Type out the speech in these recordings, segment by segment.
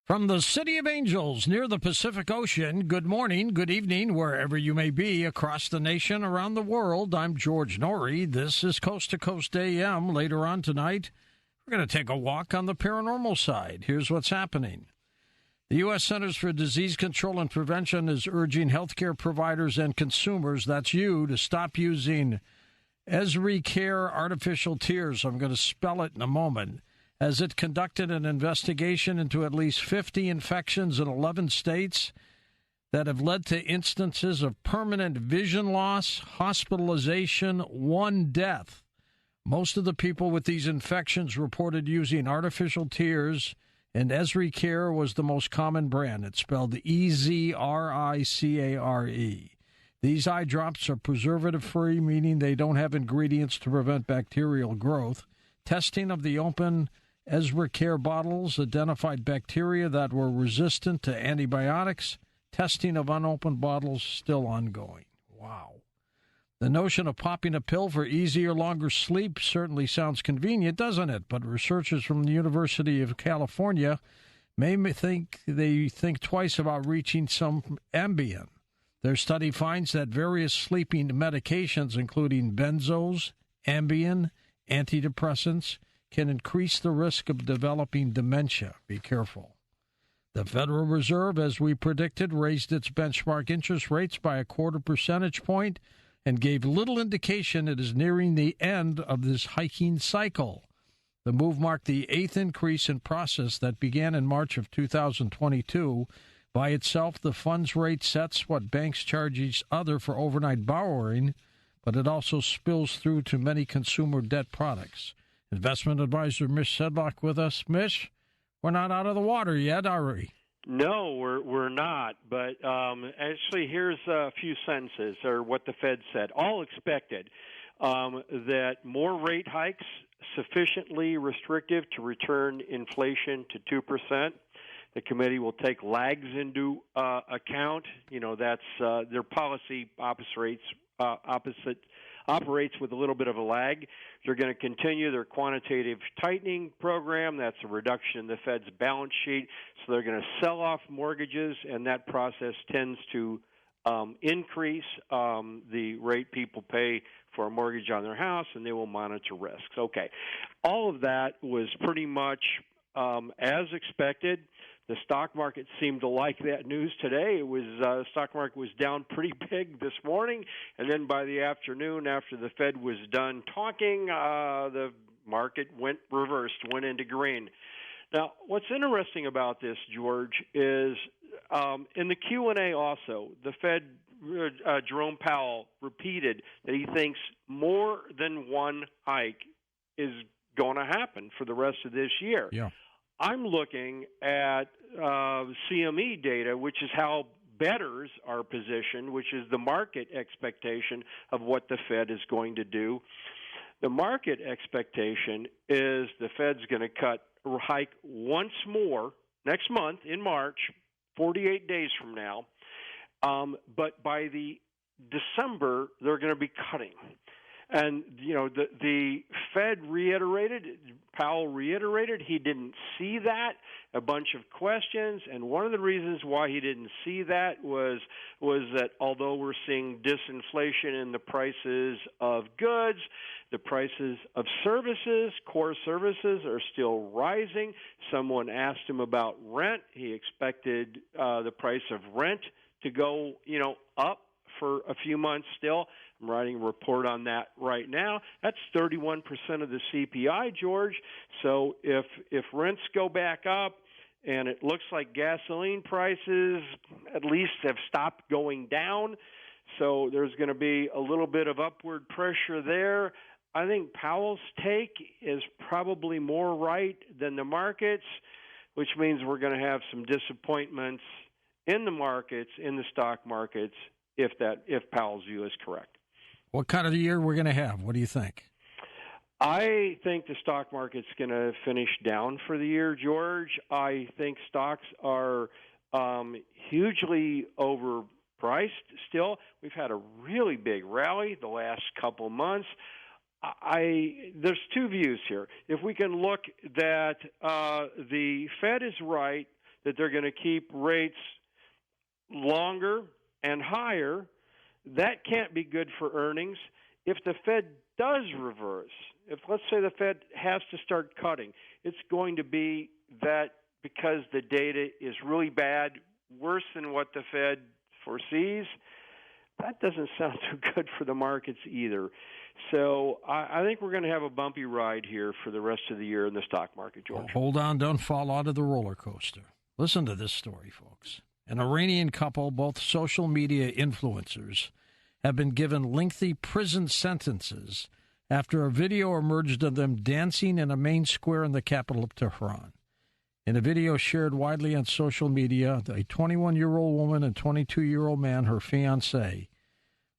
From the City of Angels near the Pacific Ocean, good morning, good evening, wherever you may be across the nation, around the world. I'm George Norrie. This is Coast to Coast AM. Later on tonight, we're going to take a walk on the paranormal side. Here's what's happening. The U.S. Centers for Disease Control and Prevention is urging healthcare providers and consumers, that's you, to stop using EzriCare artificial tears. I'm going to spell it in a moment. As it conducted an investigation into at least 50 infections in 11 states that have led to instances of permanent vision loss, hospitalization, one death. Most of the people with these infections reported using artificial tears, and EzriCare was the most common brand. It's spelled EzriCare. These eye drops are preservative-free, meaning they don't have ingredients to prevent bacterial growth. Testing of the open EzriCare bottles identified bacteria that were resistant to antibiotics. Testing of unopened bottles still ongoing. Wow. The notion of popping a pill for easier, longer sleep certainly sounds convenient, doesn't it? But researchers from the University of California may think twice about reaching some Ambien. Their study finds that various sleeping medications, including benzos, Ambien, antidepressants, can increase the risk of developing dementia. Be careful. The Federal Reserve, as we predicted, raised its benchmark interest rates by 0.25 percentage point and gave little indication it is nearing the end of this hiking cycle. The move marked the eighth increase in process that began in March of 2022. By itself, the funds rate sets what banks charge each other for overnight borrowing, but it also spills through to many consumer debt products. Investment advisor Mish Sedlock with us. Mish, we're not out of the water yet, are we? No, we're not. But actually, here's a few sentences, or what the Fed said. All expected that more rate hikes sufficiently restrictive to return inflation to 2%. The committee will take lags into account. You know, that's their policy operates with a little bit of a lag. They're going to continue their quantitative tightening program. That's a reduction in the Fed's balance sheet. So they're going to sell off mortgages, and that process tends to increase the rate people pay for a mortgage on their house, and they will monitor risks. Okay. All of that was pretty much as expected. The stock market seemed to like that news today. It was stock market was down pretty big this morning, and then by the afternoon, after the Fed was done talking, the market went into green. Now, what's interesting about this, George, is in the Q&A also, the Fed, Jerome Powell, repeated that he thinks more than one hike is going to happen for the rest of this year. Yeah. I'm looking at CME data, which is how bettors are positioned, which is the market expectation of what the Fed is going to do. The market expectation is the Fed's going to hike once more next month in March, 48 days from now. But by the December, they're going to be cutting. And, you know, the Fed Powell reiterated, he didn't see that, a bunch of questions. And one of the reasons why he didn't see that was that although we're seeing disinflation in the prices of goods, the prices of services, core services, are still rising. Someone asked him about rent. He expected the price of rent to go, up for a few months still. I'm writing a report on that right now. That's 31% of the CPI, George. So if rents go back up, and it looks like gasoline prices at least have stopped going down, so there's going to be a little bit of upward pressure there. I think Powell's take is probably more right than the markets, which means we're going to have some disappointments in the markets, in the stock markets, if Powell's view is correct. What kind of a year we're going to have? What do you think? I think the stock market's going to finish down for the year, George. I think stocks are hugely overpriced still. We've had a really big rally the last couple months. There's two views here. If we can look that the Fed is right that they're going to keep rates longer and higher, that can't be good for earnings. If the Fed does reverse, if let's say the Fed has to start cutting, it's going to be that because the data is really bad, worse than what the Fed foresees. That doesn't sound too good for the markets either. So I think we're going to have a bumpy ride here for the rest of the year in the stock market, George. Well, hold on, don't fall out of the roller coaster. Listen to this story, folks. An Iranian couple, both social media influencers, have been given lengthy prison sentences after a video emerged of them dancing in a main square in the capital of Tehran. In a video shared widely on social media, a 21-year-old woman and 22-year-old man, her fiancé,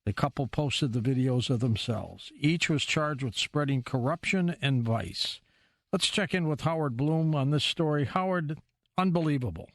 the couple posted the videos of themselves. Each was charged with spreading corruption and vice. Let's check in with Howard Bloom on this story. Howard, unbelievable.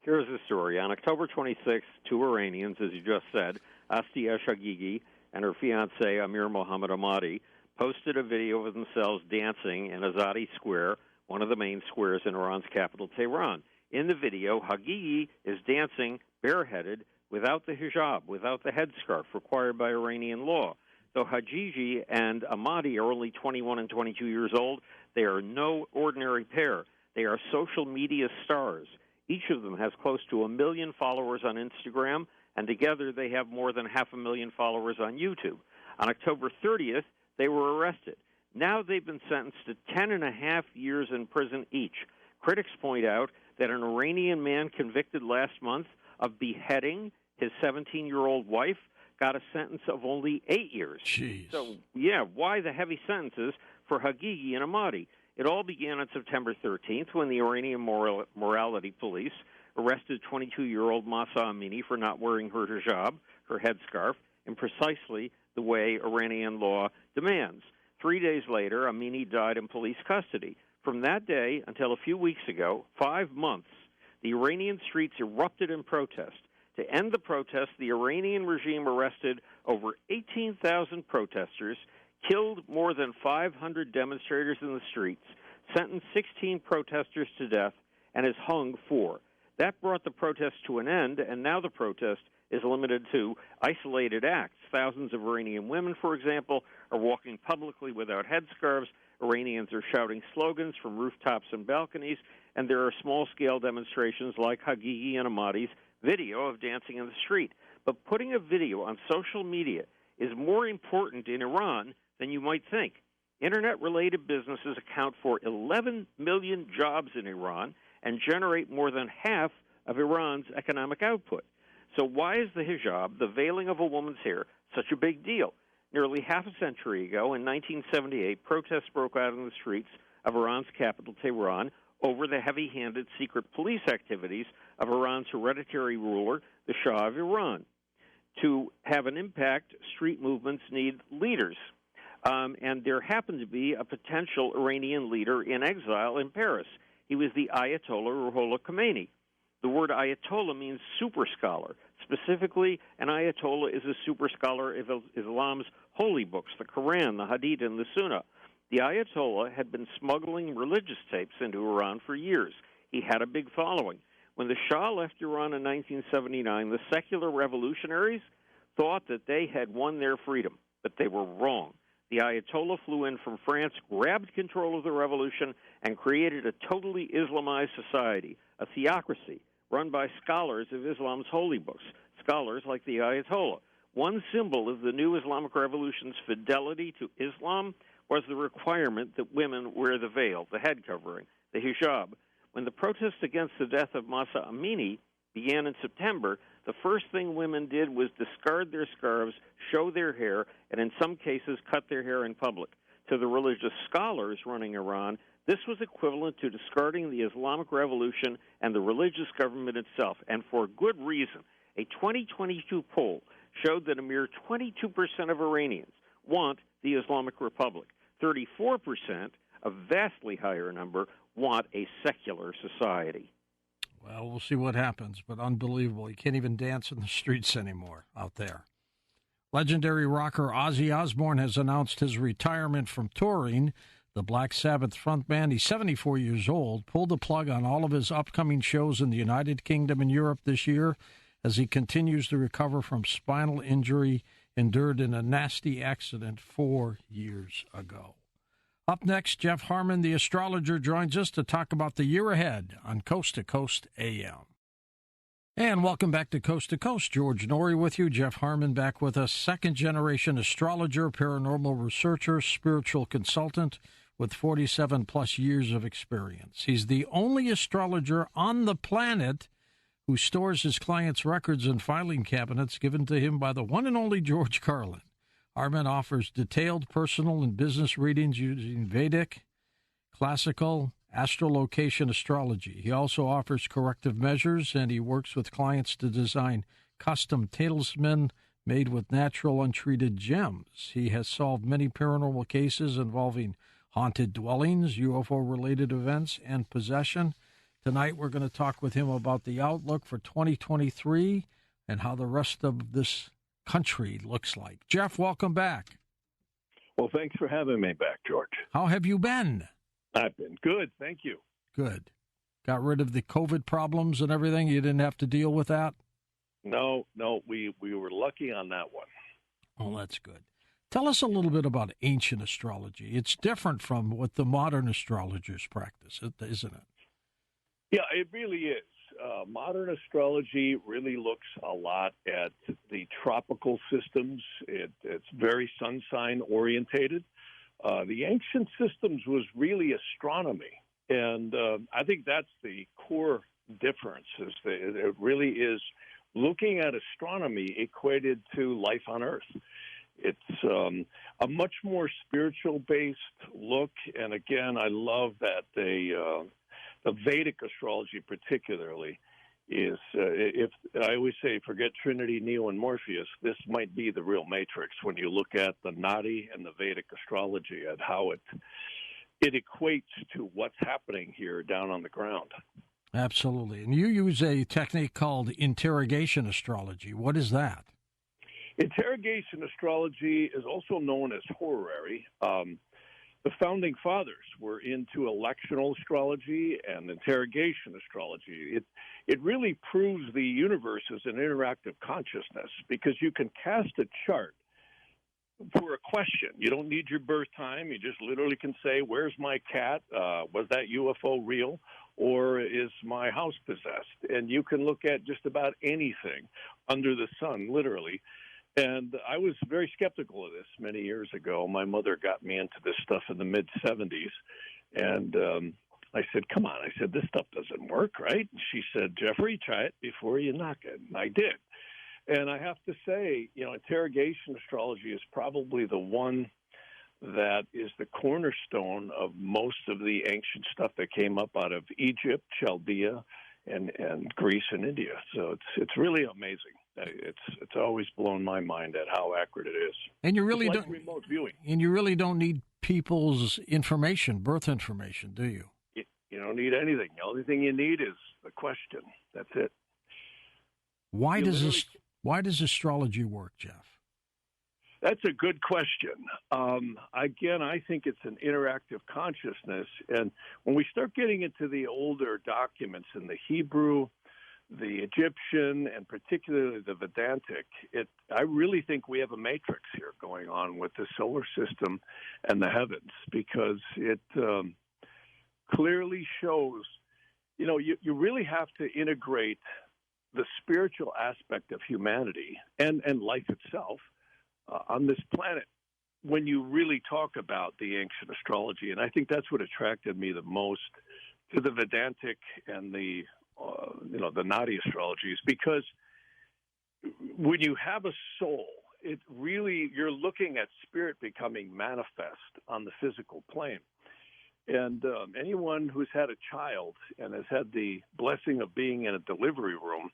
Here's the story. On October 26th, two Iranians, as you just said, Astia Shagigi and her fiancé, Amir Mohammad Ahmadi, posted a video of themselves dancing in Azadi Square, one of the main squares in Iran's capital, Tehran. In the video, Hagigi is dancing bareheaded without the hijab, without the headscarf required by Iranian law. Though Hagigi and Ahmadi are only 21 and 22 years old, they are no ordinary pair. They are social media stars. Each of them has close to 1 million followers on Instagram, and together they have more than 500,000 followers on YouTube. On October 30th, they were arrested. Now they've been sentenced to 10.5 years in prison each. Critics point out that an Iranian man convicted last month of beheading his 17-year-old wife got a sentence of only 8 years. Jeez. So, yeah, why the heavy sentences for Hagigi and Ahmadi? It all began on September 13th when the Iranian morality police arrested 22-year-old Mahsa Amini for not wearing her hijab, her headscarf, in precisely the way Iranian law demands. 3 days later, Amini died in police custody. From that day until a few weeks ago, 5 months, the Iranian streets erupted in protest. To end the protest, the Iranian regime arrested over 18,000 protesters, killed more than 500 demonstrators in the streets, sentenced 16 protesters to death, and has hung 4. That brought the protest to an end, and now the protest is limited to isolated acts. Thousands of Iranian women, for example, are walking publicly without headscarves. Iranians are shouting slogans from rooftops and balconies, and there are small-scale demonstrations like Hagigi and Ahmadi's video of dancing in the street. But putting a video on social media is more important in Iran than you might think. Internet-related businesses account for 11 million jobs in Iran and generate more than half of Iran's economic output. So why is the hijab, the veiling of a woman's hair, such a big deal? Nearly half a century ago, in 1978, protests broke out in the streets of Iran's capital, Tehran, over the heavy-handed secret police activities of Iran's hereditary ruler, the Shah of Iran. To have an impact, street movements need leaders. And there happened to be a potential Iranian leader in exile in Paris. He was the Ayatollah Ruhollah Khomeini. The word Ayatollah means super scholar. Specifically, an Ayatollah is a super scholar of Islam's holy books, the Quran, the Hadith, and the Sunnah. The Ayatollah had been smuggling religious tapes into Iran for years. He had a big following. When the Shah left Iran in 1979, the secular revolutionaries thought that they had won their freedom, but they were wrong. The Ayatollah flew in from France, grabbed control of the revolution, and created a totally Islamized society, a theocracy, run by scholars of Islam's holy books, scholars like the Ayatollah. One symbol of the new Islamic revolution's fidelity to Islam was the requirement that women wear the veil, the head covering, the hijab. When the protests against the death of Mahsa Amini began in September, the first thing women did was discard their scarves, show their hair, and in some cases cut their hair in public. To the religious scholars running Iran, this was equivalent to discarding the Islamic Revolution and the religious government itself, and for good reason. A 2022 poll showed that a mere 22% of Iranians want the Islamic Republic. 34%, a vastly higher number, want a secular society. Well, we'll see what happens, but unbelievable. You can't even dance in the streets anymore out there. Legendary rocker Ozzy Osbourne has announced his retirement from touring the Black Sabbath frontman. He's 74 years old, pulled the plug on all of his upcoming shows in the United Kingdom and Europe this year as he continues to recover from spinal injury endured in a nasty accident 4 years ago. Up next, Jeff Harman, the astrologer, joins us to talk about the year ahead on Coast to Coast AM. And welcome back to Coast. George Norrie with you. Jeff Harman back with us, second-generation astrologer, paranormal researcher, spiritual consultant with 47-plus years of experience. He's the only astrologer on the planet who stores his clients' records in filing cabinets given to him by the one and only George Carlin. Harman offers detailed personal and business readings using Vedic, classical, astrolocation astrology. He also offers corrective measures, and he works with clients to design custom talisman made with natural untreated gems. He has solved many paranormal cases involving haunted dwellings, UFO-related events, and possession. Tonight we're going to talk with him about the outlook for 2023 and how the rest of this country looks like. Jeff, welcome back. Well, thanks for having me back, George. How have you been? I've been good, thank you. Good. Got rid of the COVID problems and everything? You didn't have to deal with that? No, we were lucky on that one. Oh, that's good. Tell us a little bit about ancient astrology. It's different from what the modern astrologers practice, isn't it? Yeah, it really is. Modern astrology really looks a lot at the tropical systems. It's very sun sign orientated. The ancient systems was really astronomy, and I think that's the core difference. Is that it really is looking at astronomy equated to life on Earth. It's a much more spiritual-based look, and again, I love that the Vedic astrology particularly is, if I always say, forget Trinity, Neo, and Morpheus, this might be the real matrix when you look at the Nadi and the Vedic astrology and how it equates to what's happening here down on the ground. Absolutely. And you use a technique called interrogation astrology. What is that? Interrogation astrology is also known as horary. The founding fathers were into electional astrology and interrogation astrology. It really proves the universe as an interactive consciousness because you can cast a chart for a question. You don't need your birth time. You just literally can say, where's my cat? Was that UFO real? Or is my house possessed? And you can look at just about anything under the sun, literally. And I was very skeptical of this many years ago. My mother got me into this stuff in the mid-'70s. And I said, come on. I said, this stuff doesn't work, right? And she said, Jeffrey, try it before you knock it. And I did. And I have to say, interrogation astrology is probably the one that is the cornerstone of most of the ancient stuff that came up out of Egypt, Chaldea, and Greece and India. So it's really amazing. It's always blown my mind at how accurate it is. And you really don't remote viewing. And you really don't need people's information, birth information, do you? You don't need anything. The only thing you need is the question. That's it. Why does astrology work, Jeff? That's a good question. Again, I think it's an interactive consciousness. And when we start getting into the older documents in the Hebrew, the Egyptian, and particularly the Vedantic, I really think we have a matrix here going on with the solar system and the heavens, because it clearly shows, you really have to integrate the spiritual aspect of humanity and life itself on this planet when you really talk about the ancient astrology. And I think that's what attracted me the most to the Vedantic and the Nadi astrologies, because when you have a soul, you're looking at spirit becoming manifest on the physical plane. And anyone who's had a child and has had the blessing of being in a delivery room,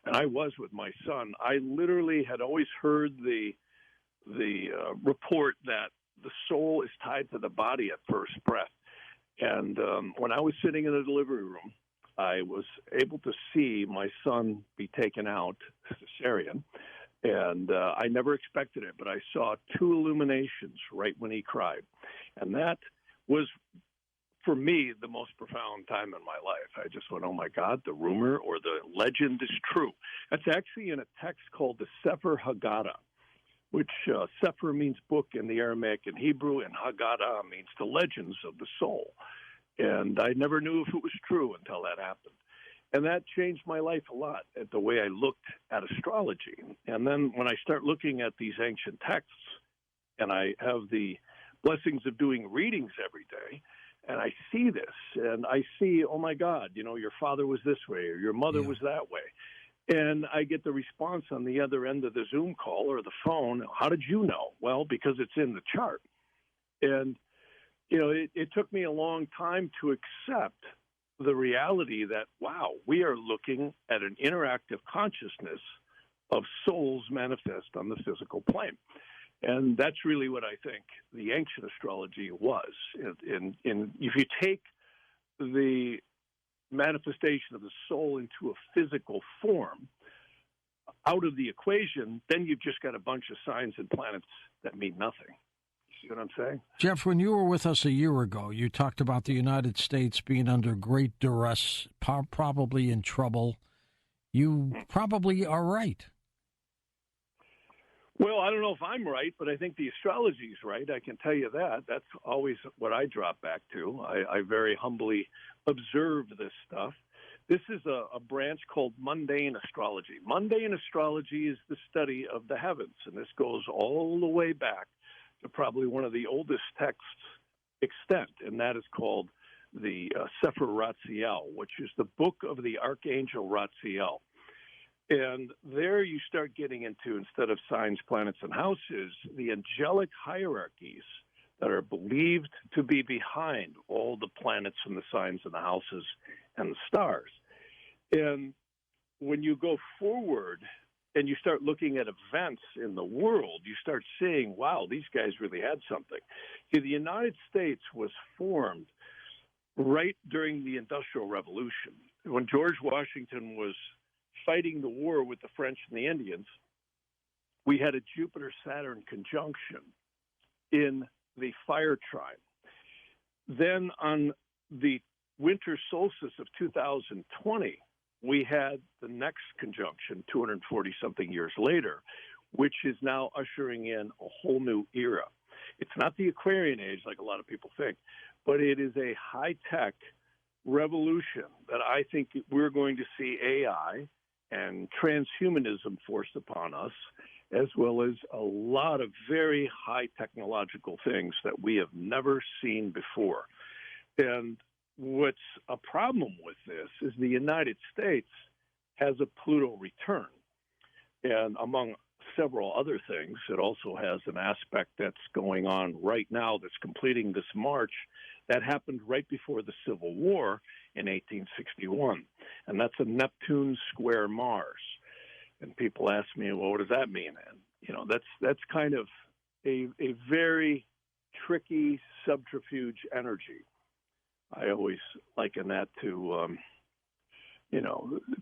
and I was with my son, I literally had always heard the report that the soul is tied to the body at first breath. And when I was sitting in the delivery room, I was able to see my son be taken out, cesarean, and I never expected it, but I saw two illuminations right when he cried. And that was, for me, the most profound time in my life. I just went, oh, my God, the rumor or the legend is true. That's actually in a text called the Sefer Haggadah, which Sefer means book in the Aramaic and Hebrew, and Haggadah means the legends of the soul. And I never knew if it was true until that happened. And that changed my life a lot at the way I looked at astrology. And then when I start looking at these ancient texts, and I have the blessings of doing readings every day, and I see this, and I see, oh, my God, your father was this way, or your mother was that way. And I get the response on the other end of the Zoom call or the phone, how did you know? Well, because it's in the chart. And, it took me a long time to accept the reality that, wow, we are looking at an interactive consciousness of souls manifest on the physical plane. And that's really what I think the ancient astrology was. And if you take the manifestation of the soul into a physical form out of the equation, then you've just got a bunch of signs and planets that mean nothing. See what I'm saying? Jeff, when you were with us a year ago, you talked about the United States being under great duress, probably in trouble. You probably are right. Well, I don't know if I'm right, but I think the astrology is right. I can tell you that. That's always what I drop back to. I very humbly observe this stuff. This is a branch called mundane astrology. Mundane astrology is the study of the heavens, and this goes all the way back to probably one of the oldest texts extant, and that is called the Sefer Ratziel, which is the book of the Archangel Ratziel. And there you start getting into, instead of signs, planets, and houses, the angelic hierarchies that are believed to be behind all the planets and the signs and the houses and the stars. And when you go forward and you start looking at events in the world, you start seeing, wow, these guys really had something. See, the United States was formed right during the Industrial Revolution. When George Washington was fighting the war with the French and the Indians, we had a Jupiter-Saturn conjunction in the fire trine. Then on the winter solstice of 2020, we had the next conjunction 240-something years later, which is now ushering in a whole new era. It's not the Aquarian age like a lot of people think, but it is a high-tech revolution that I think we're going to see AI and transhumanism forced upon us, as well as a lot of very high technological things that we have never seen before. And what's a problem with this is the United States has a Pluto return. And among several other things, it also has an aspect that's going on right now that's completing this March that happened right before the Civil War in 1861. And that's a Neptune square Mars. And people ask me, well, what does that mean? And, that's kind of a very tricky subterfuge energy. I always liken that to,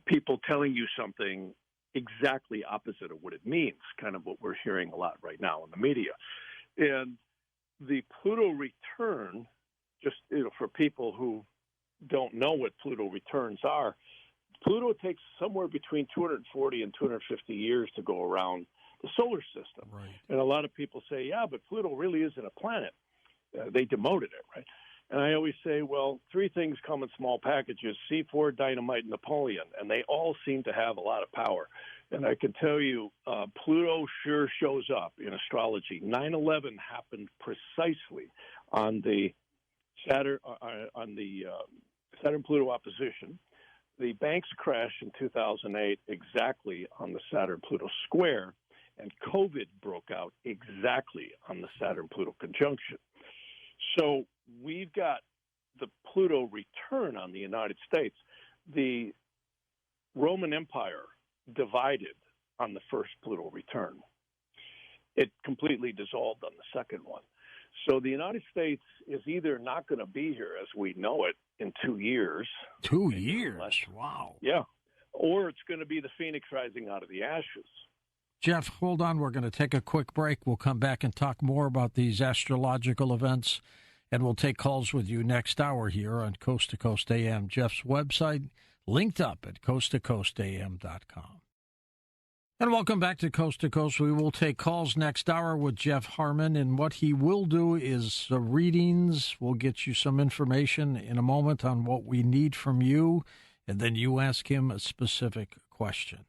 people telling you something exactly opposite of what it means, kind of what we're hearing a lot right now in the media. And the Pluto return, just for people who don't know what Pluto returns are, Pluto takes somewhere between 240 and 250 years to go around the solar system. Right. And a lot of people say, yeah, but Pluto really isn't a planet. They demoted it, right? And I always say, well, three things come in small packages: C4, dynamite, and Napoleon, and they all seem to have a lot of power. And I can tell you, Pluto sure shows up in astrology. 9/11 happened precisely on the Saturn-Pluto opposition. The banks crashed in 2008 exactly on the Saturn-Pluto square, and COVID broke out exactly on the Saturn-Pluto conjunction. So we've got the Pluto return on the United States. The Roman Empire divided on the first Pluto return. It completely dissolved on the second one. So the United States is either not going to be here as we know it in 2 years. 2 years? Wow. Yeah. Or it's going to be the phoenix rising out of the ashes. Jeff, hold on. We're going to take a quick break. We'll come back and talk more about these astrological events And we'll take calls with you next hour here on Coast to Coast AM. Jeff's website linked up at coasttocoastam.com. And welcome back to Coast. We will take calls next hour with Jeff Harman, and what he will do is readings. We'll get you some information in a moment on what we need from you, and then you ask him a specific question.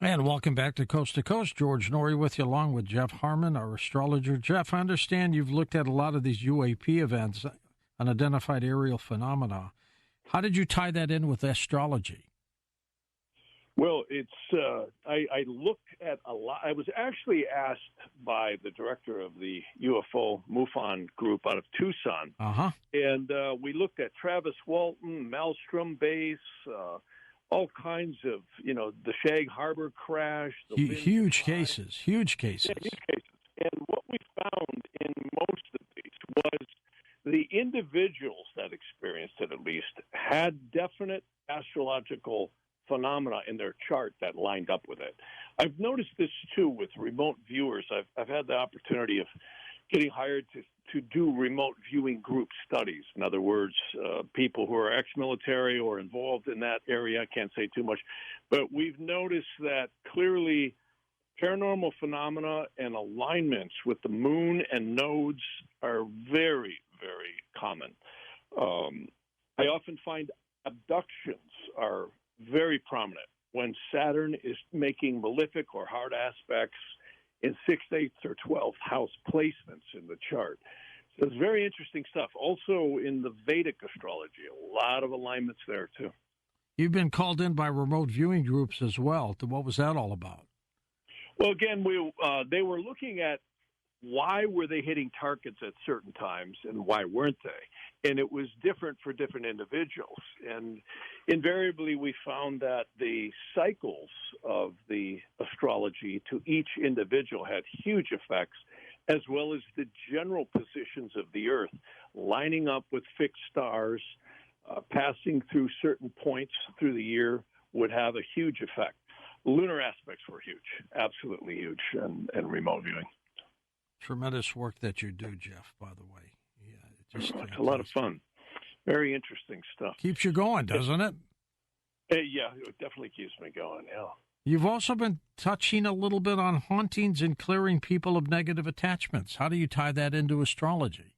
And welcome back to Coast. George Norrie with you, along with Jeff Harman, our astrologer. Jeff, I understand you've looked at a lot of these UAP events, unidentified aerial phenomena. How did you tie that in with astrology? Well, I looked at a lot. I was actually asked by the director of the UFO MUFON group out of Tucson. And we looked at Travis Walton, Maelstrom Base, all kinds of, the Shag Harbor crash. Huge cases. Yeah, huge cases. And what we found in most of these was the individuals that experienced it, at least, had definite astrological phenomena in their chart that lined up with it. I've noticed this too with remote viewers. I've had the opportunity of getting hired to do remote viewing group studies. In other words, people who are ex-military or involved in that area. I can't say too much, but we've noticed that clearly paranormal phenomena and alignments with the moon and nodes are very, very common. I often find abductions are very prominent when Saturn is making malefic or hard aspects in 6th, 8th, or 12th house placements in the chart. So it's very interesting stuff. Also in the Vedic astrology, a lot of alignments there too. You've been called in by remote viewing groups as well. What was that all about? Well, again, they were looking at why were they hitting targets at certain times and why weren't they? And it was different for different individuals. And invariably, we found that the cycles of the astrology to each individual had huge effects, as well as the general positions of the Earth, lining up with fixed stars, passing through certain points through the year would have a huge effect. Lunar aspects were huge, absolutely huge, and remote viewing. Tremendous work that you do, Jeff, by the way. Yeah, it's a lot of fun. Very interesting stuff. Keeps you going, doesn't it? Yeah, it definitely keeps me going, yeah. You've also been touching a little bit on hauntings and clearing people of negative attachments. How do you tie that into astrology?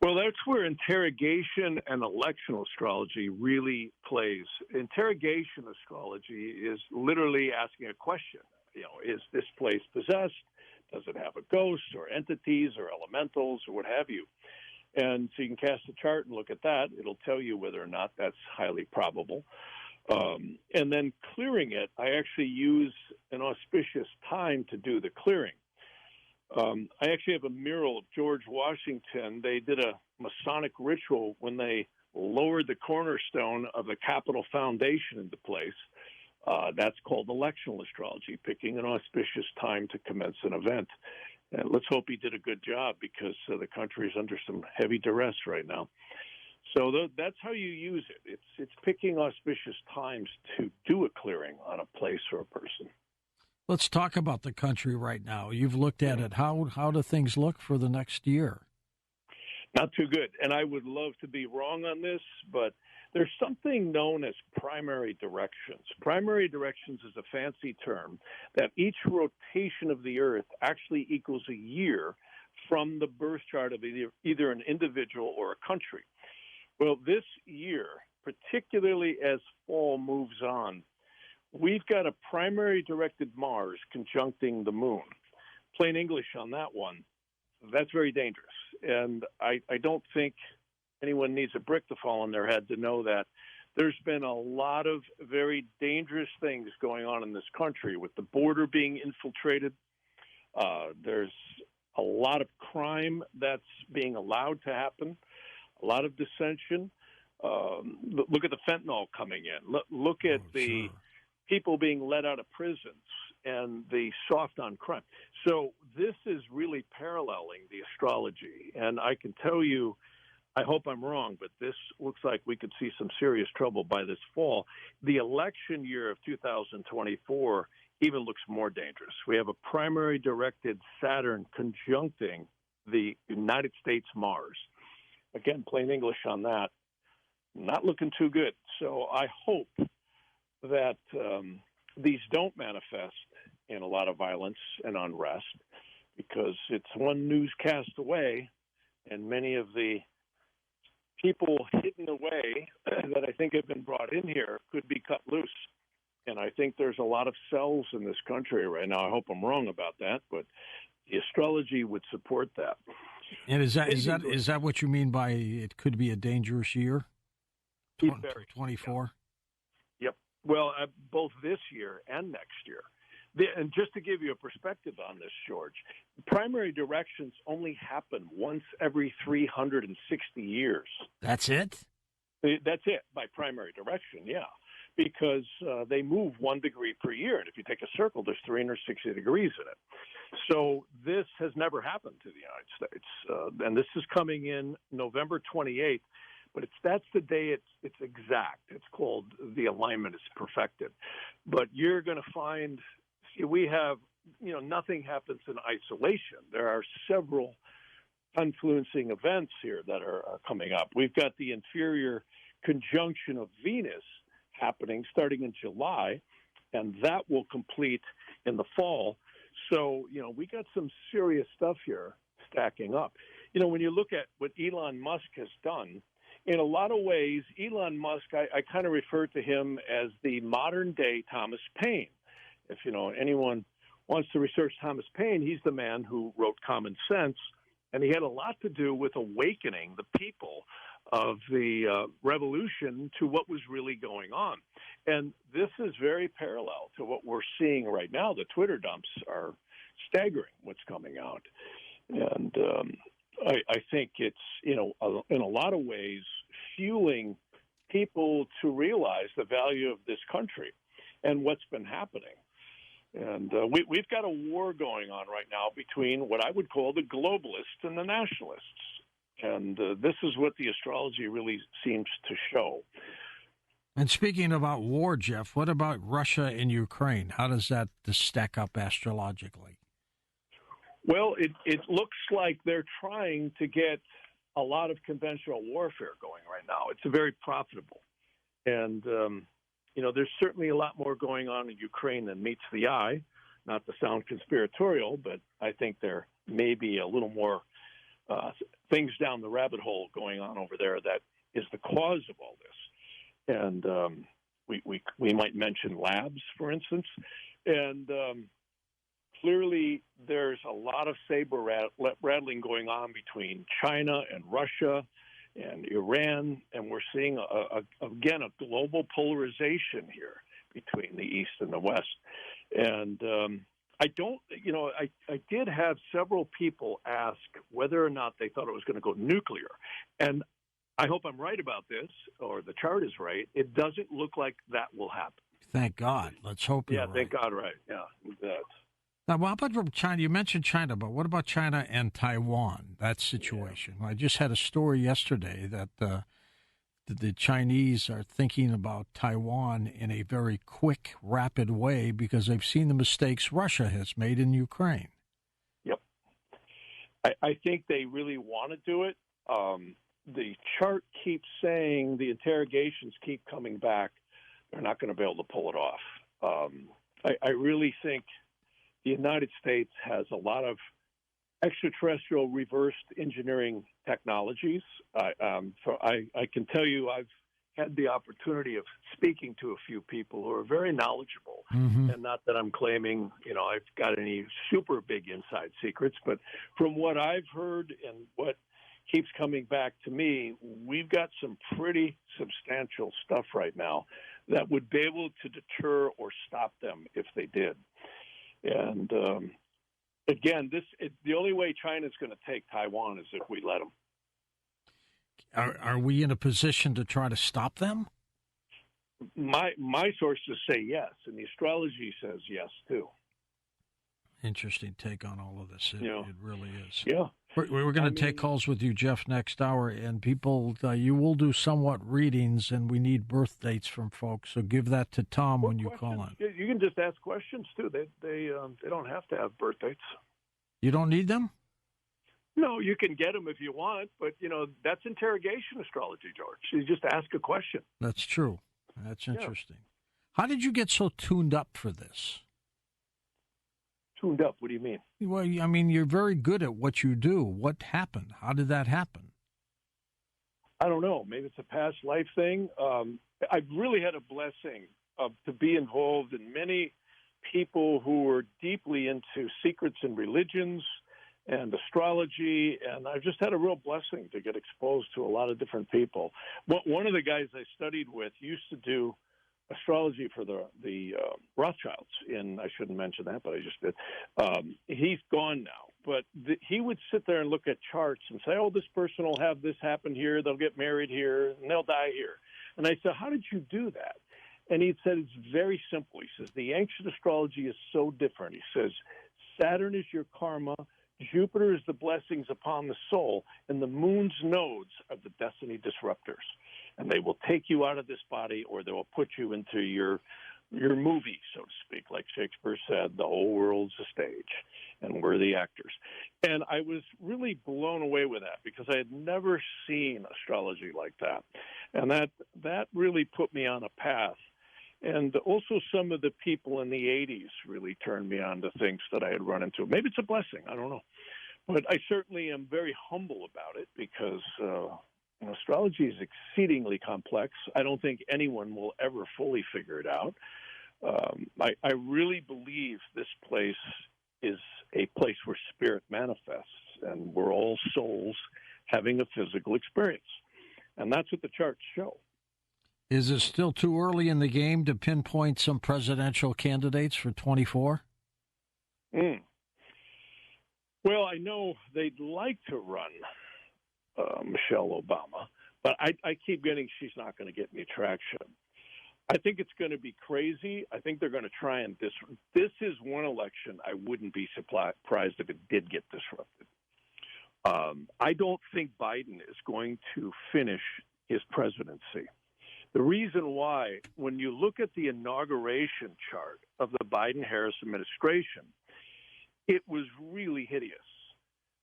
Well, that's where interrogation and electional astrology really plays. Interrogation astrology is literally asking a question. Is this place possessed? Does it have a ghost or entities or elementals or what have you? And so you can cast a chart and look at that. It'll tell you whether or not that's highly probable. And then clearing it, I actually use an auspicious time to do the clearing. I actually have a mural of George Washington. They did a Masonic ritual when they lowered the cornerstone of the Capitol Foundation into place. That's called electional astrology, picking an auspicious time to commence an event. And let's hope he did a good job because the country is under some heavy duress right now. So that's how you use it. It's picking auspicious times to do a clearing on a place or a person. Let's talk about the country right now. You've looked at it. How do things look for the next year? Not too good. And I would love to be wrong on this, but there's something known as primary directions. Primary directions is a fancy term that each rotation of the Earth actually equals a year from the birth chart of either an individual or a country. Well, this year, particularly as fall moves on, we've got a primary directed Mars conjuncting the moon. Plain English on that one, that's very dangerous. And I don't think anyone needs a brick to fall on their head to know that there's been a lot of very dangerous things going on in this country with the border being infiltrated. There's a lot of crime that's being allowed to happen, a lot of dissension. Look at the fentanyl coming in. Look at the people being let out of prisons and the soft on crime. So this is really paralleling the astrology. And I can tell you, I hope I'm wrong, but this looks like we could see some serious trouble by this fall. The election year of 2024 even looks more dangerous. We have a primary directed Saturn conjuncting the United States Mars. Again, plain English on that, not looking too good. So I hope that these don't manifest in a lot of violence and unrest, because it's one newscast away, and many of the people hidden away that I think have been brought in here could be cut loose. And I think there's a lot of cells in this country right now. I hope I'm wrong about that, but the astrology would support that. And is that what you mean by it could be a dangerous year? 24? Yep. Well, both this year and next year. And just to give you a perspective on this, George, primary directions only happen once every 360 years. That's it? That's it, by primary direction, yeah. Because they move 1 degree per year. And if you take a circle, there's 360 degrees in it. So this has never happened to the United States. And this is coming in November 28th. But that's the day it's exact. It's called the alignment is perfected. But you're going to find, we have, nothing happens in isolation. There are several confluencing events here that are coming up. We've got the inferior conjunction of Venus happening starting in July, and that will complete in the fall. So, we got some serious stuff here stacking up. When you look at what Elon Musk has done, in a lot of ways, Elon Musk, I kind of refer to him as the modern-day Thomas Paine. If, anyone wants to research Thomas Paine, he's the man who wrote Common Sense, and he had a lot to do with awakening the people of the revolution to what was really going on. And this is very parallel to what we're seeing right now. The Twitter dumps are staggering what's coming out. And I think it's, in a lot of ways, fueling people to realize the value of this country and what's been happening. And we've got a war going on right now between what I would call the globalists and the nationalists. And this is what the astrology really seems to show. And speaking about war, Jeff, what about Russia and Ukraine? How does that stack up astrologically? Well, it looks like they're trying to get a lot of conventional warfare going right now. It's very profitable. And, there's certainly a lot more going on in Ukraine than meets the eye. Not to sound conspiratorial, but I think there may be a little more things down the rabbit hole going on over there that is the cause of all this. And we might mention labs, for instance. And clearly there's a lot of saber rattling going on between China and Russia and Iran, and we're seeing, again, a global polarization here between the East and the West. And I did have several people ask whether or not they thought it was going to go nuclear. And I hope I'm right about this, or the chart is right. It doesn't look like that will happen. Thank God. Let's hope you're right. Yeah, thank God, right. Yeah. Now, what about from China? You mentioned China, but what about China and Taiwan, that situation? Yeah. I just had a story yesterday that the Chinese are thinking about Taiwan in a very quick, rapid way because they've seen the mistakes Russia has made in Ukraine. Yep. I think they really want to do it. The chart keeps saying, the interrogations keep coming back, they're not going to be able to pull it off. I really think the United States has a lot of extraterrestrial reversed engineering technologies. So I can tell you I've had the opportunity of speaking to a few people who are very knowledgeable. Mm-hmm. And not that I'm claiming, I've got any super big inside secrets, but from what I've heard and what keeps coming back to me, we've got some pretty substantial stuff right now that would be able to deter or stop them if they did. And again, the only way China's going to take Taiwan is if we let them. Are we in a position to try to stop them? My sources say yes, and the astrology says yes too. Interesting take on all of this. It really is. Yeah. We're going to take calls with you, Jeff, next hour, and people, you will do somewhat readings, and we need birth dates from folks. So give that to Tom when you call in. You can just ask questions too. They don't have to have birth dates. You don't need them? No, you can get them if you want, but, that's interrogation astrology, George. You just ask a question. That's true. That's interesting. Yeah. How did you get so tuned up for this? Tuned up? What do you mean? Well, I mean, you're very good at what you do. What happened? How did that happen? I don't know. Maybe it's a past life thing. I've really had a blessing to be involved in many people who were deeply into secrets and religions and astrology, and I've just had a real blessing to get exposed to a lot of different people. One of the guys I studied with used to do astrology for the Rothschilds, I shouldn't mention that, but I just did. He's gone now, but he would sit there and look at charts and say, this person will have this happen here, they'll get married here, and they'll die here. And I said, how did you do that? And he said, it's very simple. He says, the ancient astrology is so different. He says, Saturn is your karma, Jupiter is the blessings upon the soul, and the moon's nodes are the destiny disruptors. And they will take you out of this body, or they will put you into your movie, so to speak. Like Shakespeare said, the whole world's a stage, and we're the actors. And I was really blown away with that because I had never seen astrology like that. And that really put me on a path. And also some of the people in the 80s really turned me on to things that I had run into. Maybe it's a blessing. I don't know. But I certainly am very humble about it because astrology is exceedingly complex. I don't think anyone will ever fully figure it out. I really believe this place is a place where spirit manifests, and we're all souls having a physical experience. And that's what the charts show. Is it still too early in the game to pinpoint some presidential candidates for 24? Well, I know they'd like to run Michelle Obama, but I keep getting she's not going to get any traction. I think it's going to be crazy. I think they're going to try and this is one election I wouldn't be surprised if it did get disrupted. I don't think Biden is going to finish his presidency. The reason why, when you look at the inauguration chart of the Biden-Harris administration, it was really hideous.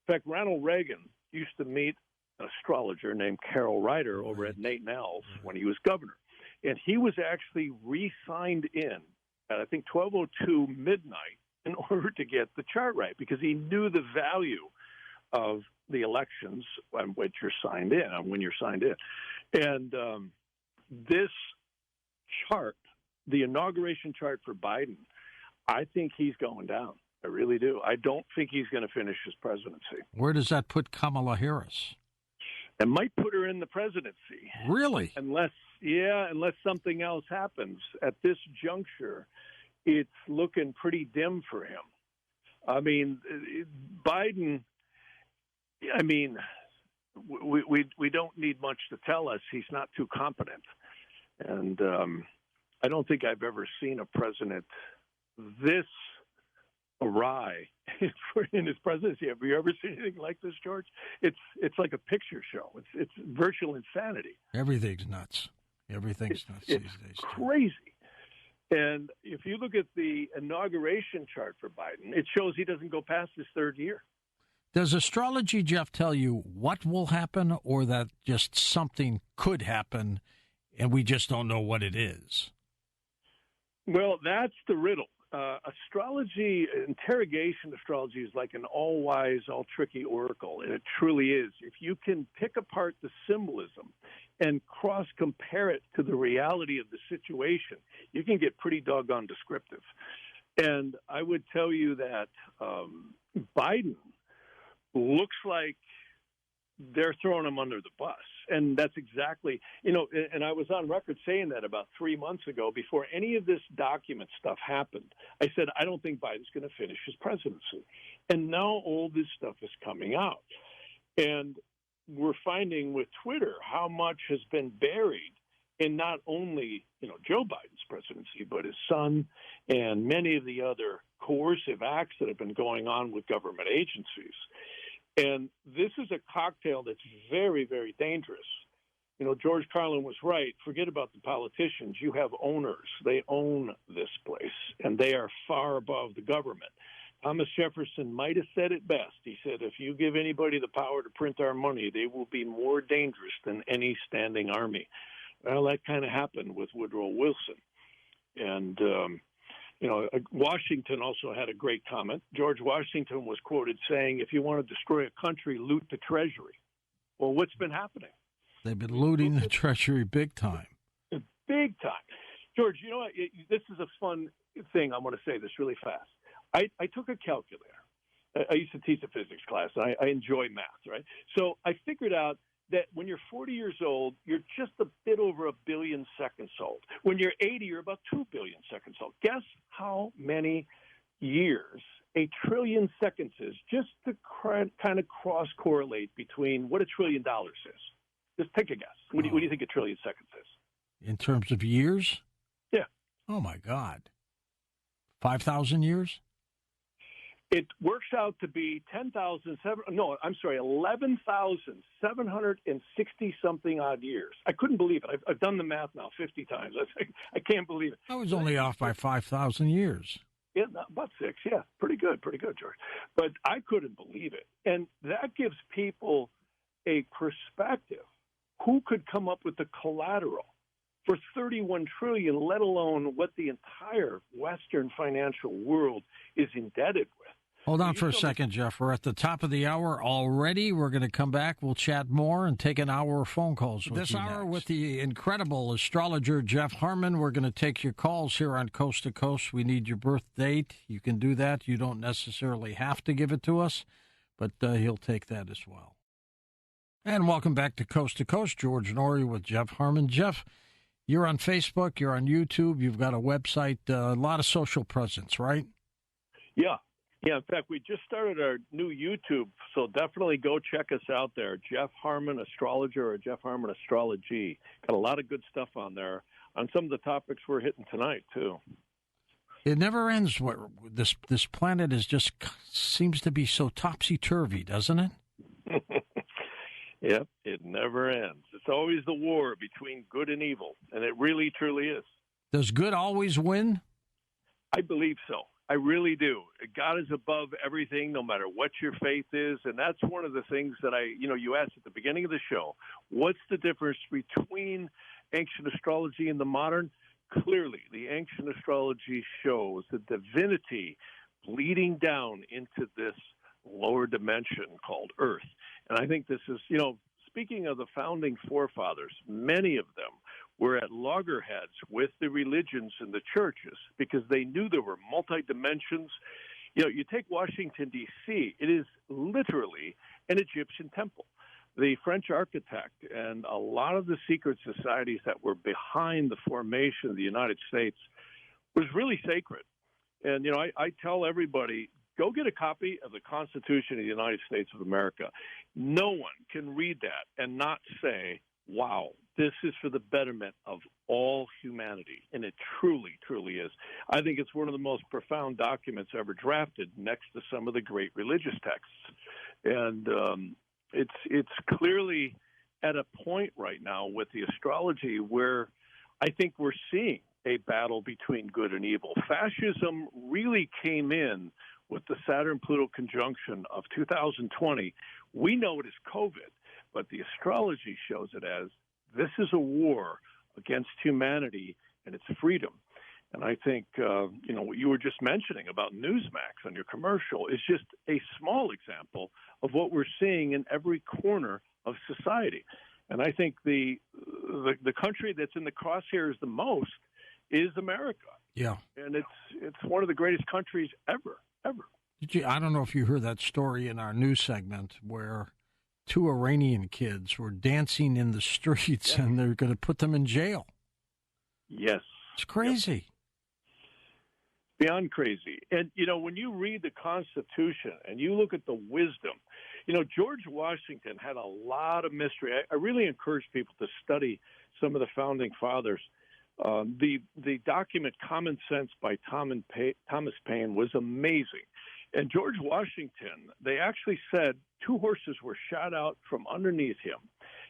In fact, Ronald Reagan used to meet an astrologer named Carol Ryder over at Nate Nell's when he was governor. And he was actually re-signed in at, I think, 12:02 midnight in order to get the chart right because he knew the value of the elections on which you're signed in, when you're signed in. And this chart, the inauguration chart for Biden, I think he's going down. I really do. I don't think he's going to finish his presidency. Where does that put Kamala Harris? It might put her in the presidency. Really? Unless something else happens. At this juncture, it's looking pretty dim for him. I mean, Biden, we don't need much to tell us he's not too competent. And I don't think I've ever seen a president this awry in his presidency. Have you ever seen anything like this, George? It's like a picture show. It's virtual insanity. Everything's nuts. Everything's nuts these days. Crazy. And if you look at the inauguration chart for Biden, it shows he doesn't go past his third year. Does astrology, Jeff, tell you what will happen or that just something could happen and we just don't know what it is? Well, that's the riddle. Astrology, interrogation astrology is like an all-wise, all-tricky oracle, and it truly is. If you can pick apart the symbolism and cross-compare it to the reality of the situation, you can get pretty doggone descriptive. And I would tell you that Biden looks like they're throwing him under the bus. And that's exactly, and I was on record saying that about 3 months ago before any of this document stuff happened. I said, I don't think Biden's going to finish his presidency. And now all this stuff is coming out. And we're finding with Twitter how much has been buried in not only, Joe Biden's presidency, but his son and many of the other coercive acts that have been going on with government agencies. And this is a cocktail that's very, very dangerous. George Carlin was right. Forget about the politicians. You have owners. They own this place, and they are far above the government. Thomas Jefferson might have said it best. He said, if you give anybody the power to print our money, they will be more dangerous than any standing army. Well, that kind of happened with Woodrow Wilson. And, Washington also had a great comment. George Washington was quoted saying, if you want to destroy a country, loot the treasury. Well, what's been happening? They've been looting the treasury big time. Big time. George, you know what? This is a fun thing. I'm going to say this really fast. I took a calculator. I used to teach a physics class. I enjoy math, right? So I figured out that when you're 40 years old, you're just a bit over 1 billion seconds old. When you're 80, you're about 2 billion seconds old. Guess how many years 1 trillion seconds is, just to kind of cross-correlate between what $1 trillion is. Just take a guess. What do you think 1 trillion seconds is? In terms of years? Yeah. Oh, my God. 5,000 years? It works out to be 11,760-something odd years. I couldn't believe it. I've done the math now 50 times. I can't believe it. I was only off by 5,000 years. Yeah, about 6. Yeah, pretty good, George. But I couldn't believe it. And that gives people a perspective. Who could come up with the collateral for 31 trillion, let alone what the entire Western financial world is indebted with? Hold on for a second, Jeff. We're at the top of the hour already. We're going to come back. We'll chat more and take an hour of phone calls with this hour next. With the incredible astrologer Jeff Harman. We're going to take your calls here on Coast to Coast. We need your birth date. You can do that. You don't necessarily have to give it to us, but he'll take that as well. And welcome back to Coast. George Norrie with Jeff Harman. Jeff, you're on Facebook. You're on YouTube. You've got a website, a lot of social presence, right? Yeah. Yeah, in fact, we just started our new YouTube, so definitely go check us out there, Jeff Harman Astrologer or Jeff Harman Astrology. Got a lot of good stuff on there on some of the topics we're hitting tonight, too. It never ends. This planet seems to be so topsy-turvy, doesn't it? Yep, it never ends. It's always the war between good and evil, and it really, truly is. Does good always win? I believe so. I really do. God is above everything, no matter what your faith is. And that's one of the things that you asked at the beginning of the show. What's the difference between ancient astrology and the modern? Clearly, the ancient astrology shows the divinity bleeding down into this lower dimension called Earth. And I think this is, speaking of the founding forefathers, many of them were at loggerheads with the religions and the churches because they knew there were multi-dimensions. You take Washington, D.C., it is literally an Egyptian temple. The French architect and a lot of the secret societies that were behind the formation of the United States was really sacred. And, I tell everybody, go get a copy of the Constitution of the United States of America. No one can read that and not say, wow, this is for the betterment of all humanity. And it truly, truly is. I think it's one of the most profound documents ever drafted next to some of the great religious texts. And it's clearly at a point right now with the astrology where I think we're seeing a battle between good and evil. Fascism really came in with the Saturn-Pluto conjunction of 2020. We know it is COVID, but the astrology shows it as this is a war against humanity and its freedom. And I think, what you were just mentioning about Newsmax on your commercial is just a small example of what we're seeing in every corner of society. And I think the country that's in the crosshairs the most is America. Yeah. And it's one of the greatest countries ever. I don't know if you heard that story in our news segment where 2 Iranian kids were dancing in the streets and they're going to put them in jail. Yes. It's crazy. Yep. Beyond crazy. And, when you read the Constitution and you look at the wisdom, George Washington had a lot of mystery. I really encourage people to study some of the founding fathers. The document Common Sense by Thomas Paine was amazing. And George Washington, they actually said 2 horses were shot out from underneath him,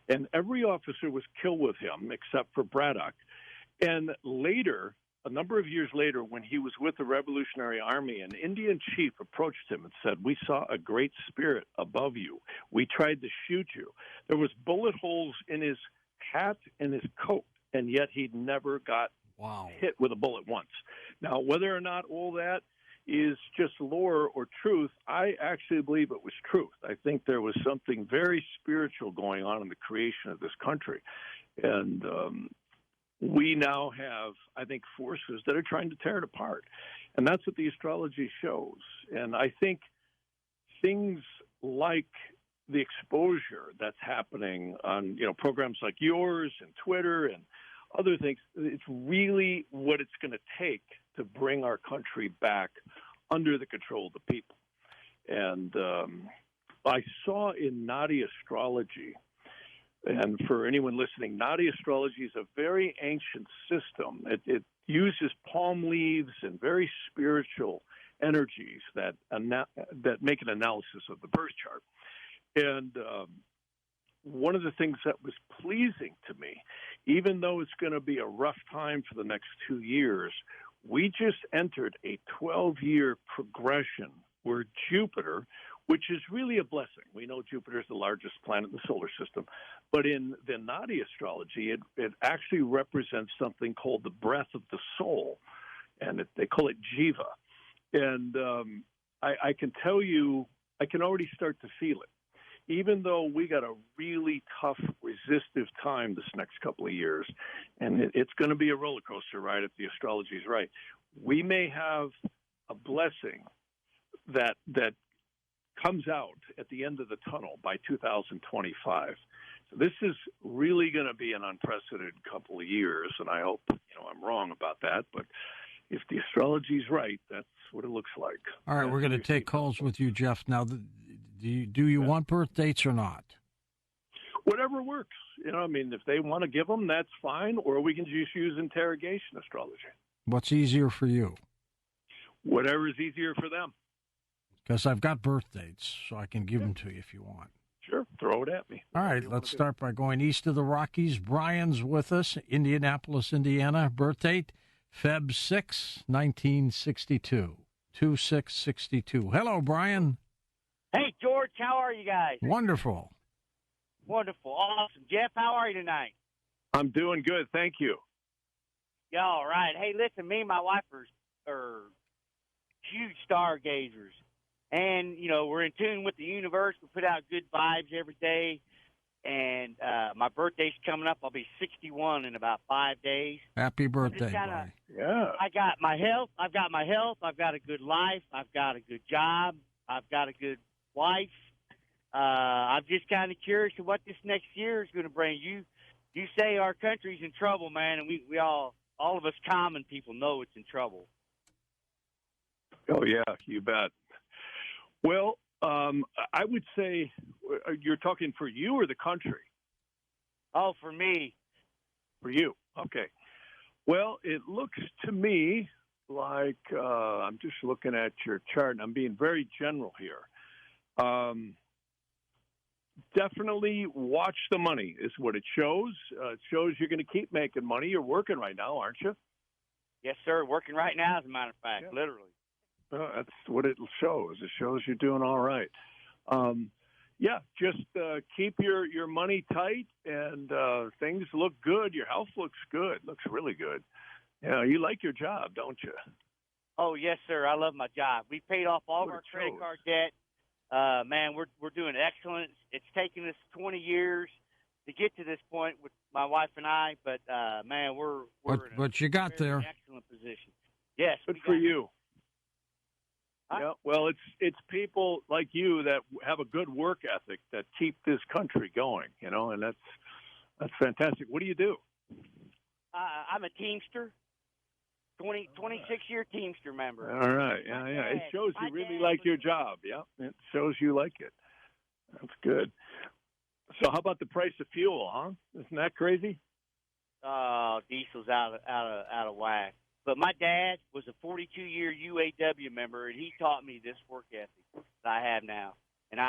and every officer was killed with him except for Braddock. And later, a number of years later, when he was with the Revolutionary Army, an Indian chief approached him and said, "We saw a great spirit above you. We tried to shoot you." There was bullet holes in his hat and his coat, and yet he never got hit with a bullet once. Now, whether or not all that is just lore or truth, I actually believe it was truth. I think there was something very spiritual going on in the creation of this country. And we now have, I think, forces that are trying to tear it apart. And that's what the astrology shows. And I think things like the exposure that's happening on, programs like yours and Twitter and other things, it's really what it's going to take to bring our country back under the control of the people. And I saw in Nadi astrology, and for anyone listening, Nadi astrology is a very ancient system. It uses palm leaves and very spiritual energies that make an analysis of the birth chart. And one of the things that was pleasing to me, even though it's going to be a rough time for the next 2 years, we just entered a 12-year progression where Jupiter, which is really a blessing. We know Jupiter is the largest planet in the solar system. But in the Nadi astrology, it actually represents something called the breath of the soul, and they call it Jiva. And I can tell you, I can already start to feel it. Even though we got a really tough, resistive time this next couple of years, and it's going to be a roller coaster ride if the astrology is right, we may have a blessing that comes out at the end of the tunnel by 2025. So this is really going to be an unprecedented couple of years, and I hope I'm wrong about that, but if the astrology is right, that's what it looks like. All right, we're going to take calls with you, Jeff. Now, do you want birth dates or not? Whatever works. If they want to give them, that's fine, or we can just use interrogation astrology. What's easier for you? Whatever is easier for them. Because I've got birth dates, so I can give them to you if you want. Sure, throw it at me. All right, let's start by going east of the Rockies. Brian's with us, Indianapolis, Indiana. Birth date, Feb 6, 1962, 2662. Hello, Brian. Hey, George, how are you guys? Wonderful. Wonderful. Awesome. Jeff, how are you tonight? I'm doing good, thank you. Yeah, all right. Hey, listen, me and my wife are huge stargazers. And, we're in tune with the universe. We put out good vibes every day. And my birthday's coming up. I'll be 61 in about 5 days. Happy birthday, Brian. Yeah. I got my health. I've got a good life. I've got a good job. I've got a good wife. I'm just kind of curious of what this next year is going to bring. You say our country's in trouble, man, and we all of us common people know it's in trouble. Oh, yeah, you bet. Well, I would say you're talking for you or the country? Oh, for me. For you. Okay. Well, it looks to me like I'm just looking at your chart, and I'm being very general here. Definitely watch the money is what it shows. It shows you're going to keep making money. You're working right now, aren't you? Yes, sir. Working right now, as a matter of fact, yeah. Literally. That's what it shows. It shows you're doing all right. Just keep your money tight, and things look good. Your health looks good. Looks really good. Yeah, you like your job, don't you? Oh, yes, sir. I love my job. We paid off all of our credit card debt. Man, we're doing excellent. It's taken us 20 years to get to this point with my wife and I, but man, we're but you got there. Excellent position. Yes, good for you. Yeah, well, it's people like you that have a good work ethic that keep this country going, and that's fantastic. What do you do? I'm a Teamster, 26-year Teamster member. All right, yeah. It shows you really like your job. Yeah, it shows you like it. That's good. So, how about the price of fuel? Huh? Isn't that crazy? Diesel's out of whack. But my dad was a 42-year UAW member, and he taught me this work ethic that I have now. And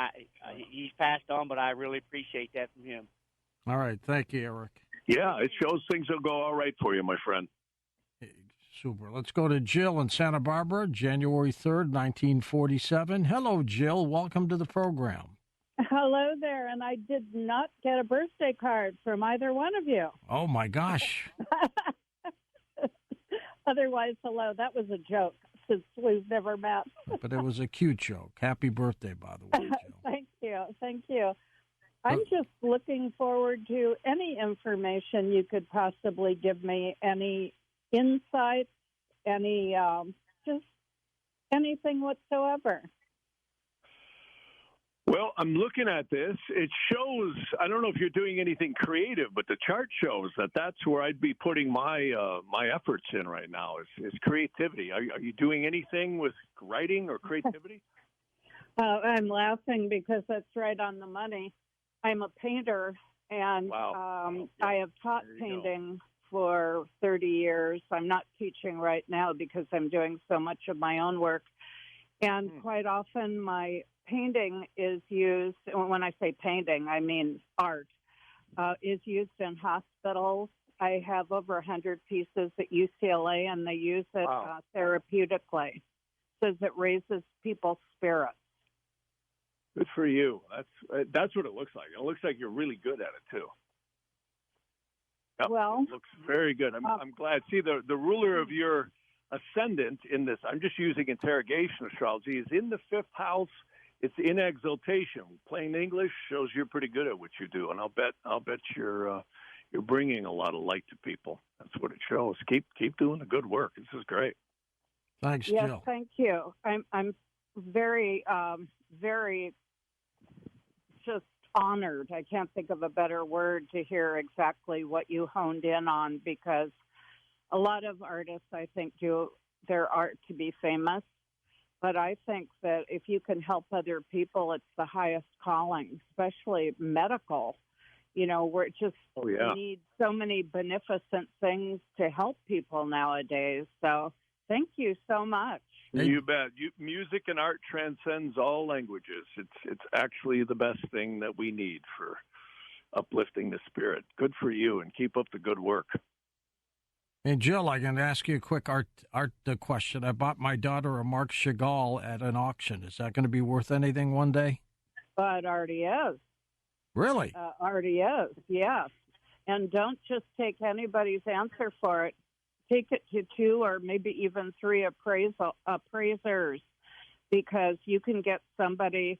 he's passed on, but I really appreciate that from him. All right. Thank you, Eric. Yeah, it shows things will go all right for you, my friend. Super. Let's go to Jill in Santa Barbara, January 3rd, 1947. Hello, Jill. Welcome to the program. Hello there, and I did not get a birthday card from either one of you. Oh, my gosh. Otherwise, hello. That was a joke since we've never met. But it was a cute joke. Happy birthday, by the way, Jill. Thank you. Thank you. I'm just looking forward to any information you could possibly give me, any insights, any, just anything whatsoever. Well, I'm looking at this. It shows, I don't know if you're doing anything creative, but the chart shows that that's where I'd be putting my my efforts in right now is creativity. Are you doing anything with writing or creativity? I'm laughing because that's right on the money. I'm a painter, and Wow. I have taught painting for 30 years. I'm not teaching right now because I'm doing so much of my own work. And quite often my painting is used, when I say painting, I mean art, is used in hospitals. I have over 100 pieces at UCLA, and they use it therapeutically. Says it raises people's spirits. Good for you. That's what it looks like. It looks like you're really good at it too. Yep. Well, it looks very good. I'm glad. See, the ruler of your ascendant in this, I'm just using interrogation astrology, is in the fifth house. It's in exaltation. Plain English shows you're pretty good at what you do, and I'll bet you're bringing a lot of light to people. That's what it shows. Keep doing the good work. This is great. Thanks, yes, Jill. thank you. I'm very, very just honored. I can't think of a better word to hear exactly what you honed in on, because a lot of artists, I think, do their art to be famous. But I think that if you can help other people, it's the highest calling, especially medical. You know, we're just we need so many beneficent things to help people nowadays. So thank you so much. You bet. Music and art transcends all languages. It's actually the best thing that we need for uplifting the spirit. Good for you, and keep up the good work. And Jill, I can ask you a quick art question. I bought my daughter a Marc Chagall at an auction. Is that going to be worth anything one day? It already is. Really? Already is, yes. And don't just take anybody's answer for it. Take it to 2 or maybe even 3 appraisers, because you can get somebody,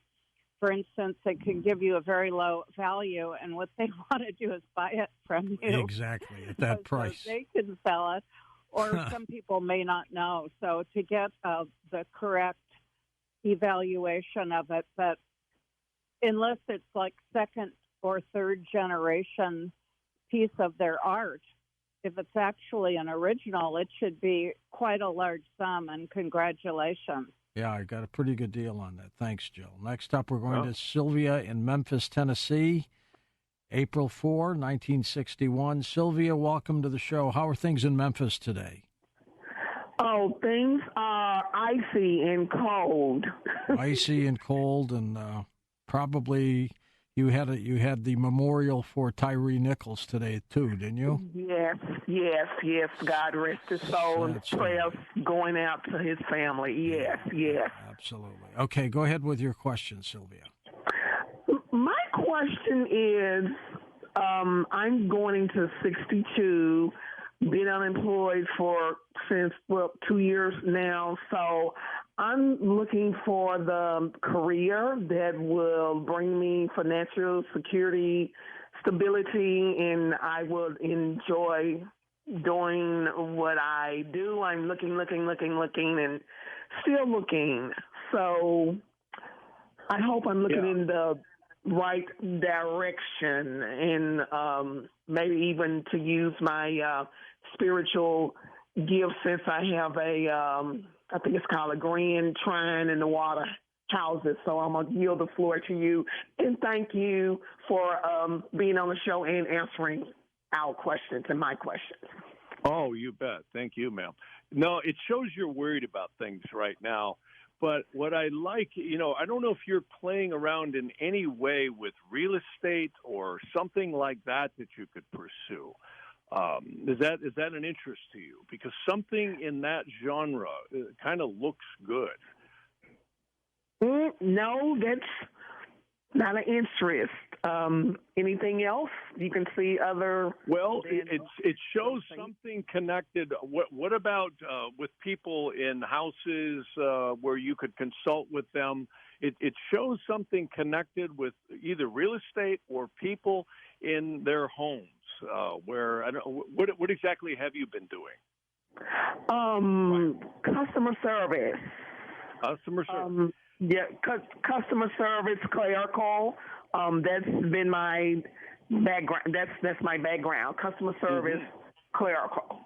for instance, that can give you a very low value, and what they want to do is buy it from you. Exactly, at that price. So they can sell it, or some people may not know. So to get the correct evaluation of it, that unless it's like second or third generation piece of their art, if it's actually an original, it should be quite a large sum, and congratulations. Yeah, I got a pretty good deal on that. Thanks, Jill. Next up, we're going to Sylvia in Memphis, Tennessee, April 4, 1961. Sylvia, welcome to the show. How are things in Memphis today? Oh, things are icy and cold. Icy and cold, and probably you had the memorial for Tyree Nichols today too, didn't you? Yes. God rest his soul, and prayers going out to his family. Yes. Absolutely. Okay, go ahead with your question, Sylvia. My question is, I'm going into 62, been unemployed since 2 years now, so I'm looking for the career that will bring me financial security, stability, and I will enjoy doing what I do. I'm looking, and still looking. So I hope I'm looking in the right direction, and maybe even to use my spiritual gift, since I have I think it's called a grand trine in the water houses. So I'm going to yield the floor to you. And thank you for being on the show and answering our questions and my questions. Oh, you bet. Thank you, ma'am. No, it shows you're worried about things right now. But what I like, I don't know if you're playing around in any way with real estate or something like that you could pursue. Is that an interest to you? Because something in that genre kind of looks good. No, that's not an interest. Anything else? You can see other. Well, it shows something connected. What about with people in houses where you could consult with them? It shows something connected with either real estate or people in their homes. Where I don't. What exactly have you been doing? Customer service. Customer service. Customer service, clerical. That's been my background. That's my background. Customer service, clerical.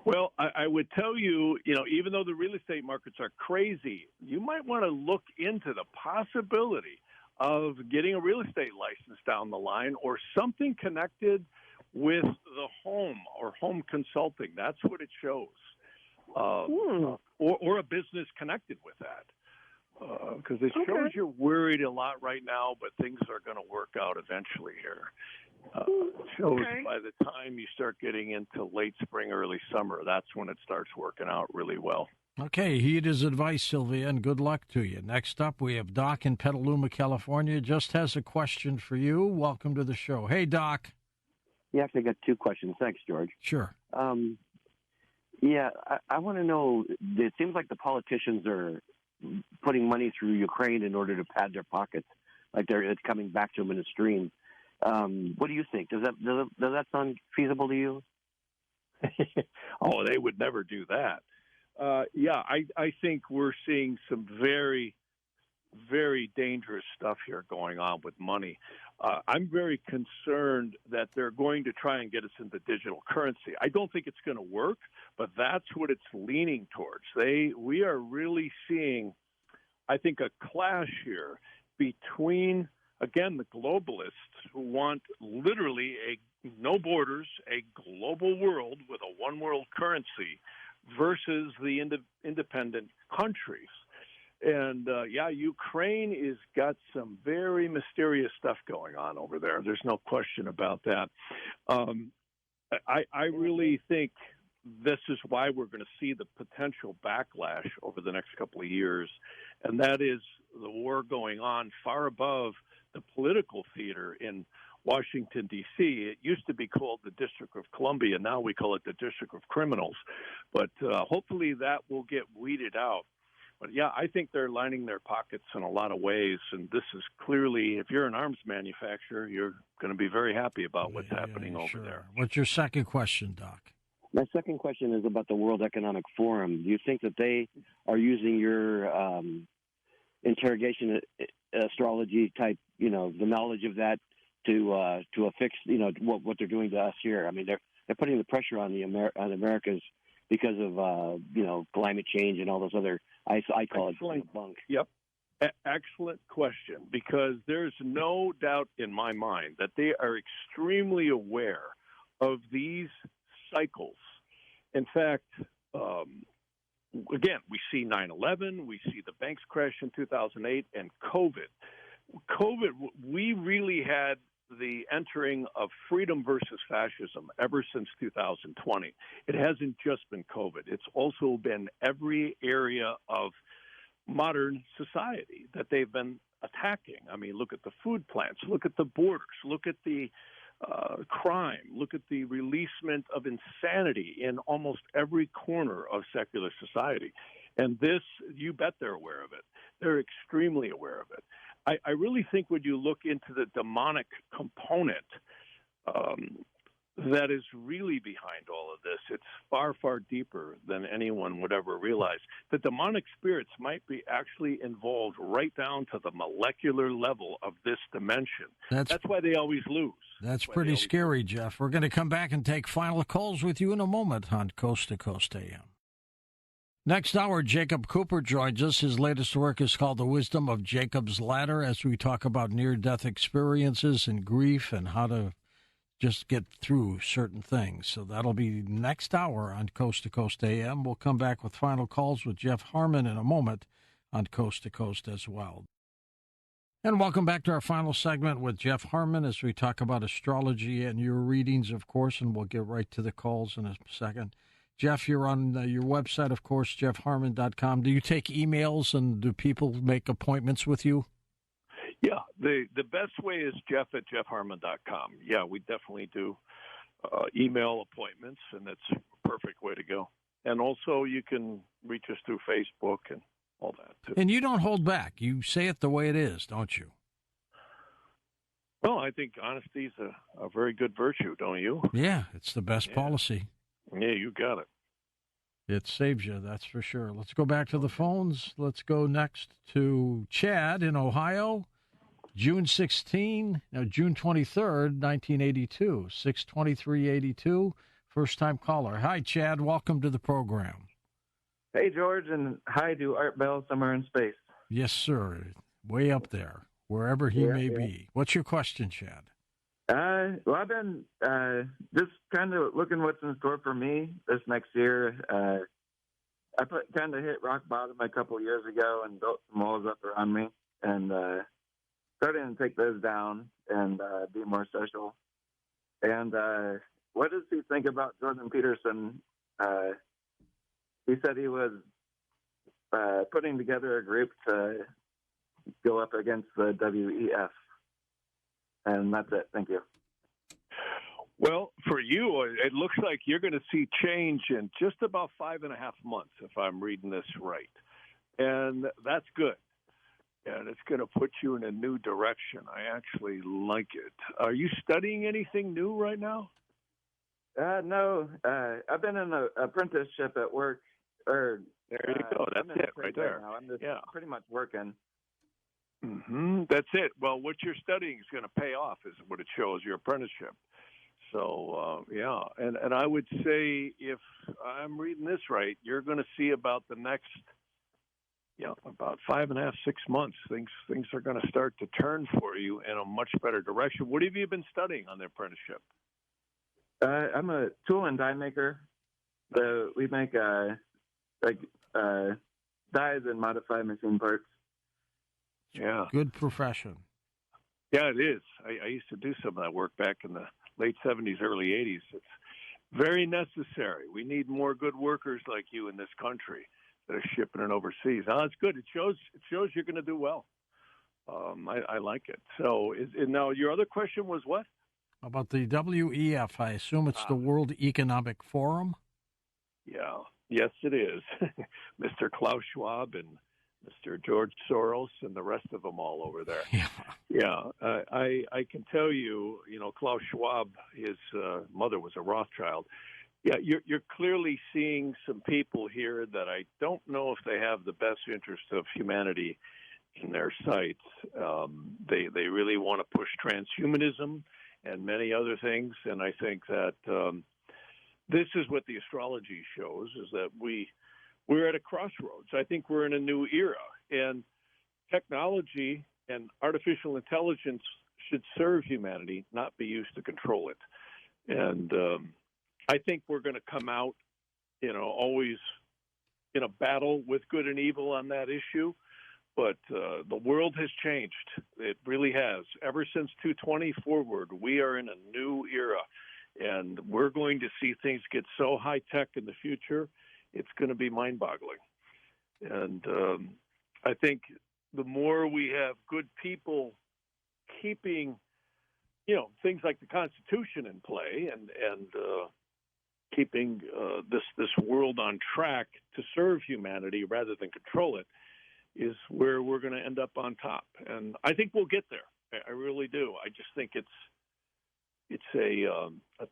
Well, I would tell you, even though the real estate markets are crazy, you might want to look into the possibility of getting a real estate license down the line or something connected with the home or home consulting. That's what it shows. Or a business connected with that. Because it shows you're worried a lot right now, but things are going to work out eventually here. It shows by the time you start getting into late spring, early summer, that's when it starts working out really well. Okay, heed his advice, Sylvia, and good luck to you. Next up, we have Doc in Petaluma, California. Just has a question for you. Welcome to the show. Hey, Doc. You actually got two questions. Thanks, George. Sure. I want to know, it seems like the politicians are putting money through Ukraine in order to pad their pockets, like it's coming back to them in a stream. What do you think? Does that sound feasible to you? Oh, they would never do that. I think we're seeing some very, very dangerous stuff here going on with money. I'm very concerned that they're going to try and get us into digital currency. I don't think it's going to work, but that's what it's leaning towards. We are really seeing, I think, a clash here between, again, the globalists who want literally no borders, a global world with a one world currency versus the independent countries. And, Ukraine has got some very mysterious stuff going on over there. There's no question about that. I really think this is why we're going to see the potential backlash over the next couple of years, and that is the war going on far above the political theater in Washington, D.C. It used to be called the District of Columbia. Now we call it the District of Criminals. But hopefully that will get weeded out. But, I think they're lining their pockets in a lot of ways. And this is clearly, if you're an arms manufacturer, you're going to be very happy about what's happening over there. What's your second question, Doc? My second question is about the World Economic Forum. Do you think that they are using your interrogation astrology type, the knowledge of that to affix, what they're doing to us here? I mean, they're putting the pressure on on Americas because of climate change and all those other I call it bunk. Yep. Excellent question, because there's no doubt in my mind that they are extremely aware of these cycles. In fact, again, we see 9/11, we see the banks crash in 2008, and COVID. We really had the entering of freedom versus fascism ever since 2020. It hasn't just been COVID. It's also been every area of modern society that they've been attacking. I mean, look at the food plants, look at the borders, look at the crime, look at the releasement of insanity in almost every corner of secular society. And this, you bet they're aware of it. They're extremely aware of it. I really think when you look into the demonic component that is really behind all of this, it's far, far deeper than anyone would ever realize. The demonic spirits might be actually involved right down to the molecular level of this dimension. That's why they always lose. That's pretty scary, Jeff. We're going to come back and take final calls with you in a moment on Coast to Coast AM. Next hour, Jacob Cooper joins us. His latest work is called The Wisdom of Jacob's Ladder, as we talk about near-death experiences and grief and how to just get through certain things. So that'll be next hour on Coast to Coast AM. We'll come back with final calls with Jeff Harman in a moment on Coast to Coast as well. And welcome back to our final segment with Jeff Harman as we talk about astrology and your readings, of course, and we'll get right to the calls in a second. Jeff, you're on your website, of course, jeffharman.com. Do you take emails and do people make appointments with you? Yeah, the best way is Jeff at jeffharman.com. Yeah, we definitely do email appointments, and that's a perfect way to go. And also you can reach us through Facebook and all that, too. And you don't hold back. You say it the way it is, don't you? Well, I think honesty is a very good virtue, don't you? Yeah, it's the best policy. Yeah, you got it. It saves you, that's for sure. Let's go back to the phones. Let's go next to Chad in Ohio. June 23rd, 1982, 62382, first-time caller. Hi, Chad. Welcome to the program. Hey, George, and hi to Art Bell somewhere in space. Yes, sir. Way up there, wherever he may be. What's your question, Chad? Well, I've been just kind of looking what's in store for me this next year. I kind of hit rock bottom a couple of years ago and built some walls up around me, and starting to take those down and be more social. And what does he think about Jordan Peterson? He said he was putting together a group to go up against the WEF. And that's it. Thank you. Well, for you, it looks like you're going to see change in just about 5.5 months, if I'm reading this right. And that's good. And it's going to put you in a new direction. I actually like it. Are you studying anything new right now? No. I've been in an apprenticeship at work. There you go. That's it right there. Now. I'm just pretty much working. Mm-hmm. That's it. Well, what you're studying is going to pay off, is what it shows, your apprenticeship. So, And I would say, if I'm reading this right, you're going to see about the next, about 5.5, 6 months, things are going to start to turn for you in a much better direction. What have you been studying on the apprenticeship? I'm a tool and die maker. So we make dies and modify machine parts. Yeah. Good profession. Yeah, it is. I used to do some of that work back in the late 70s, early 80s. It's very necessary. We need more good workers like you in this country that are shipping it overseas. Oh, it's good. It shows you're going to do well. I like it. So now your other question was what? About the WEF. I assume it's the World Economic Forum? Yeah. Yes, it is. Mr. Klaus Schwab and Mr. George Soros and the rest of them all over there. Yeah. I can tell you, Klaus Schwab, his mother was a Rothschild. Yeah, you're clearly seeing some people here that I don't know if they have the best interest of humanity in their sights. They really want to push transhumanism and many other things, and I think that this is what the astrology shows, is that we're at a crossroads. I think we're in a new era, and technology and artificial intelligence should serve humanity, not be used to control it. And I think we're going to come out, always in a battle with good and evil on that issue. But the world has changed. It really has. Ever since 220 forward, we are in a new era. And we're going to see things get so high-tech in the future, it's going to be mind-boggling. And I think the more we have good people keeping, things like the Constitution in play and keeping this world on track to serve humanity rather than control it, is where we're going to end up on top. And I think we'll get there. I really do. I just think it's a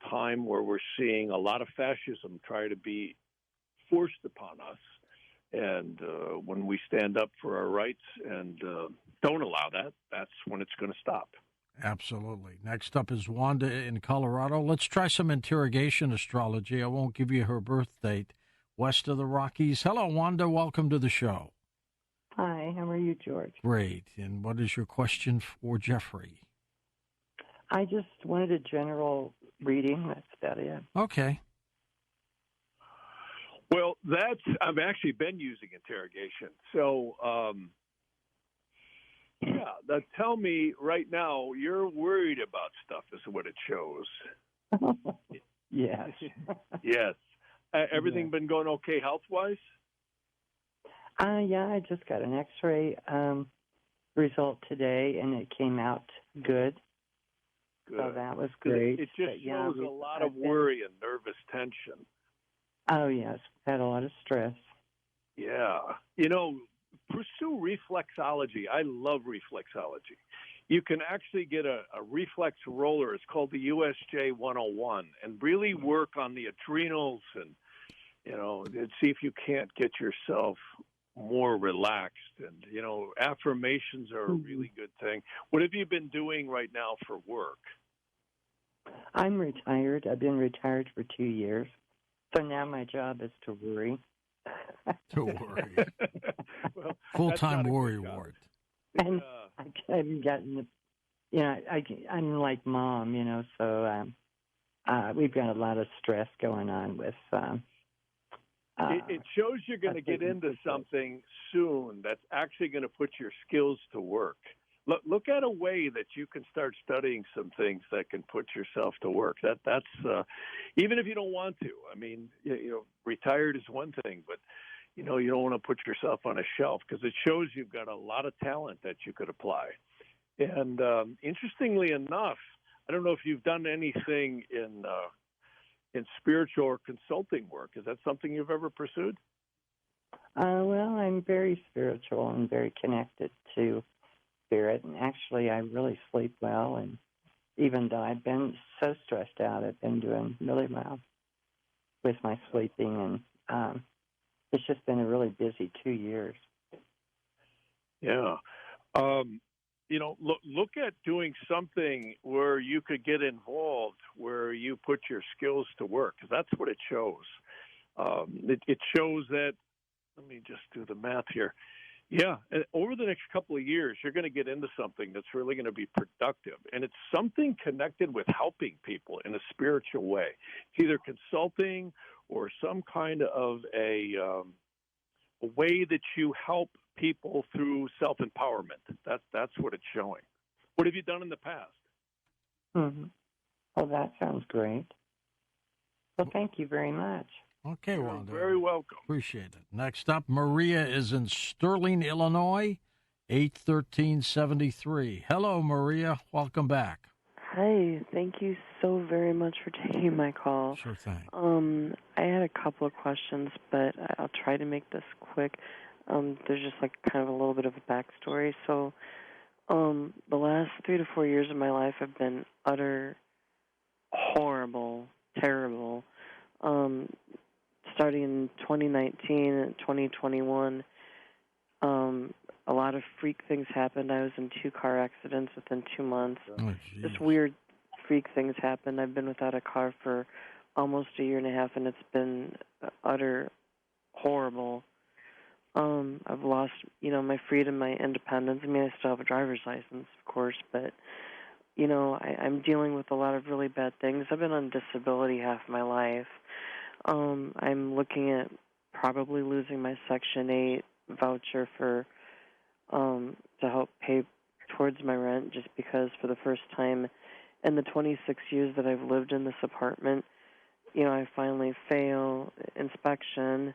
time where we're seeing a lot of fascism try to be forced upon us. And when we stand up for our rights and don't allow that, that's when it's going to stop. Absolutely. Next up is Wanda in Colorado. Let's try some interrogation astrology. I won't give you her birth date. West of the Rockies. Hello, Wanda. Welcome to the show. Hi. How are you, George? Great. And what is your question for Jeffrey? I just wanted a general reading. That's about it. Okay. Well, I've actually been using interrogation. So Yeah. Now tell me right now, you're worried about stuff, is what it shows. Yes. Yes. Everything been going okay health-wise? Yeah, I just got an X-ray result today, and it came out good. Good. So that was great. It just shows a lot of worry and nervous tension. Oh, yes. Had a lot of stress. Yeah. Pursue reflexology. I love reflexology. You can actually get a reflex roller. It's called the USJ 101, and really work on the adrenals and see if you can't get yourself more relaxed. And, affirmations are a really good thing. What have you been doing right now for work? I'm retired. I've been retired for 2 years. So now my job is to worry. To worry. Well, full-time worry ward. And I've gotten, I'm like Mom, so we've got a lot of stress going on with. It shows you're going to get into something soon that's actually going to put your skills to work. Look at a way that you can start studying some things that can put yourself to work. That's even if you don't want to. I mean, retired is one thing, but you don't want to put yourself on a shelf because it shows you've got a lot of talent that you could apply. And interestingly enough, I don't know if you've done anything in spiritual or consulting work. Is that something you've ever pursued? Well, I'm very spiritual and very connected to spirit, and actually I really sleep well, and even though I've been so stressed out, I've been doing really well with my sleeping, and it's just been a really busy 2 years. Yeah. Look at doing something where you could get involved, where you put your skills to work, because that's what it shows. It shows that, let me just do the math here. Yeah, over the next couple of years, you're going to get into something that's really going to be productive. And it's something connected with helping people in a spiritual way. It's either consulting or some kind of a way that you help people through self-empowerment. That's what it's showing. What have you done in the past? Mm-hmm. Well, that sounds great. Well, thank you very much. Okay, You're Wanda. very welcome. Appreciate it. Next up, Maria is in Sterling, Illinois, 81373. Hello, Maria. Welcome back. Hi. Thank you so very much for taking my call. Sure thing. I had a couple of questions, but I'll try to make this quick. There's just like kind of a little bit of a backstory. So the last 3 to 4 years of my life have been utter horrible, terrible. Starting in 2019 and 2021, a lot of freak things happened. I was in 2 car accidents within 2 months. Oh, just weird freak things happened. I've been without a car for almost a year and a half, and it's been utter horrible. I've lost, my freedom, my independence. I mean, I still have a driver's license, of course, but, I'm dealing with a lot of really bad things. I've been on disability half my life. I'm looking at probably losing my Section 8 voucher for to help pay towards my rent, just because for the first time in the 26 years that I've lived in this apartment, I finally fail inspection.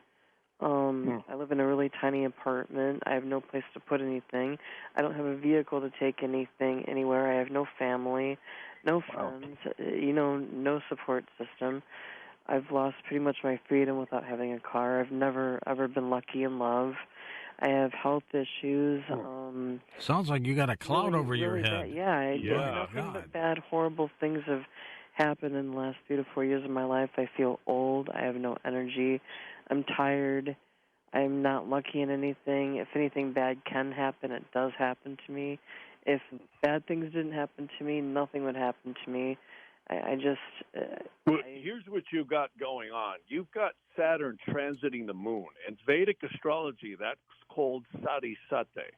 I live in a really tiny apartment. I have no place to put anything. I don't have a vehicle to take anything anywhere. I have no family, no friends, no support system. I've lost pretty much my freedom without having a car. I've never, ever been lucky in love. I have health issues. Sounds like you got a cloud over your head. Bad. Yeah, nothing but bad, horrible things have happened in the last 3 to 4 years of my life. I feel old. I have no energy. I'm tired. I'm not lucky in anything. If anything bad can happen, it does happen to me. If bad things didn't happen to me, nothing would happen to me. Here's what you've got going on. You've got Saturn transiting the moon. In Vedic astrology, that's called Sati Sate.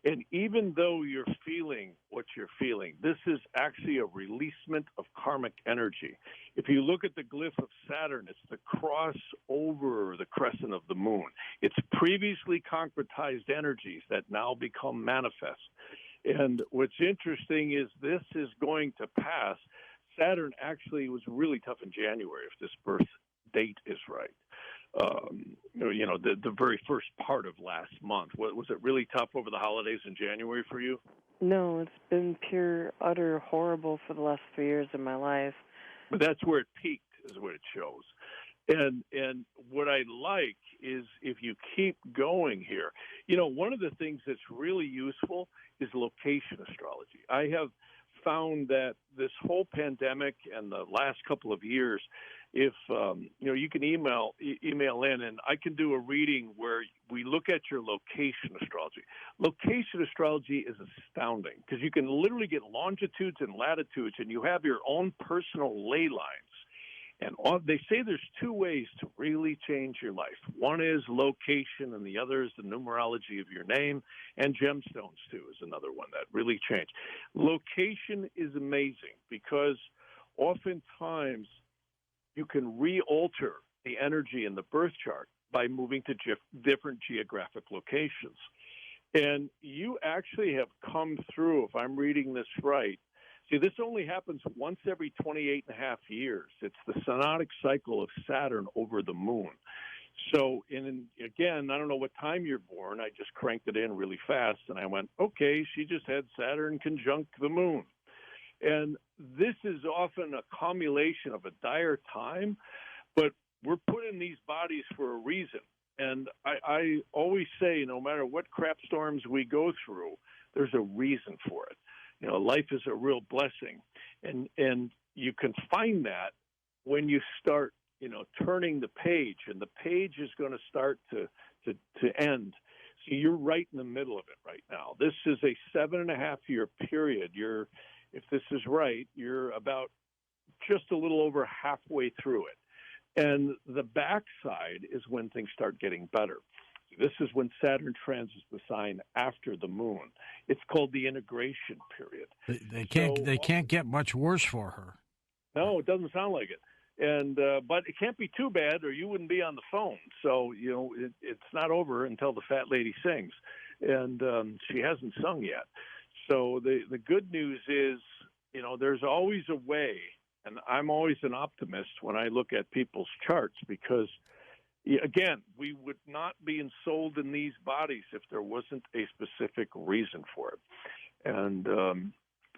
And even though you're feeling what you're feeling, this is actually a releasement of karmic energy. If you look at the glyph of Saturn, it's the cross over the crescent of the moon. It's previously concretized energies that now become manifest. And what's interesting is this is going to pass. Saturn actually was really tough in January, if this birth date is right. The very first part of last month. Was it really tough over the holidays in January for you? No, it's been pure, utter horrible for the last 3 years of my life. But that's where it peaked, is what it shows. And what I like is if you keep going here, one of the things that's really useful is location astrology. I have found that this whole pandemic and the last couple of years, if you can email in, and I can do a reading where we look at your location astrology. Location astrology is astounding because you can literally get longitudes and latitudes, and you have your own personal ley lines. And they say there's two ways to really change your life. One is location, and the other is the numerology of your name. And gemstones, too, is another one that really change. Location is amazing because oftentimes you can re-alter the energy in the birth chart by moving to different geographic locations. And you actually have come through, if I'm reading this right. See, this only happens once every 28 and a half years. It's the synodic cycle of Saturn over the moon. So, again, I don't know what time you're born. I just cranked it in really fast, and I went, okay, she just had Saturn conjunct the moon. And this is often a cumulation of a dire time, but we're put in these bodies for a reason. And I always say, no matter what crap storms we go through, there's a reason for it. Life is a real blessing, and you can find that when you start, turning the page, and the page is going to start to end. So you're right in the middle of it right now. This is a 7.5-year period. If this is right, you're about just a little over halfway through it, and the backside is when things start getting better. This is when Saturn transits the sign after the moon. It's called the integration period. They can't get much worse for her. No, it doesn't sound like it. And but it can't be too bad, or you wouldn't be on the phone. So it's not over until the fat lady sings, and she hasn't sung yet. So the good news is, there's always a way, and I'm always an optimist when I look at people's charts because. Again, we would not be ensouled in these bodies if there wasn't a specific reason for it. And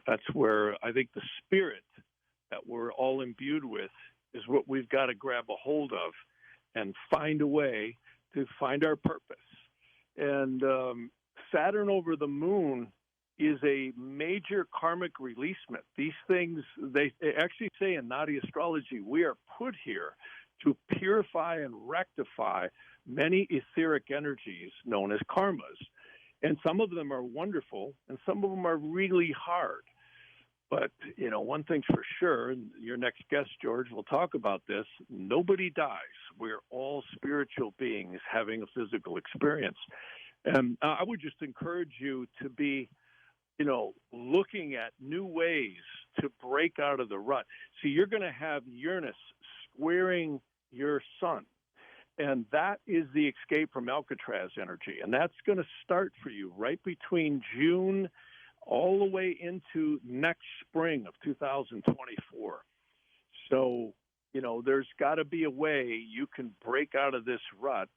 that's where I think the spirit that we're all imbued with is what we've got to grab a hold of and find a way to find our purpose. And Saturn over the moon is a major karmic releasement. These things, they actually say in Nadi astrology, we are put here to purify and rectify many etheric energies known as karmas. And some of them are wonderful, and some of them are really hard. But, one thing's for sure, and your next guest, George, will talk about this, nobody dies. We're all spiritual beings having a physical experience. And I would just encourage you to be, looking at new ways to break out of the rut. So you're going to have Uranus squaring your sun, and that is the escape from Alcatraz energy, and that's going to start for you right between June all the way into next spring of 2024. So there's got to be a way you can break out of this rut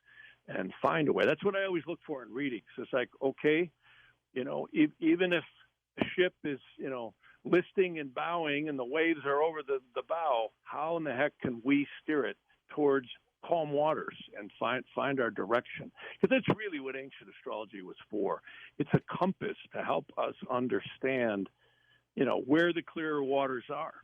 and find a way. That's what I always look for in readings. It's like, okay, even if the ship is listing and bowing and the waves are over the bow, how in the heck can we steer it towards calm waters and find our direction? Because that's really what ancient astrology was for. It's a compass to help us understand, where the clearer waters are.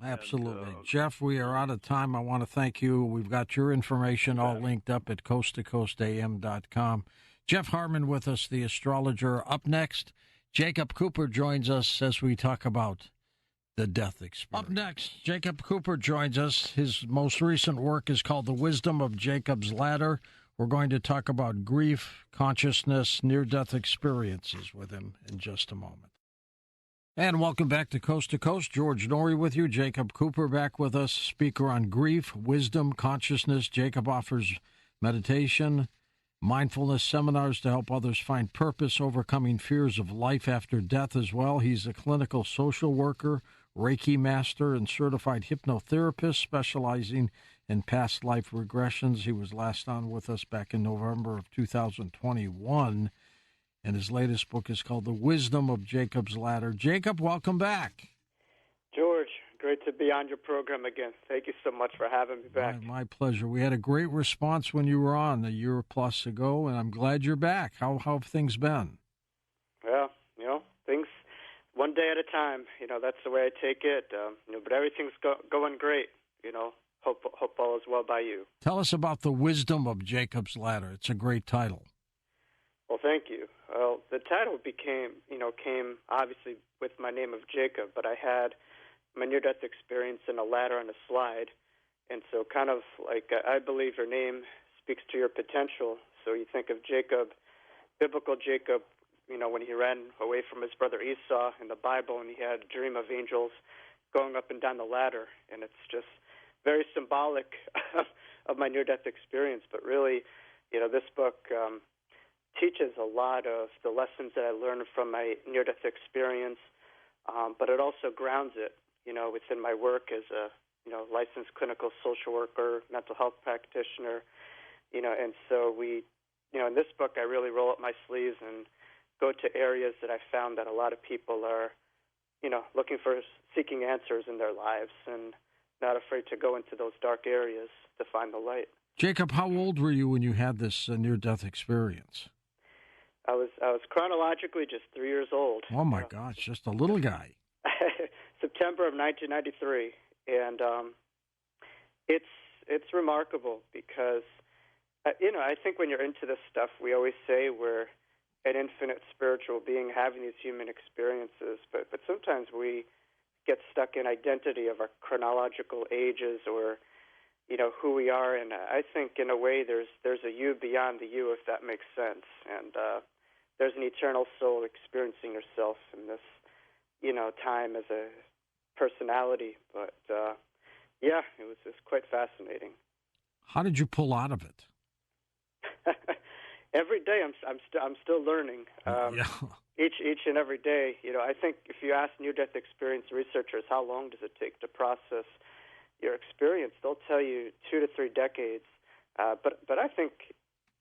Absolutely. And, Jeff, we are out of time. I want to thank you. We've got your information all linked up at coasttocoastam.com. Jeff Harman with us, the astrologer. Up next, Jacob Cooper joins us as we talk about the death experience. Up next, Jacob Cooper joins us. His most recent work is called The Wisdom of Jacob's Ladder. We're going to talk about grief, consciousness, near-death experiences with him in just a moment. And welcome back to Coast. George Norrie with you. Jacob Cooper back with us, speaker on grief, wisdom, consciousness. Jacob offers meditation mindfulness seminars to help others find purpose, overcoming fears of life after death as well. He's a clinical social worker, Reiki master, and certified hypnotherapist specializing in past life regressions. He was last on with us back in November of 2021, and his latest book is called The Wisdom of Jacob's Ladder. Jacob, welcome back. George, great to be on your program again. Thank you so much for having me back. My pleasure. We had a great response when you were on a year plus ago, and I'm glad you're back. How have things been? Well, things one day at a time. That's the way I take it. But everything's going great. Hope all is well by you. Tell us about The Wisdom of Jacob's Ladder. It's a great title. Well, thank you. Well, the title came obviously with my name of Jacob, but I had my near-death experience in a ladder and a slide. And so kind of like I believe your name speaks to your potential. So you think of Jacob, biblical Jacob, when he ran away from his brother Esau in the Bible, and he had a dream of angels going up and down the ladder. And it's just very symbolic of my near-death experience. But really, this book teaches a lot of the lessons that I learned from my near-death experience, but it also grounds it, within my work as a, licensed clinical social worker, mental health practitioner, and so we, in this book, I really roll up my sleeves and go to areas that I found that a lot of people are, looking for, seeking answers in their lives and not afraid to go into those dark areas to find the light. Jacob, how old were you when you had this near-death experience? I was chronologically just 3 years old. Oh, my gosh, just a little guy. September of 1993. And it's remarkable because, I think when you're into this stuff, we always say we're an infinite spiritual being having these human experiences, but sometimes we get stuck in identity of our chronological ages or, who we are. And I think in a way there's a you beyond the you, if that makes sense. And there's an eternal soul experiencing yourself in this, time as a personality. But, it was just quite fascinating. How did you pull out of it? Every day I'm still learning. Each and every day, I think if you ask near-death experience researchers how long does it take to process your experience, they'll tell you 2 to 3 decades. But I think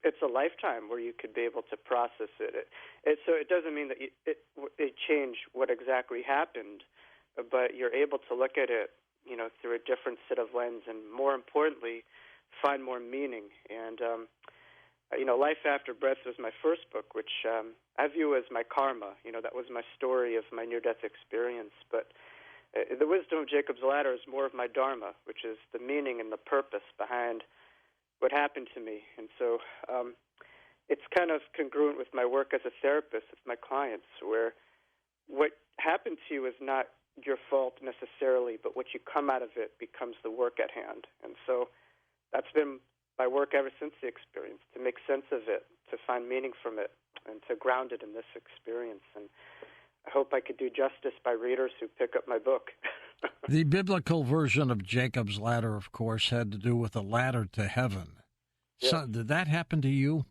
it's a lifetime where you could be able to process it. So it doesn't mean that it changed what exactly happened, but you're able to look at it, through a different set of lens, and more importantly, find more meaning. And Life After Breath was my first book, which I view as my karma. That was my story of my near-death experience. But The Wisdom of Jacob's Ladder is more of my dharma, which is the meaning and the purpose behind what happened to me. And so it's kind of congruent with my work as a therapist with my clients, where what happened to you is not your fault necessarily, but what you come out of it becomes the work at hand. And so that's been my work ever since the experience, to make sense of it, to find meaning from it, and to ground it in this experience. And I hope I could do justice by readers who pick up my book. The biblical version of Jacob's Ladder, of course, had to do with a ladder to heaven. Yes. So, did that happen to you?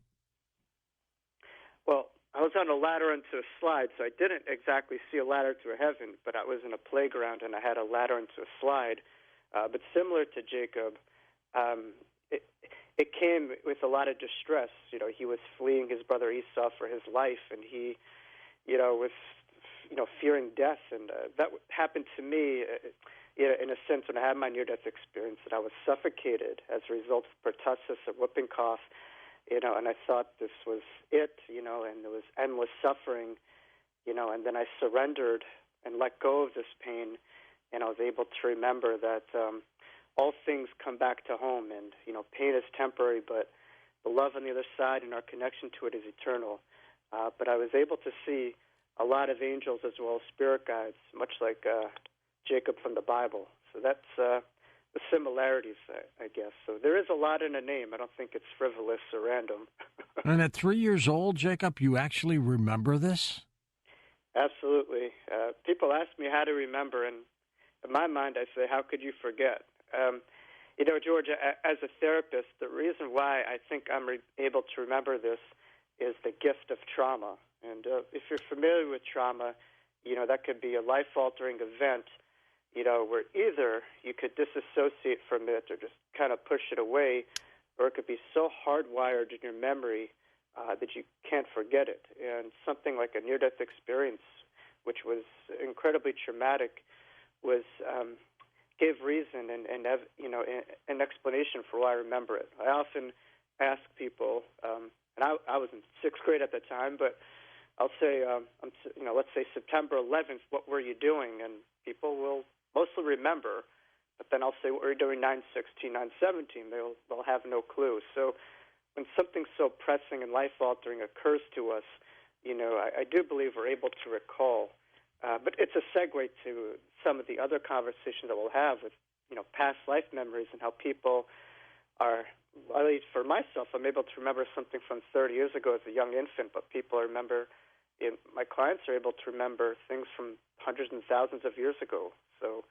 Well, I was on a ladder into a slide, so I didn't exactly see a ladder to a heaven, but I was in a playground and I had a ladder into a slide. But similar to Jacob, it came with a lot of distress. He was fleeing his brother Esau for his life, and he, was, fearing death. And that happened to me, in a sense, when I had my near-death experience, that I was suffocated as a result of pertussis, a whooping cough, and I thought this was it, and there was endless suffering, and then I surrendered and let go of this pain, and I was able to remember that all things come back to home, and, pain is temporary, but the love on the other side and our connection to it is eternal. But I was able to see a lot of angels as well as spirit guides, much like Jacob from the Bible. So that's the similarities, I guess. So there is a lot in a name. I don't think it's frivolous or random. And at 3 years old, Jacob, you actually remember this? Absolutely. People ask me how to remember, and in my mind, I say, how could you forget? You know, Georgia, as a therapist, the reason why I think I'm able to remember this is the gift of trauma. And if you're familiar with trauma, you know, that could be a life-altering event, you know, where either you could disassociate from it or just kind of push it away, or it could be so hardwired in your memory that you can't forget it. And something like a near-death experience, which was incredibly traumatic, was gave reason and you know, an explanation for why I remember it. I often ask people, and I was in sixth grade at the time, but I'll say, you know, let's say September 11th, what were you doing? And people will mostly remember, but then I'll say, what were you doing 9/16, 9/17? They'll have no clue. So when something so pressing and life-altering occurs to us, you know, I do believe we're able to recall. But it's a segue to some of the other conversations that we'll have with, you know, past life memories and how people are, at least for myself, I'm able to remember something from 30 years ago as a young infant, but people remember, my clients are able to remember things from hundreds and thousands of years ago. So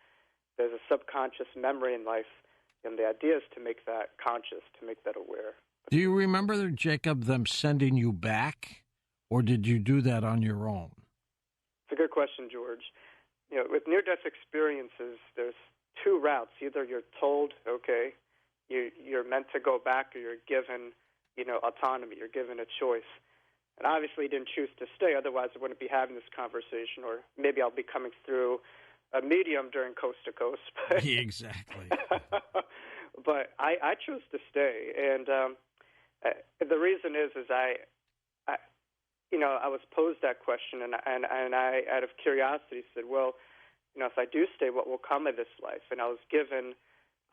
there's a subconscious memory in life, and the idea is to make that conscious, to make that aware. Do you remember, Jacob, them sending you back, or did you do that on your own? It's a good question, George. You know, with near-death experiences, there's two routes. Either you're told, okay, you're meant to go back, or you're given, you know, autonomy. You're given a choice. And obviously, you didn't choose to stay. Otherwise, I wouldn't be having this conversation, or maybe I'll be coming through a medium during Coast to Coast. Exactly. But I chose to stay, and the reason is I you know, I was posed that question, and I, out of curiosity, said, well, you know, if I do stay, what will come of this life? And I was given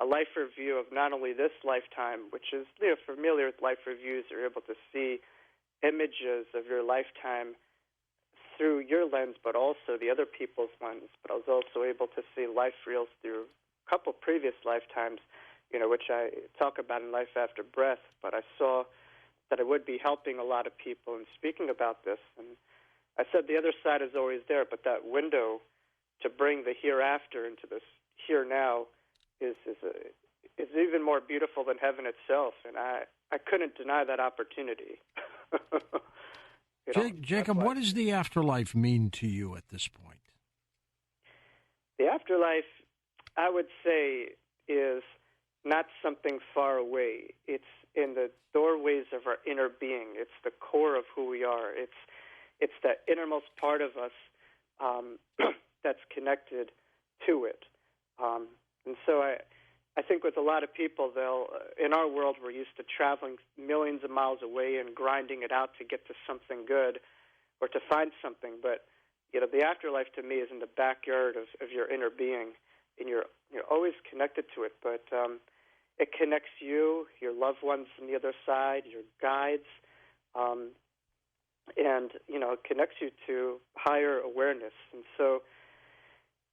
a life review of not only this lifetime, which is, you know, familiar with life reviews, you're able to see images of your lifetime through your lens, but also the other people's lens. But I was also able to see life reels through a couple previous lifetimes, you know, which I talk about in Life After Breath. But I saw that I would be helping a lot of people and speaking about this. And I said the other side is always there, but that window to bring the hereafter into this here now is even more beautiful than heaven itself. And I couldn't deny that opportunity. Jacob, what does the afterlife mean to you at this point? The afterlife, I would say, is not something far away. It's in the doorways of our inner being. It's the core of who we are. It's that innermost part of us that's connected to it. And so I think with a lot of people, in our world, we're used to traveling millions of miles away and grinding it out to get to something good or to find something. But, you know, the afterlife to me is in the backyard of your inner being, and you're always connected to it. But it connects you, your loved ones on the other side, your guides, and, you know, it connects you to higher awareness. And so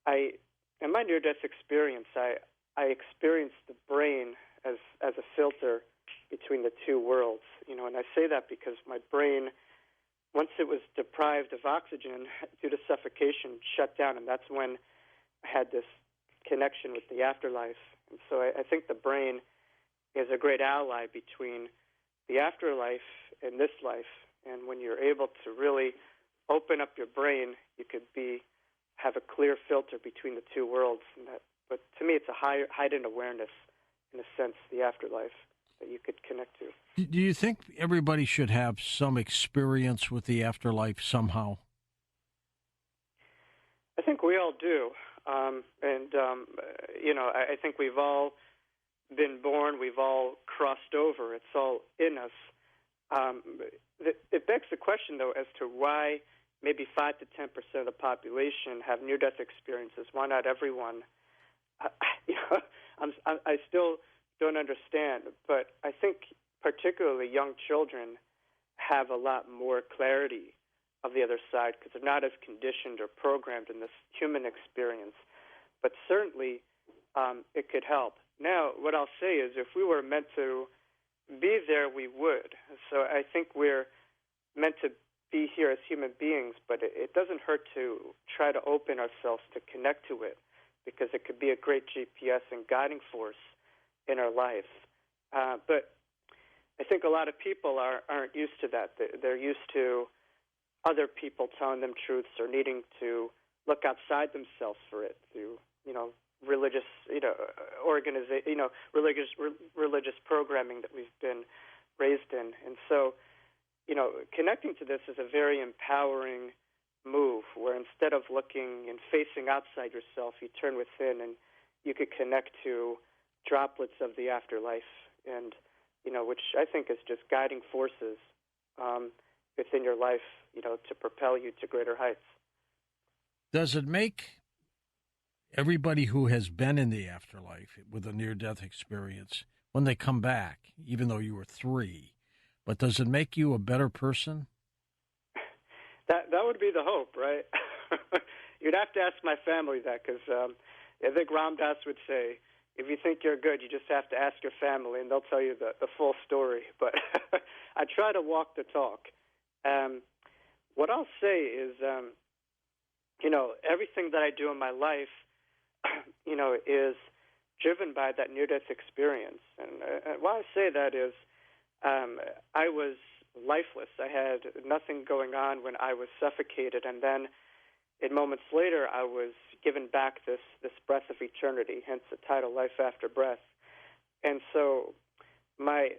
in my near-death experience, I experienced the brain as a filter between the two worlds, you know, and I say that because my brain, once it was deprived of oxygen due to suffocation, shut down, and that's when I had this connection with the afterlife. And so I think the brain is a great ally between the afterlife and this life. And when you're able to really open up your brain, you could have a clear filter between the two worlds. But to me, it's a heightened awareness, in a sense, the afterlife that you could connect to. Do you think everybody should have some experience with the afterlife somehow? I think we all do. You know, I think we've all been born, we've all crossed over, it's all in us. It begs the question, though, as to why maybe 5 to 10% of the population have near-death experiences. Why not everyone? You know, I still don't understand, but I think particularly young children have a lot more clarity of the other side because they're not as conditioned or programmed in this human experience. But certainly it could help. Now, what I'll say is if we were meant to be there, we would. So I think we're meant to be here as human beings, but it doesn't hurt to try to open ourselves to connect to it because it could be a great GPS and guiding force in our life. But I think a lot of people aren't used to that. They're used to other people telling them truths or needing to look outside themselves for it through, religious, religious programming that we've been raised in. And so, connecting to this is a very empowering move where instead of looking and facing outside yourself, you turn within and you could connect to droplets of the afterlife, and which I think is just guiding forces within your life, to propel you to greater heights. Does it make everybody who has been in the afterlife with a near-death experience, when they come back, even though you were 3, but does it make you a better person? That would be the hope, right? You'd have to ask my family that, because I think Ram Dass would say, if you think you're good, you just have to ask your family, and they'll tell you the full story. But I try to walk the talk. What I'll say is, everything that I do in my life, is driven by that near-death experience. And why I say that is, I was lifeless. I had nothing going on when I was suffocated, and then in moments later, I was given back this breath of eternity, hence the title, Life After Breath. And so my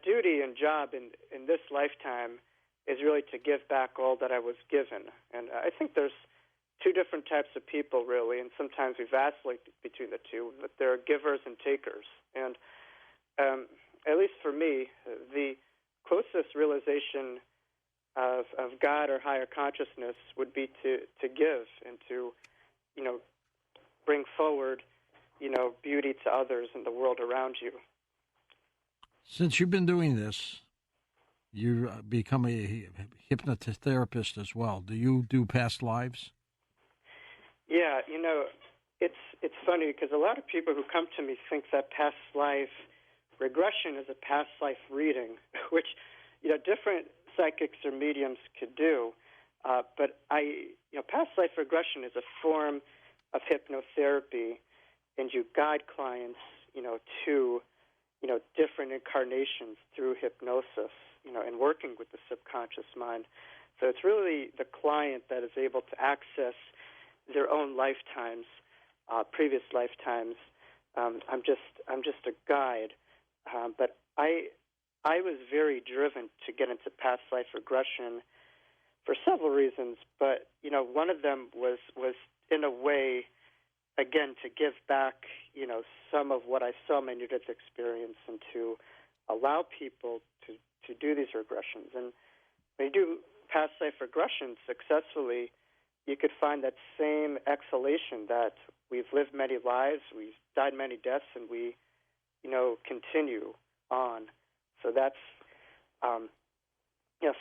duty and job in this lifetime is really to give back all that I was given. And I think there's 2 different types of people, really, and sometimes we vacillate between the two, but there are givers and takers. And at least for me, the closest realization of God or higher consciousness would be to give and to, bring forward, beauty to others in the world around you. Since you've been doing this, you become a hypnotherapist as well. Do you do past lives? Yeah, it's funny because a lot of people who come to me think that past life regression is a past life reading, which, different psychics or mediums could do. But past life regression is a form of hypnotherapy, and you guide clients, to, different incarnations through hypnosis, and working with the subconscious mind. So it's really the client that is able to access their own lifetimes, previous lifetimes. I'm just a guide, but I was very driven to get into past life regression for several reasons. But one of them was in a way, again, to give back some of what I saw in my near-death experience and to allow people to do these regressions. And when you do past life regression successfully, you could find that same exhalation that we've lived many lives, we've died many deaths, and we, continue on. So that's,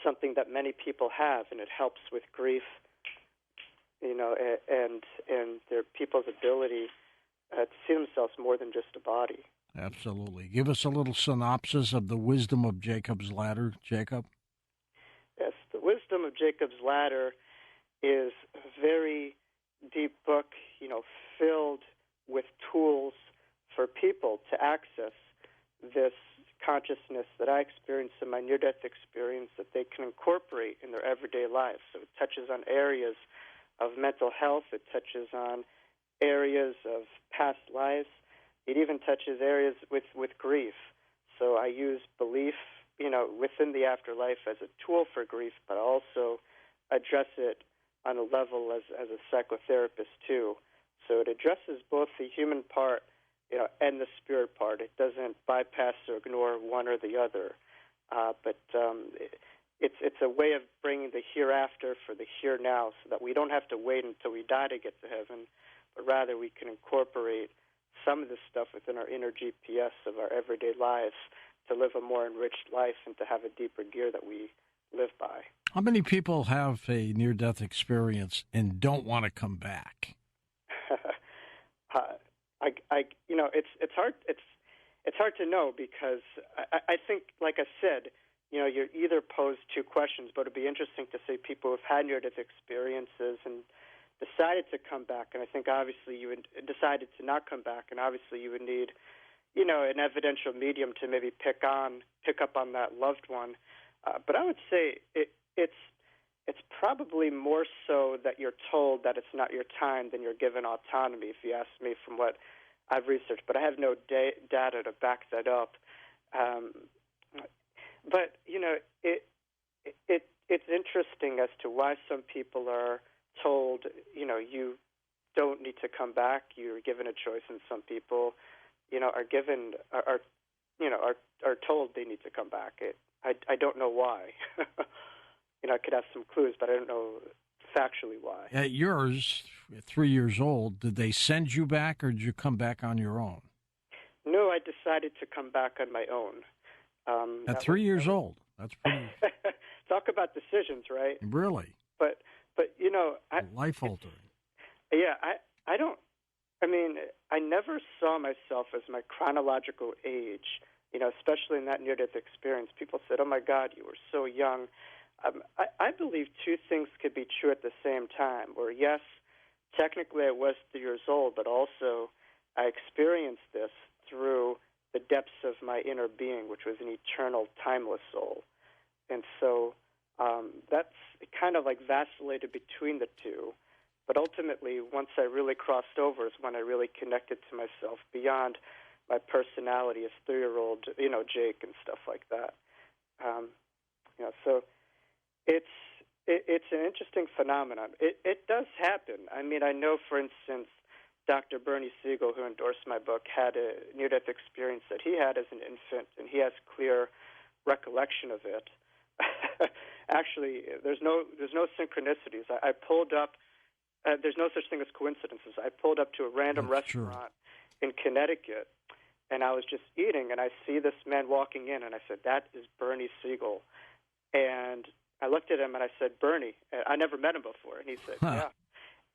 something that many people have, and it helps with grief, and their people's ability to see themselves more than just a body. Absolutely. Give us a little synopsis of the Wisdom of Jacob's Ladder, Jacob. Yes, the Wisdom of Jacob's Ladder is a very deep book, filled with tools for people to access this consciousness that I experienced in my near-death experience that they can incorporate in their everyday lives. So it touches on areas of mental health. It touches on areas of past lives. It even touches areas with grief. So I use belief, within the afterlife as a tool for grief, but also address it on a level as a psychotherapist too. So it addresses both the human part, and the spirit part. It doesn't bypass or ignore one or the other. But it's a way of bringing the hereafter for the here now, so that we don't have to wait until we die to get to heaven, but rather we can incorporate some of this stuff within our inner GPS of our everyday lives to live a more enriched life and to have a deeper gear that we live by. How many people have a near-death experience and don't want to come back? It's hard. It's hard to know because I think, like I said, you're either posed 2 questions, but it'd be interesting to say people who've had near-death experiences and decided to come back, and I think obviously you would decided to not come back, and obviously you would need, an evidential medium to maybe pick up on that loved one. But I would say it's probably more so that you're told that it's not your time than you're given autonomy, if you ask me, from what I've researched. But I have no data to back that up. But it's interesting as to why some people are told, you don't need to come back. You're given a choice, and some people, are told they need to come back. I don't know why. I could have some clues, but I don't know factually why. At yours, 3 years old, did they send you back, or did you come back on your own? No, I decided to come back on my own. At 3 years old, that's pretty. Talk about decisions, right? Really? But life altering. Yeah, I never saw myself as my chronological age. Especially in that near-death experience, people said, "Oh my God, you were so young." I believe two things could be true at the same time. Where yes, technically I was 3 years old, but also I experienced this through the depths of my inner being, which was an eternal, timeless soul. And so that's kind of like vacillated between the two. But ultimately, once I really crossed over is when I really connected to myself beyond my personality as 3-year-old, Jake and stuff like that. So it's an interesting phenomenon. It does happen. I know, for instance, Dr. Bernie Siegel, who endorsed my book, had a near-death experience that he had as an infant, and he has clear recollection of it. Actually, there's no synchronicities. I pulled up. There's no such thing as coincidences. I pulled up to a random restaurant in Connecticut, and I was just eating, and I see this man walking in, and I said, "That is Bernie Siegel." And I looked at him, and I said, "Bernie." I never met him before, and he said, "Yeah."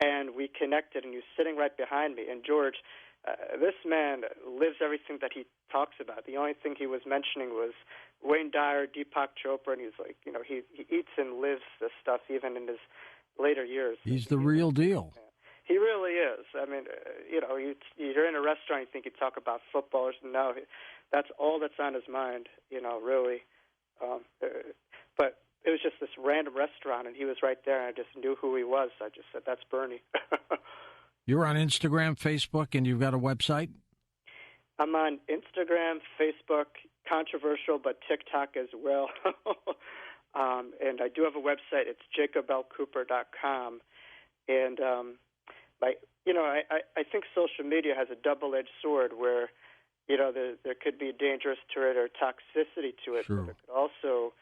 And we connected, and he was sitting right behind me. And George, this man lives everything that he talks about. The only thing he was mentioning was Wayne Dyer, Deepak Chopra, and he's like, he eats and lives this stuff even in his later years. He's the real deal. He really is. You're in a restaurant, you think you talk about footballers. No, that's all that's on his mind, really. But it was just this random restaurant, and he was right there, and I just knew who he was. I just said, "That's Bernie." You're on Instagram, Facebook, and you've got a website? I'm on Instagram, Facebook, controversial, but TikTok as well. And I do have a website. It's jacobelcooper.com. And I think social media has a double-edged sword where, there could be dangers to it or toxicity to it, Sure. but it could also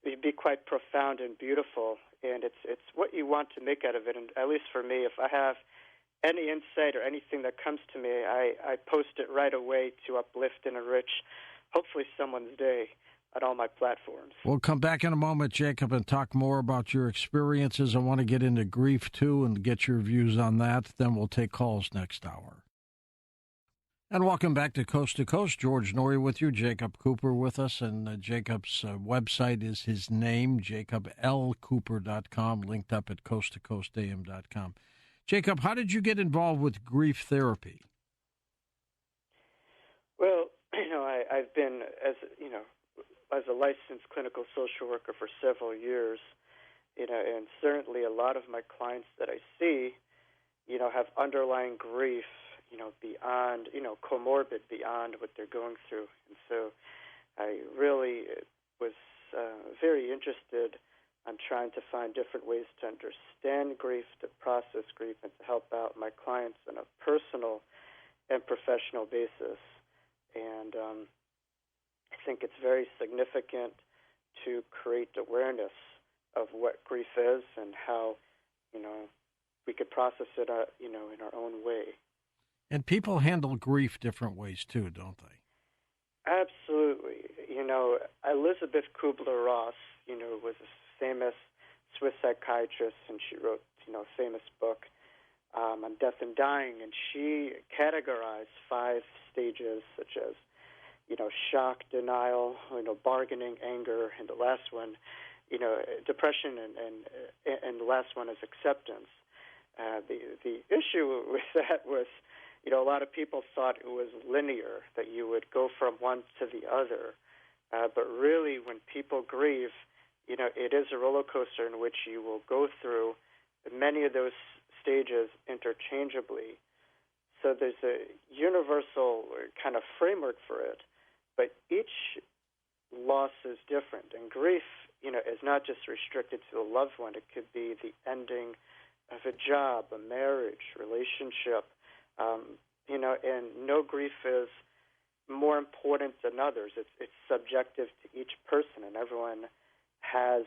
be quite profound and beautiful. And it's what you want to make out of it. And at least for me, if I have any insight or anything that comes to me, I post it right away to uplift and enrich, hopefully, someone's day on all my platforms. We'll come back in a moment, Jacob, and talk more about your experiences. I want to get into grief, too, and get your views on that. Then we'll take calls next hour. And welcome back to Coast. George Norrie with you, Jacob Cooper with us, and Jacob's website is his name, jacoblcooper.com, linked up at coasttocoastam.com. Jacob, how did you get involved with grief therapy? Well, I've been, as a licensed clinical social worker for several years, and certainly a lot of my clients that I see, have underlying grief, beyond, comorbid beyond what they're going through. And so I really was very interested on trying to find different ways to understand grief, to process grief, and to help out my clients on a personal and professional basis. And I think it's very significant to create awareness of what grief is and how, we could process it, in our own way. And people handle grief different ways, too, don't they? Absolutely. Elizabeth Kubler-Ross, was a famous Swiss psychiatrist, and she wrote, a famous book on death and dying, and she categorized 5 stages, such as, shock, denial, bargaining, anger, and the last one, depression, and the last one is acceptance. The issue with that was, a lot of people thought it was linear, that you would go from one to the other. But really, when people grieve, it is a roller coaster in which you will go through many of those stages interchangeably. So there's a universal kind of framework for it, but each loss is different. And grief, is not just restricted to a loved one. It could be the ending of a job, a marriage, relationship, and no grief is more important than others. It's subjective to each person, and everyone has,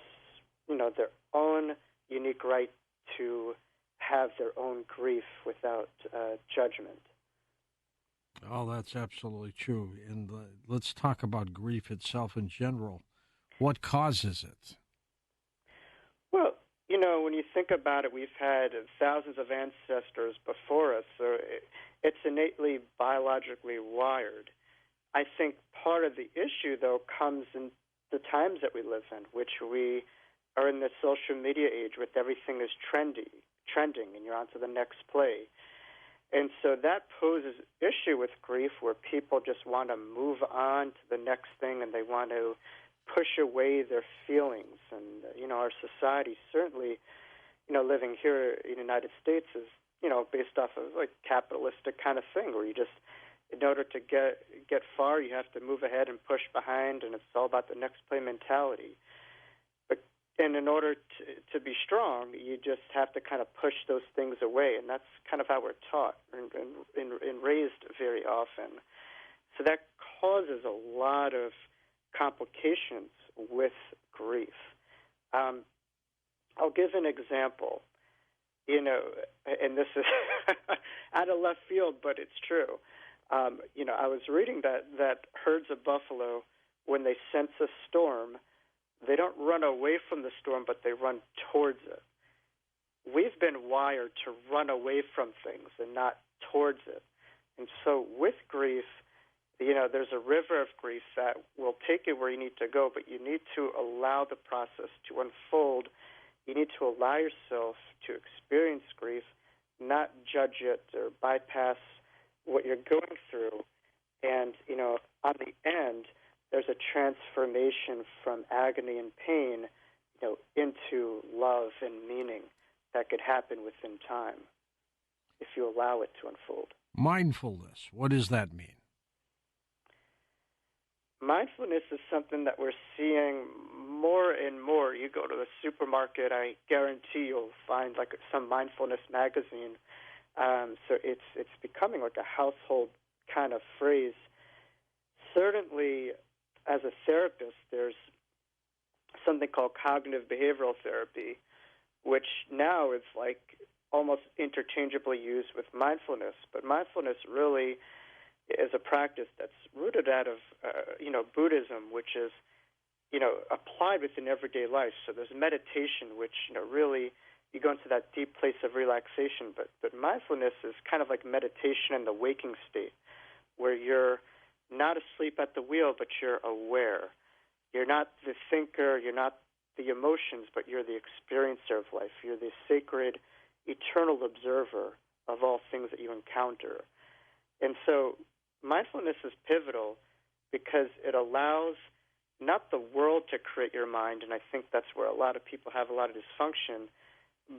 their own unique right to have their own grief without judgment. Oh, that's absolutely true. And let's talk about grief itself in general. What causes it? Well, when you think about it, we've had thousands of ancestors before us, so it's innately biologically wired. I think part of the issue, though, comes in the times that we live in, which we are in the social media age with everything is trending, and you're on to the next play. And so that poses issue with grief, where people just want to move on to the next thing, and they want to push away their feelings. And, our society certainly, living here in the United States is, based off of like capitalistic kind of thing, where you just, in order to get far, you have to move ahead and push behind, and it's all about the next play mentality. And in order to be strong, you just have to kind of push those things away, and that's kind of how we're taught and raised very often. So that causes a lot of complications with grief. I'll give an example, and this is out of left field, but it's true. I was reading that herds of buffalo, when they sense a storm, they don't run away from the storm, but they run towards it. We've been wired to run away from things and not towards it. And so with grief, there's a river of grief that will take you where you need to go, but you need to allow the process to unfold. You need to allow yourself to experience grief, not judge it or bypass what you're going through. And, on the end, there's a transformation from agony and pain, into love and meaning that could happen within time if you allow it to unfold. Mindfulness, what does that mean? Mindfulness is something that we're seeing more and more. You go to the supermarket, I guarantee you'll find like some mindfulness magazine. So it's becoming like a household kind of phrase. Certainly, as a therapist, there's something called cognitive behavioral therapy, which now is like almost interchangeably used with mindfulness. But mindfulness really is a practice that's rooted out of, Buddhism, which is, applied within everyday life. So there's meditation, which, really you go into that deep place of relaxation. But mindfulness is kind of like meditation in the waking state, where you're not asleep at the wheel, but you're aware. You're not the thinker, you're not the emotions, but you're the experiencer of life. You're the sacred, eternal observer of all things that you encounter. And so mindfulness is pivotal because it allows not the world to create your mind, and I think that's where a lot of people have a lot of dysfunction,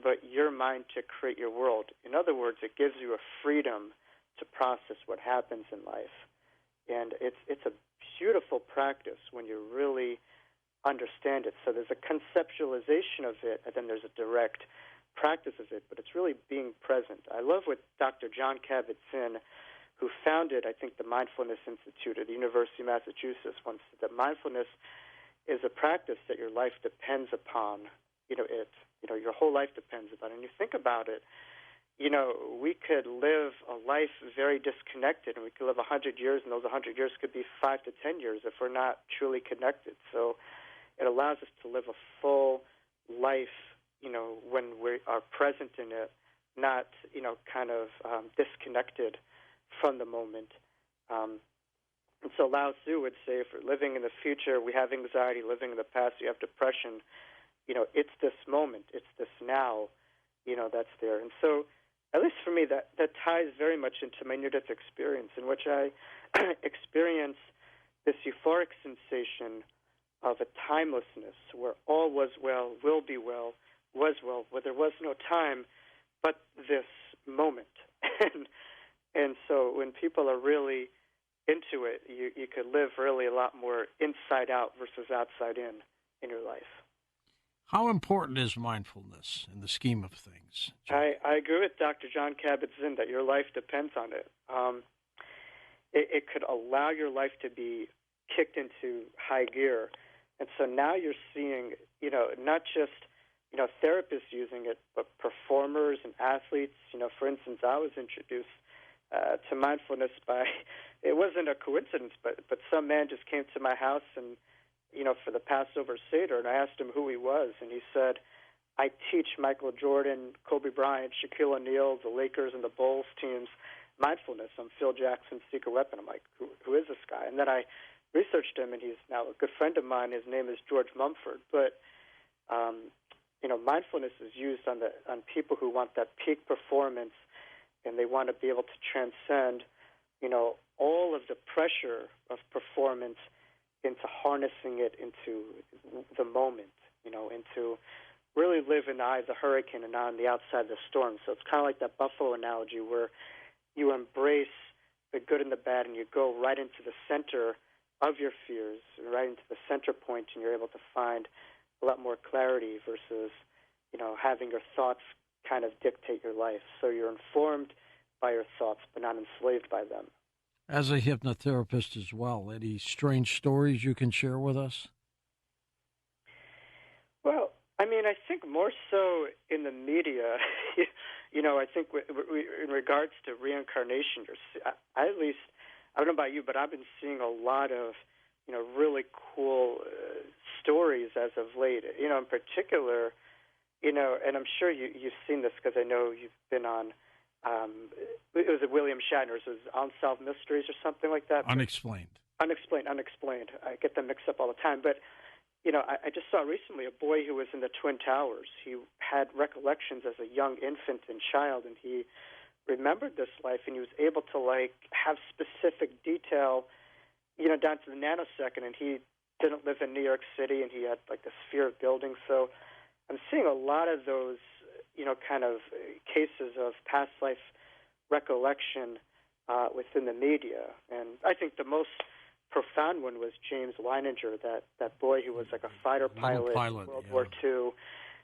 but your mind to create your world. In other words, it gives you a freedom to process what happens in life. And it's a beautiful practice when you really understand it. So there's a conceptualization of it, and then there's a direct practice of it, but it's really being present. I love what Dr. John Kabat-Zinn, who founded, I think, the Mindfulness Institute at the University of Massachusetts, once said that mindfulness is a practice that your life depends upon. Your whole life depends upon it. And you think about it, we could live a life very disconnected, and we could live 100 years, and those 100 years could be 5 to 10 years if we're not truly connected. So it allows us to live a full life, when we are present in it, not, kind of disconnected from the moment. And so Lao Tzu would say, if we're living in the future, we have anxiety. Living in the past, you have depression. It's this moment. It's this now, that's there. And so at least for me, that ties very much into my near-death experience, in which I experience this euphoric sensation of a timelessness where all was well, will be well, was well, where there was no time but this moment. and so when people are really into it, you could live really a lot more inside out versus outside in your life. How important is mindfulness in the scheme of things? I agree with Dr. John Kabat-Zinn that your life depends on it. It could allow your life to be kicked into high gear. And so now you're seeing, not just, therapists using it, but performers and athletes. For instance, I was introduced to mindfulness it wasn't a coincidence, but some man just came to my house and, for the Passover Seder, and I asked him who he was, and he said, I teach Michael Jordan, Kobe Bryant, Shaquille O'Neal, the Lakers and the Bulls teams mindfulness. I'm Phil Jackson's secret weapon. I'm like, who is this guy? And then I researched him, and he's now a good friend of mine. His name is George Mumford. But, mindfulness is used on people who want that peak performance, and they want to be able to transcend, all of the pressure of performance into harnessing it into the moment, into really live in the eye of the hurricane and not on the outside of the storm. So it's kind of like that buffalo analogy where you embrace the good and the bad and you go right into the center of your fears, right into the center point, and you're able to find a lot more clarity versus, having your thoughts kind of dictate your life. So you're informed by your thoughts, but not enslaved by them. As a hypnotherapist as well, any strange stories you can share with us? Well, I think more so in the media, I think in regards to reincarnation, I don't know about you, but I've been seeing a lot of, really cool stories as of late. In particular, and I'm sure you've seen this because I know you've been on, it was William Shatner's, it was Unsolved Mysteries or something like that. Unexplained. Unexplained. I get them mixed up all the time. But, I just saw recently a boy who was in the Twin Towers. He had recollections as a young infant and child, and he remembered this life, and he was able to, have specific detail, down to the nanosecond, and he didn't live in New York City, and he had, the sphere of buildings. So I'm seeing a lot of those, kind of cases of past life recollection within the media. And I think the most profound one was James Leininger, that boy who was like a fighter pilot in World War II.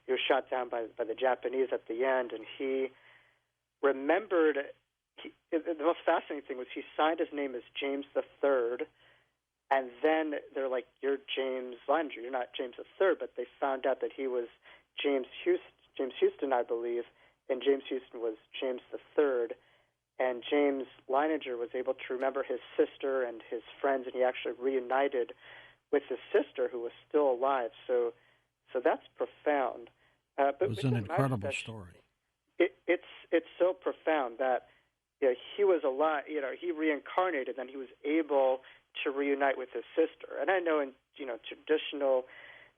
He was shot down by the Japanese at the end, and he remembered. The most fascinating thing was he signed his name as James III, and then they're like, "You're James Leininger. You're not James III." But they found out that he was James Houston, I believe, and James Houston was James III. And James Leininger was able to remember his sister and his friends, and he actually reunited with his sister, who was still alive. So that's profound. But it was an incredible story. It's so profound that he was alive. He reincarnated, and he was able to reunite with his sister. And I know in traditional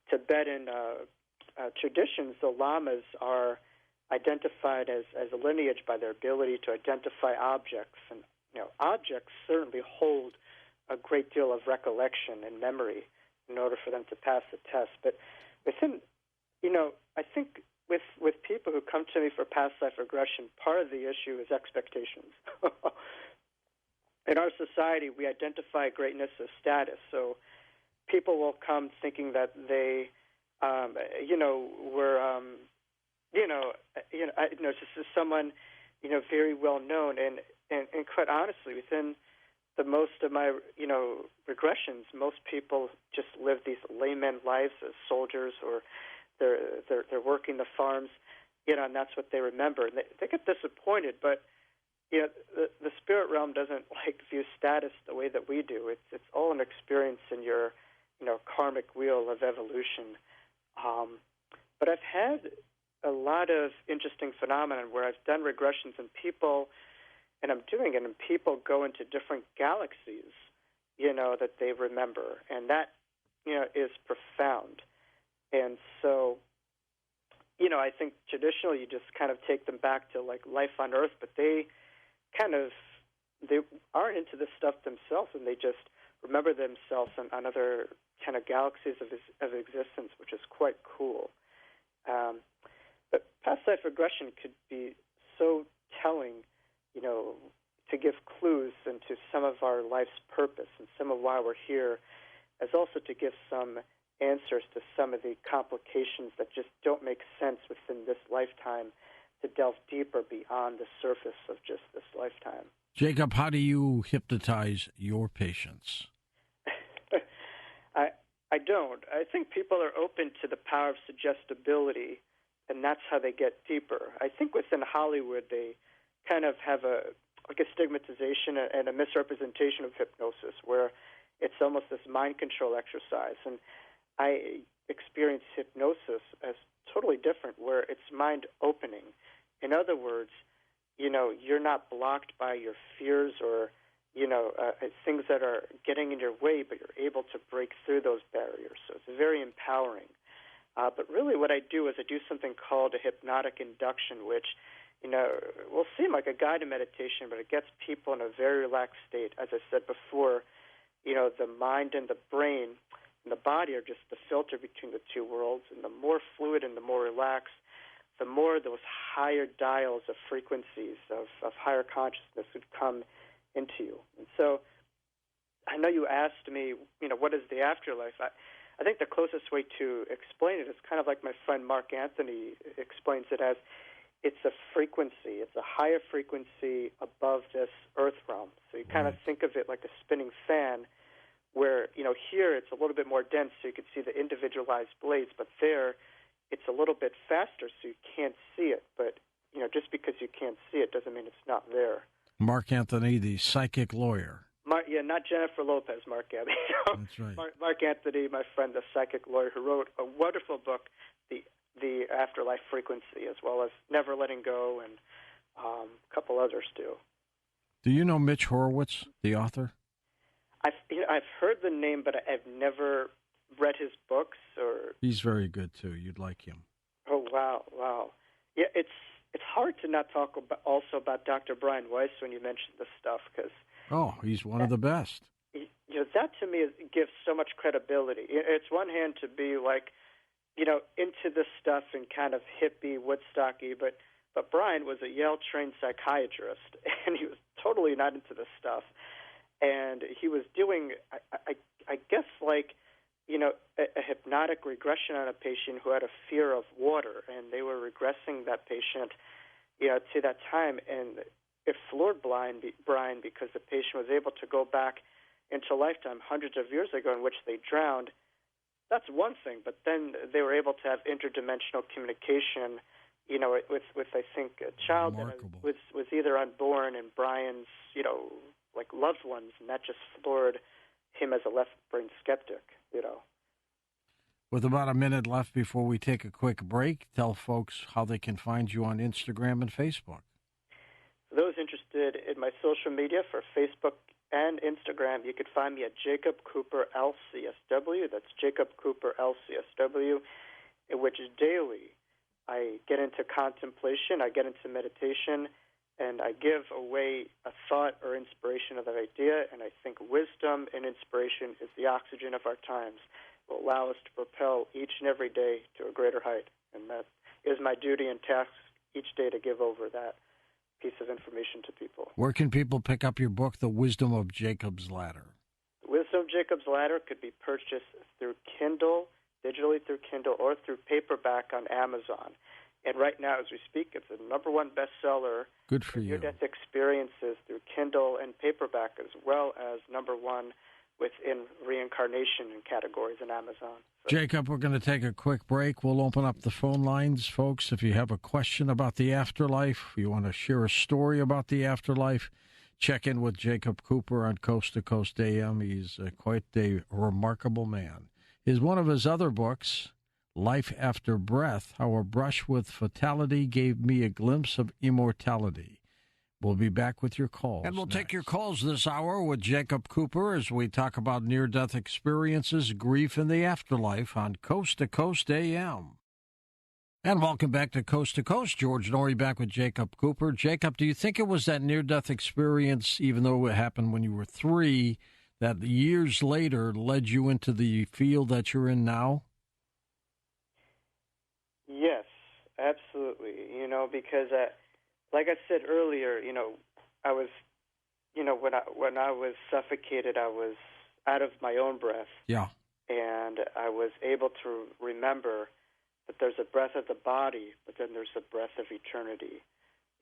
Tibetan traditions, the lamas are identified as a lineage by their ability to identify objects. And, objects certainly hold a great deal of recollection and memory in order for them to pass the test. But within, I think with people who come to me for past life regression, part of the issue is expectations. In our society, we identify greatness as status. So people will come thinking that they, this is someone, very well known, and quite honestly, within the most of my, regressions, most people just live these layman lives as soldiers, or they're working the farms, and that's what they remember. And they get disappointed, but the spirit realm doesn't view status the way that we do. It's all an experience in your, karmic wheel of evolution. But I've had a lot of interesting phenomenon where I've done regressions and people, and I'm doing it, and people go into different galaxies, that they remember, and that, is profound. And so I think traditionally you just kind of take them back to like life on Earth, but they aren't into this stuff themselves, and they just remember themselves on other kind of galaxies of existence, which is quite cool. But past life regression could be so telling, to give clues into some of our life's purpose and some of why we're here, as also to give some answers to some of the complications that just don't make sense within this lifetime, to delve deeper beyond the surface of just this lifetime. Jacob, how do you hypnotize your patients? I don't. I think people are open to the power of suggestibility, and that's how they get deeper. I think within Hollywood they kind of have a stigmatization and a misrepresentation of hypnosis, where it's almost this mind control exercise. And I experience hypnosis as totally different, where it's mind opening. In other words, you're not blocked by your fears or things that are getting in your way, but you're able to break through those barriers. So it's very empowering. But really what I do is I do something called a hypnotic induction, which will seem like a guided meditation, but it gets people in a very relaxed state. As I said before, the mind and the brain and the body are just the filter between the two worlds, and the more fluid and the more relaxed, the more those higher dials of frequencies of higher consciousness would come into you. And so I know you asked me, what is the afterlife? I think the closest way to explain it is kind of like my friend Mark Anthony explains it as, it's a frequency. It's a higher frequency above this earth realm. So you kind of think of it like a spinning fan, where, here it's a little bit more dense, so you can see the individualized blades, but there it's a little bit faster, so you can't see it. But, just because you can't see it doesn't mean it's not there. Mark Anthony, the psychic lawyer. Not Jennifer Lopez, Mark Anthony. That's right. Mark Anthony, my friend, the psychic lawyer, who wrote a wonderful book, The Afterlife Frequency, as well as Never Letting Go, and a couple others too. Do you know Mitch Horowitz, the author? I've heard the name, but I've never read his books. He's very good too. You'd like him. Oh wow! Yeah, it's hard to not talk about Dr. Brian Weiss when you mention this stuff, because he's one of the best. That to me gives so much credibility. It's one hand to be like, into this stuff and kind of hippie, Woodstocky, but Brian was a Yale-trained psychiatrist, and he was totally not into this stuff. And he was doing, I guess, like, a hypnotic regression on a patient who had a fear of water, and they were regressing that patient, to that time, and it floored Brian because the patient was able to go back into a lifetime hundreds of years ago in which they drowned. That's one thing, but then they were able to have interdimensional communication, with I think a child that was either unborn and Brian's, like loved ones, and that just floored him as a left-brain skeptic, With about a minute left before we take a quick break, tell folks how they can find you on Instagram and Facebook. For those interested in my social media for Facebook and Instagram, you could find me at Jacob Cooper LCSW. That's Jacob Cooper LCSW, in which daily I get into contemplation, I get into meditation, and I give away a thought or inspiration of that idea. And I think wisdom and inspiration is the oxygen of our times. It will allow us to propel each and every day to a greater height. And that is my duty and task each day, to give over that piece of information to people. Where can people pick up your book, The Wisdom of Jacob's Ladder? The Wisdom of Jacob's Ladder could be purchased through Kindle, digitally through Kindle, or through paperback on Amazon. And right now, as we speak, it's the #1 bestseller. Good for you. Near-death experiences through Kindle and paperback, as well as #1 within reincarnation and categories in Amazon. So, Jacob, we're going to take a quick break. We'll open up the phone lines, folks. If you have a question about the afterlife, you want to share a story about the afterlife, check in with Jacob Cooper on Coast to Coast AM. He's quite a remarkable man. One of his other books, Life After Breath, How a Brush with Fatality Gave Me a Glimpse of Immortality. We'll be back with your calls. And we'll take your calls this hour with Jacob Cooper as we talk about near-death experiences, grief, and the afterlife on Coast to Coast AM. And welcome back to Coast. George Norrie back with Jacob Cooper. Jacob, do you think it was that near-death experience, even though it happened when you were 3, that years later led you into the field that you're in now? Yes, absolutely. Because like I said earlier, I was, when I was suffocated, I was out of my own breath. Yeah. And I was able to remember that there's a breath of the body, but then there's a breath of eternity.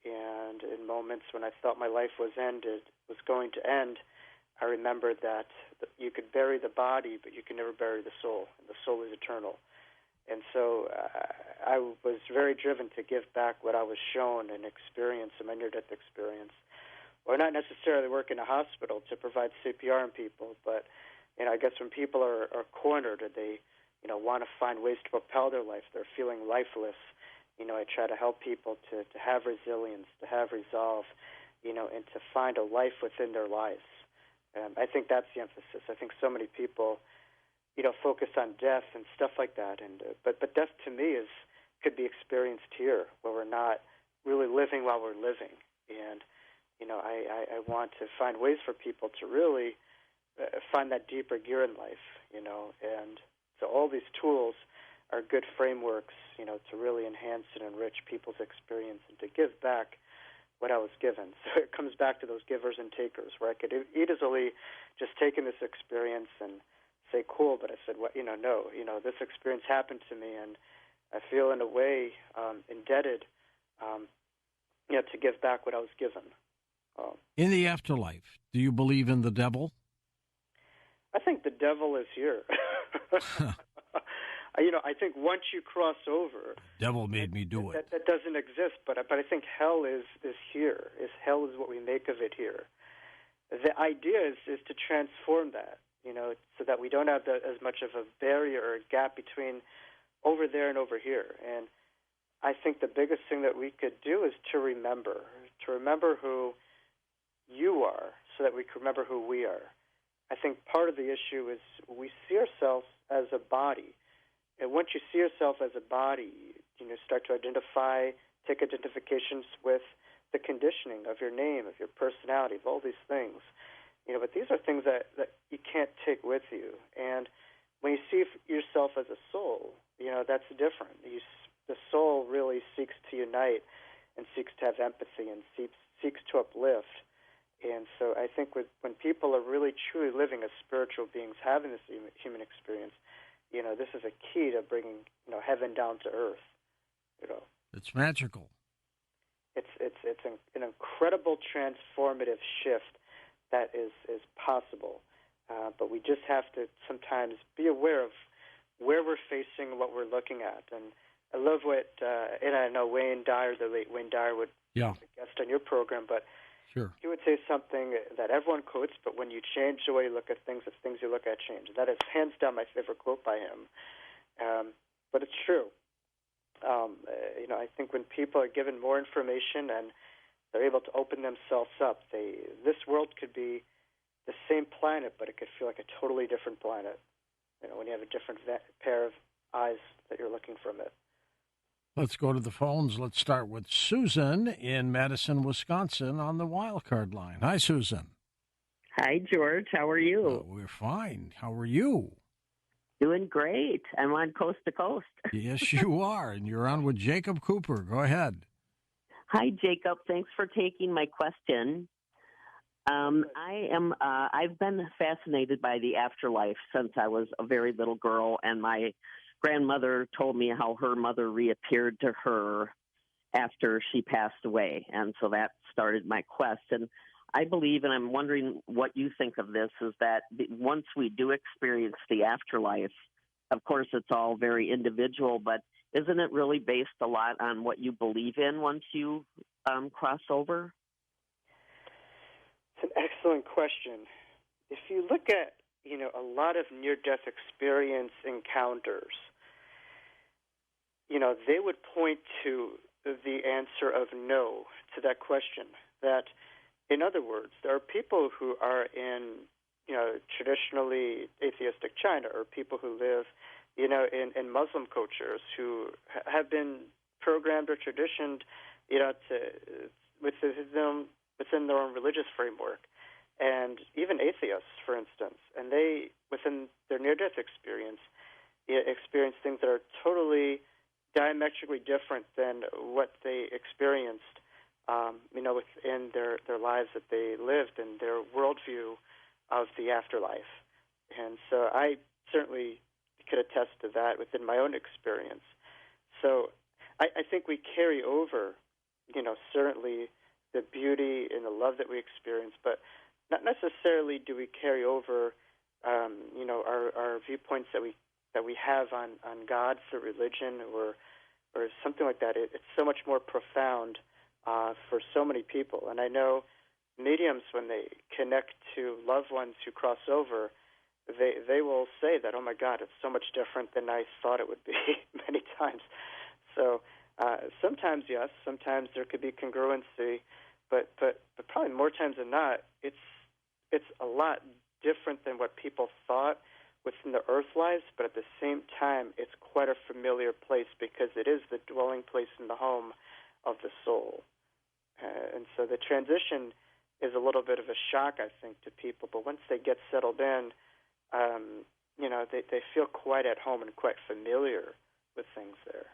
And in moments when I thought my life was going to end, I remembered that you could bury the body, but you can never bury the soul. And the soul is eternal. And so I was very driven to give back what I was shown and experienced in my near-death experience. Or not necessarily work in a hospital to provide CPR on people, but I guess when people are cornered or they want to find ways to propel their life, they're feeling lifeless, I try to help people to have resilience, to have resolve, and to find a life within their lives. I think that's the emphasis. I think so many people focus on death and stuff like that, but death to me could be experienced here, where we're not really living while we're living. And I want to find ways for people to really find that deeper gear in life, and so all these tools are good frameworks, to really enhance and enrich people's experience and to give back what I was given. So it comes back to those givers and takers, where I could easily just take in this experience and say, cool, but I said, no, this experience happened to me, and I feel in a way indebted, to give back what I was given. In the afterlife, do you believe in the devil? I think the devil is here. I think once you cross over, devil made me do it. That doesn't exist, but I think hell is here. Hell is what we make of it here. The idea is to transform that, so that we don't have as much of a barrier or a gap between over there and over here. And I think the biggest thing that we could do is to remember who you are, so that we can remember who we are. I think part of the issue is we see ourselves as a body. And once you see yourself as a body, start to take identifications with the conditioning of your name, of your personality, of all these things. But these are things that you can't take with you. And when you see yourself as a soul, that's different. The soul really seeks to unite and seeks to have empathy and seeks to uplift. And so I think when people are really truly living as spiritual beings, having this human experience, this is a key to bringing heaven down to earth. It's magical. It's an incredible transformative shift that is possible, but we just have to sometimes be aware of where we're facing, what we're looking at. And I love and I know Wayne Dyer, the late Wayne Dyer, would be a guest on your program, but sure. He would say something that everyone quotes, but when you change the way you look at things, the things you look at change. That is hands down my favorite quote by him. But it's true. I think when people are given more information and they're able to open themselves up, this world could be the same planet, but it could feel like a totally different planet, when you have a different pair of eyes that you're looking from it. Let's go to the phones. Let's start with Susan in Madison, Wisconsin on the wild card line. Hi, Susan. Hi, George. How are you? We're fine. How are you? Doing great. I'm on Coast to Coast. Yes, you are. And you're on with Jacob Cooper. Go ahead. Hi, Jacob. Thanks for taking my question. I've been fascinated by the afterlife since I was a very little girl, and my grandmother told me how her mother reappeared to her after she passed away. And so that started my quest. And I believe, and I'm wondering what you think of this, is that once we do experience the afterlife, of course, it's all very individual, but isn't it really based a lot on what you believe in once you cross over? It's an excellent question. If you look at, a lot of near-death experience encounters, they would point to the answer of no to that question. That, in other words, there are people who are in, traditionally atheistic China, or people who live in Muslim cultures who have been programmed or traditioned, within their own religious framework, and even atheists, for instance, and they, within their near-death experience things that are totally diametrically different than what they experienced, within their lives that they lived and their worldview of the afterlife. And so I certainly could attest to that within my own experience. So I think we carry over, certainly the beauty and the love that we experience, but not necessarily do we carry over, our viewpoints that we have on God through religion or something like that. It's so much more profound for so many people. And I know mediums, when they connect to loved ones who cross over, they will say that, oh my God, it's so much different than I thought it would be many times. So sometimes, yes, sometimes there could be congruency, but probably more times than not, it's a lot different than what people thought within the earth lives, but at the same time, it's quite a familiar place because it is the dwelling place in the home of the soul. And so the transition is a little bit of a shock, I think, to people, but once they get settled in, they feel quite at home and quite familiar with things there.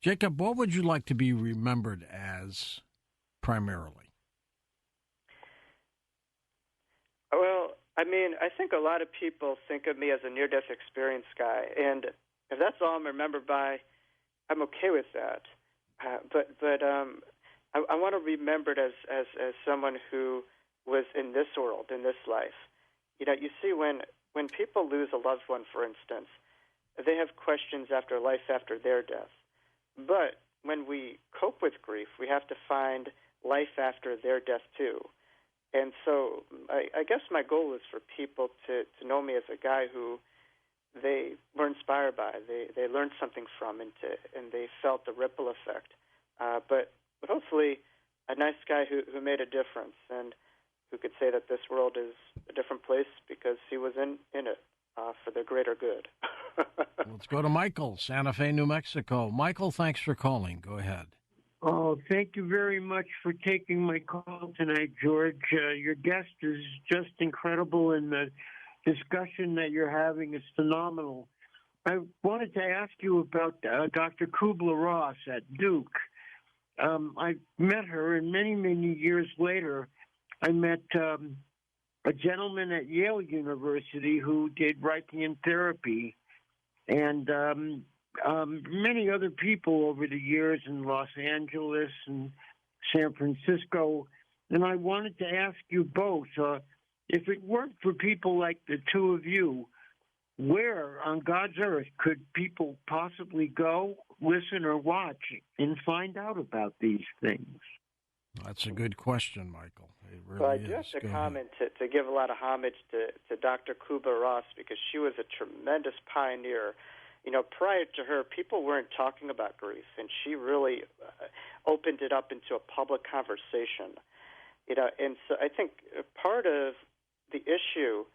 Jacob, what would you like to be remembered as primarily? Well, I think a lot of people think of me as a near-death experience guy, and if that's all I'm remembered by, I'm okay with that. But I want to be remembered as someone who was in this world, in this life. You see, when people lose a loved one, for instance, they have questions after life after their death. But when we cope with grief, we have to find life after their death too. And so I guess my goal is for people to know me as a guy who they were inspired by, they learned something from, and they felt the ripple effect. But hopefully a nice guy who made a difference and who could say that this world is a different place because he was in it for the greater good. Let's go to Michael, Santa Fe, New Mexico. Michael, thanks for calling. Go ahead. Oh, thank you very much for taking my call tonight, George. Your guest is just incredible, and the discussion that you're having is phenomenal. I wanted to ask you about Dr. Kubler-Ross at Duke. I met her, and many, many years later, I met a gentleman at Yale University who did Reichian therapy, and many other people over the years in Los Angeles and San Francisco. And I wanted to ask you both, if it weren't for people like the two of you, where on God's earth could people possibly go, listen, or watch and find out about these things? That's a good question, Michael. It really well, I do have to comment to give a lot of homage to Dr. Kubler-Ross because she was a tremendous pioneer. Prior to her, people weren't talking about grief, and she really opened it up into a public conversation. And so I think part of the issue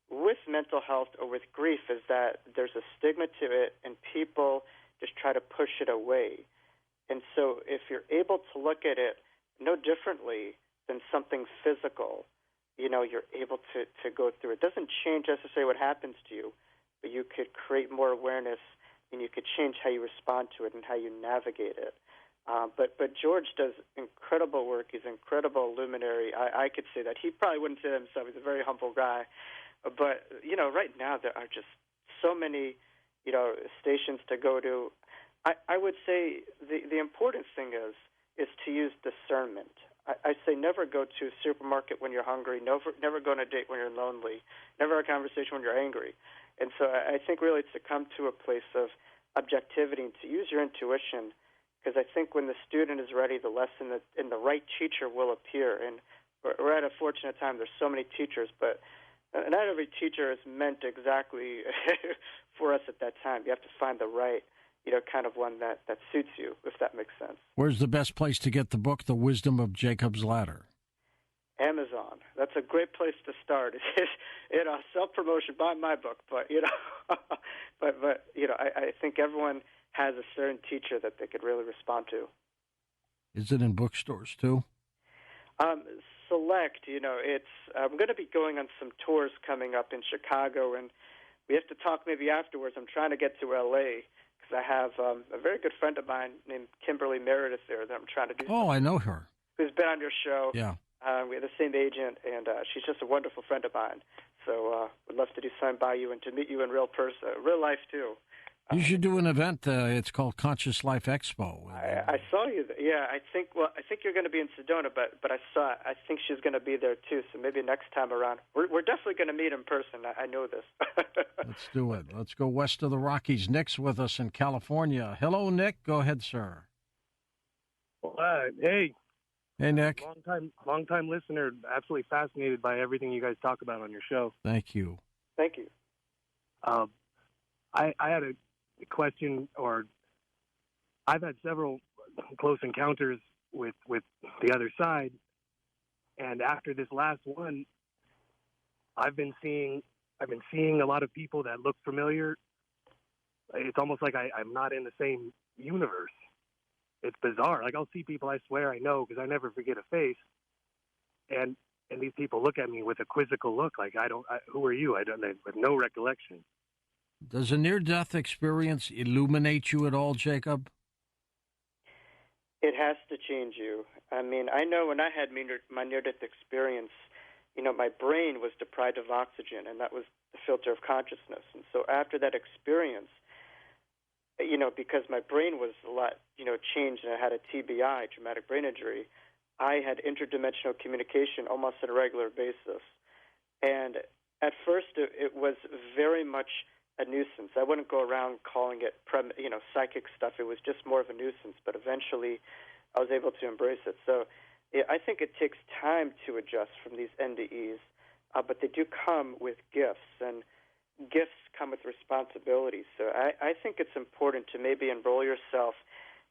with mental health or with grief is that there's a stigma to it, and people just try to push it away. And so if you're able to look at it no differently than something physical, you're able to go through it. It doesn't change necessarily what happens to you, but you could create more awareness, and you could change how you respond to it and how you navigate it. But George does incredible work. He's an incredible luminary. I could say that. He probably wouldn't say that himself. He's a very humble guy. But, right now there are just so many, stations to go to. I would say the important thing is to use discernment. I say never go to a supermarket when you're hungry, never go on a date when you're lonely, never have a conversation when you're angry. And so I think really it's to come to a place of objectivity and to use your intuition, because I think when the student is ready, the lesson and the right teacher will appear. And we're at a fortunate time. There's so many teachers, but not every teacher is meant exactly for us at that time. You have to find the right kind of one that suits you, if that makes sense. Where's the best place to get the book, The Wisdom of Jacob's Ladder? Amazon. That's a great place to start. Self-promotion, buy my book, but I think everyone has a certain teacher that they could really respond to. Is it in bookstores too? Select. I'm going to be going on some tours coming up in Chicago, and we have to talk maybe afterwards. I'm trying to get to L.A. because I have a very good friend of mine named Kimberly Meredith there that I'm trying to do. Oh, I know her. Who's been on your show. Yeah. We have the same agent, and she's just a wonderful friend of mine. So would love to do something by you and to meet you in real life, too. You should do an event. It's called Conscious Life Expo. I saw you there. Yeah, I think you're going to be in Sedona, but I think she's going to be there, too. So maybe next time around. We're definitely going to meet in person. I know this. Let's do it. Let's go west of the Rockies. Nick's with us in California. Hello, Nick. Go ahead, sir. Hey. Hey, Nick. Long time listener. Absolutely fascinated by everything you guys talk about on your show. Thank you. Thank you. I had a question, or I've had several close encounters with the other side, and after this last one, I've been seeing a lot of people that look familiar. It's almost like I'm not in the same universe. It's bizarre. Like, I'll see people I swear I know because I never forget a face, and these people look at me with a quizzical look, like who are you? I with no recollection. Does a near-death experience illuminate you at all, Jacob? It has to change you. I mean, I know when I had my near-death experience, my brain was deprived of oxygen, and that was the filter of consciousness. And so after that experience, because my brain was a lot, changed, and I had a TBI, traumatic brain injury, I had interdimensional communication almost on a regular basis. And at first, it was very much a nuisance. I wouldn't go around calling it, psychic stuff. It was just more of a nuisance. But eventually, I was able to embrace it. So I think it takes time to adjust from these NDEs, but they do come with gifts, and gifts come with responsibilities. So I think it's important to maybe enroll yourself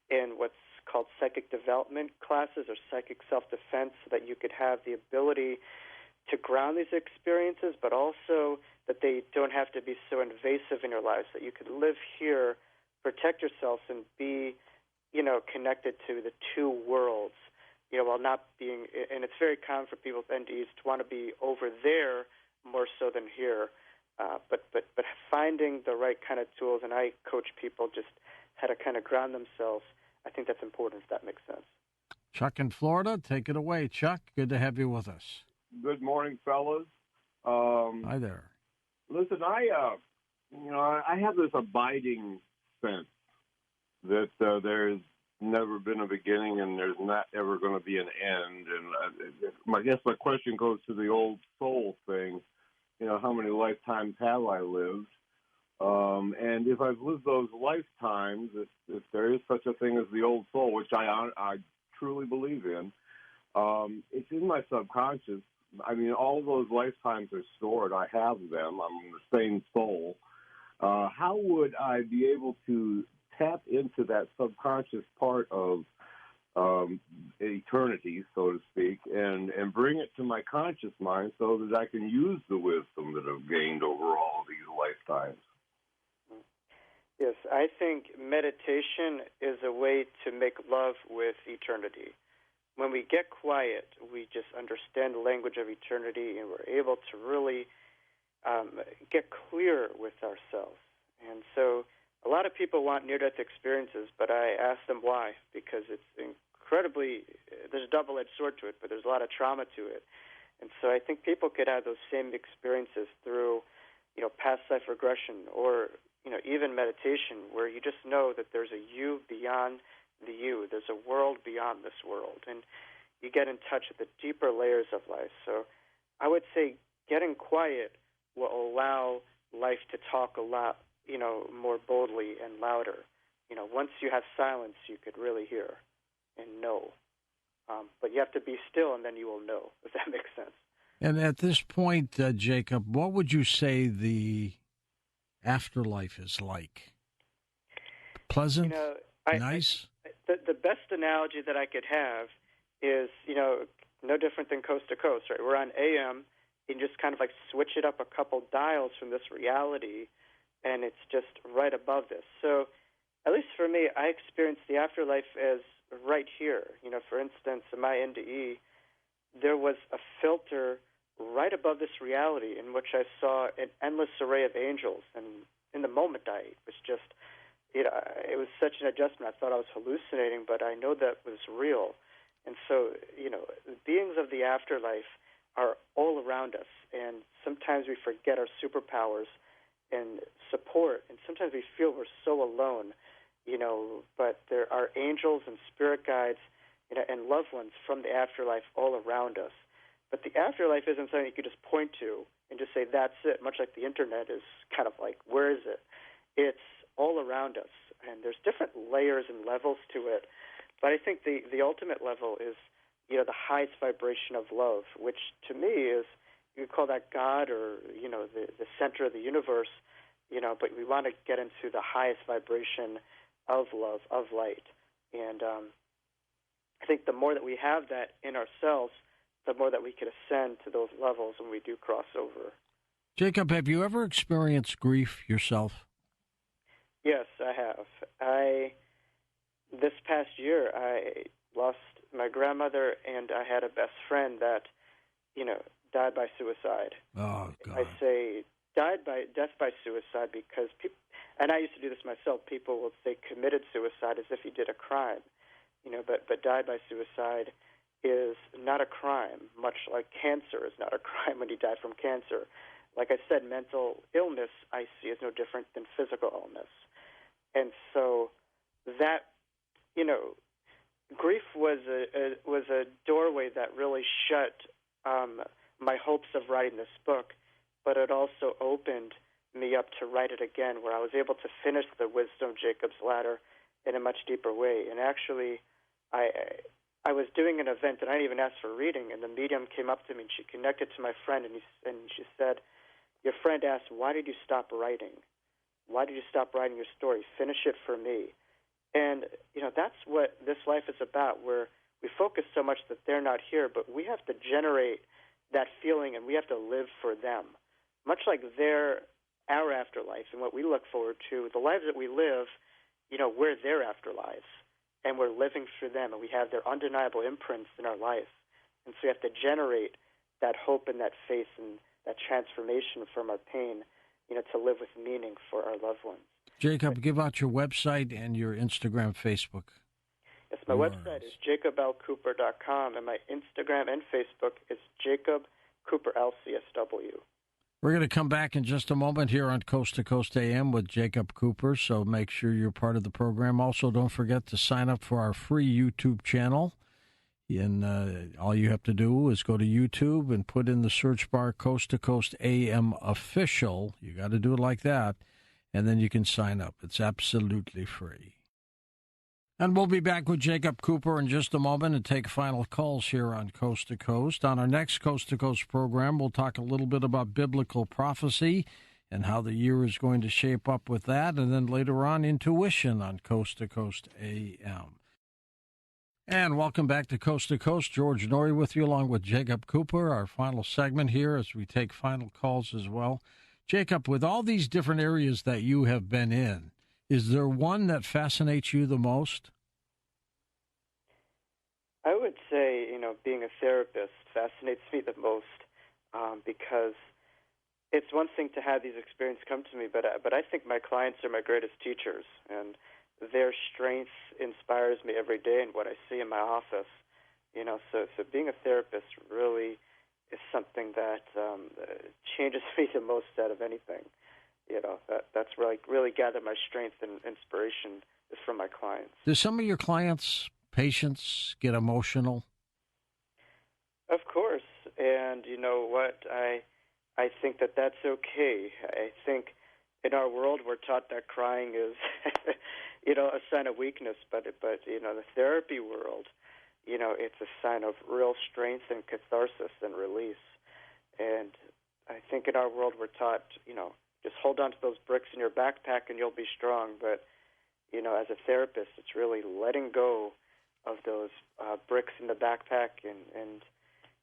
in what's called psychic development classes or psychic self-defense, so that you could have the ability to ground these experiences, but also that they don't have to be so invasive in your lives, that you could live here, protect yourself, and be, connected to the two worlds, while not being, and it's very common for people with NDEs to want to be over there more so than here. But finding the right kind of tools, and I coach people just how to kind of ground themselves. I think that's important, if that makes sense. Chuck in Florida, take it away. Chuck, good to have you with us. Good morning, fellas. Hi there. Listen, I have this abiding sense that there's never been a beginning and there's not ever going to be an end. And I guess my question goes to the old soul thing. How many lifetimes have I lived? And if I've lived those lifetimes, if there is such a thing as the old soul, which I truly believe in, it's in my subconscious. I mean, all those lifetimes are stored. I have them. I'm the same soul. How would I be able to tap into that subconscious part of eternity, so to speak, and bring it to my conscious mind so that I can use the wisdom that I've gained over all these lifetimes? Yes, I think meditation is a way to make love with eternity. When we get quiet, we just understand the language of eternity, and we're able to really get clear with ourselves. And so a lot of people want near-death experiences, but I ask them why, because it's incredibly, there's a double-edged sword to it, but there's a lot of trauma to it. And so I think people could have those same experiences through, past life regression, or, even meditation, where you just know that there's a you beyond the you. There's a world beyond this world, and you get in touch with the deeper layers of life. So I would say getting quiet will allow life to talk a lot, more boldly and louder. Once you have silence, you could really hear and know. But you have to be still, and then you will know, if that makes sense. And at this point, Jacob, what would you say the afterlife is like? Pleasant? Nice? The best analogy that I could have is, no different than coast to coast, right? We're on AM, and just kind of like switch it up a couple dials from this reality, and it's just right above this. So at least for me, I experience the afterlife as right here. For instance, in my NDE, there was a filter right above this reality in which I saw an endless array of angels. And in the moment, I was just, it was such an adjustment. I thought I was hallucinating, but I know that was real. And so, beings of the afterlife are all around us, and sometimes we forget our superpowers and support, and sometimes we feel we're so alone, but there are angels and spirit guides, and loved ones from the afterlife all around us. But the afterlife isn't something you could just point to and just say, that's it, much like the internet is kind of like, where is it? It's all around us, and there's different layers and levels to it. But I think the ultimate level is, the highest vibration of love, which to me is, you could call that God or, the center of the universe, but we want to get into the highest vibration of love, of light. And I think the more that we have that in ourselves, the more that we can ascend to those levels when we do cross over. Jacob, have you ever experienced grief yourself? Yes, I have. This past year, I lost my grandmother, and I had a best friend that, died by suicide. Oh, God. I say death by suicide because people, and I used to do this myself, people will say committed suicide as if he did a crime, but died by suicide is not a crime, much like cancer is not a crime when he died from cancer. Like I said, mental illness I see is no different than physical illness. And so that, grief was a doorway that really shut my hopes of writing this book, but it also opened me up to write it again, where I was able to finish the Wisdom Jacob's Ladder in a much deeper way. And actually, I was doing an event, and I didn't even ask for reading, and the medium came up to me, and she connected to my friend, and she said, your friend asked, why did you stop writing? Why did you stop writing your story? Finish it for me. And, that's what this life is about, where we focus so much that they're not here, but we have to generate that feeling, and we have to live for them. Much like our afterlife and what we look forward to, the lives that we live, we're their afterlives, and we're living for them, and we have their undeniable imprints in our life. And so we have to generate that hope and that faith and that transformation from our pain, to live with meaning for our loved ones. Jacob, give out your website and your Instagram, Facebook. Yes, my website is jacobLcooper.com, and my Instagram and Facebook is Jacob Cooper LCSW. We're going to come back in just a moment here on Coast to Coast AM with Jacob Cooper, so make sure you're part of the program. Also, don't forget to sign up for our free YouTube channel. And all you have to do is go to YouTube and put in the search bar Coast to Coast AM Official. You got to do it like that, and then you can sign up. It's absolutely free. And we'll be back with Jacob Cooper in just a moment and take final calls here on Coast to Coast. On our next Coast to Coast program, we'll talk a little bit about biblical prophecy and how the year is going to shape up with that, and then later on, intuition on Coast to Coast AM. And welcome back to Coast. George Norrie with you, along with Jacob Cooper, our final segment here as we take final calls as well. Jacob, with all these different areas that you have been in, is there one that fascinates you the most? I would say, being a therapist fascinates me the most because it's one thing to have these experiences come to me, but I think my clients are my greatest teachers, and their strength inspires me every day in what I see in my office. So being a therapist really is something that changes me the most out of anything. That's where I really gather my strength and inspiration is from my clients. Do some of your clients, patients, get emotional? Of course, and you know what? I think that's okay. I think in our world we're taught that crying is, a sign of weakness, but the therapy world, it's a sign of real strength and catharsis and release. And I think in our world we're taught, just hold on to those bricks in your backpack and you'll be strong. But, as a therapist, it's really letting go of those bricks in the backpack and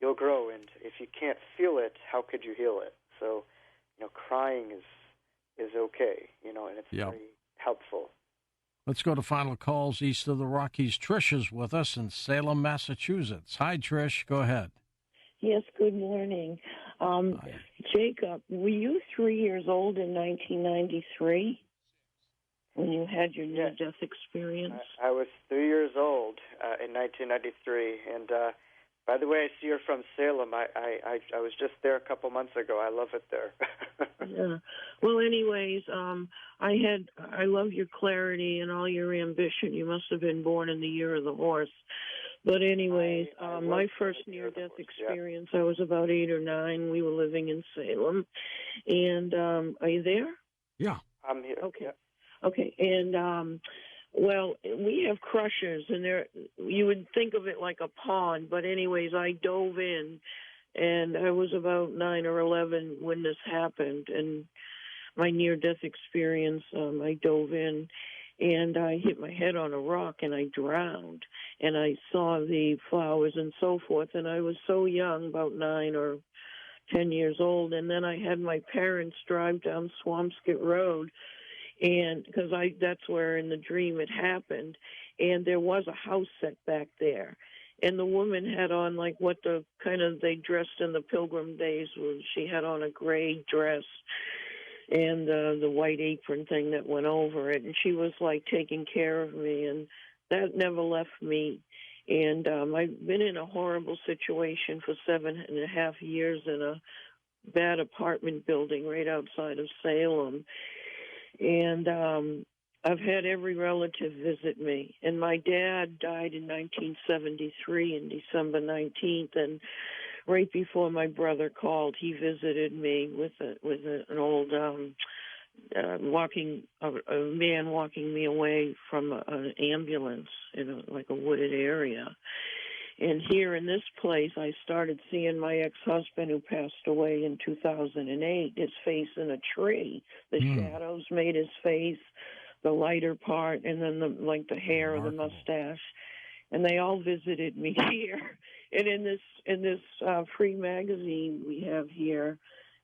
you'll grow. And if you can't feel it, how could you heal it? So, crying is okay, and it's very helpful. Let's go to final calls east of the Rockies. Trish is with us in Salem, Massachusetts. Hi, Trish. Go ahead. Yes, good morning. Jacob, were you 3 years old in 1993 when you had your near-death experience? I was 3 years old in 1993, and by the way, I see you're from Salem. I was just there a couple months ago. I love it there. Yeah. Well, anyways, I love your clarity and all your ambition. You must have been born in the year of the horse. But anyways, my first near-death experience, I was about 8 or 9. We were living in Salem. And are you there? Yeah. I'm here. Okay. Yeah. Okay. And, well, we have crushers, and you would think of it like a pond. But anyways, I dove in, and I was about 9 or 11 when this happened. And my near-death experience, I dove in, and I hit my head on a rock, and I drowned. And I saw the flowers and so forth, and I was so young, about 9 or 10 years old. And then I had my parents drive down Swampscott Road, and because that's where in the dream it happened, and there was a house set back there, and the woman had on like what they dressed in the Pilgrim days. She had on a gray dress and the white apron thing that went over it, and she was like taking care of me, and that never left me. And I've been in a horrible situation for 7.5 years in a bad apartment building right outside of Salem. And I've had every relative visit me. And my dad died in 1973 in December 19th. And right before my brother called, he visited me with an old a man walking me away from an ambulance in like a wooded area. And here in this place, I started seeing my ex-husband who passed away in 2008, his face in a tree. The shadows made his face, the lighter part, and then the hair or the mustache. And they all visited me here. And in this free magazine we have here,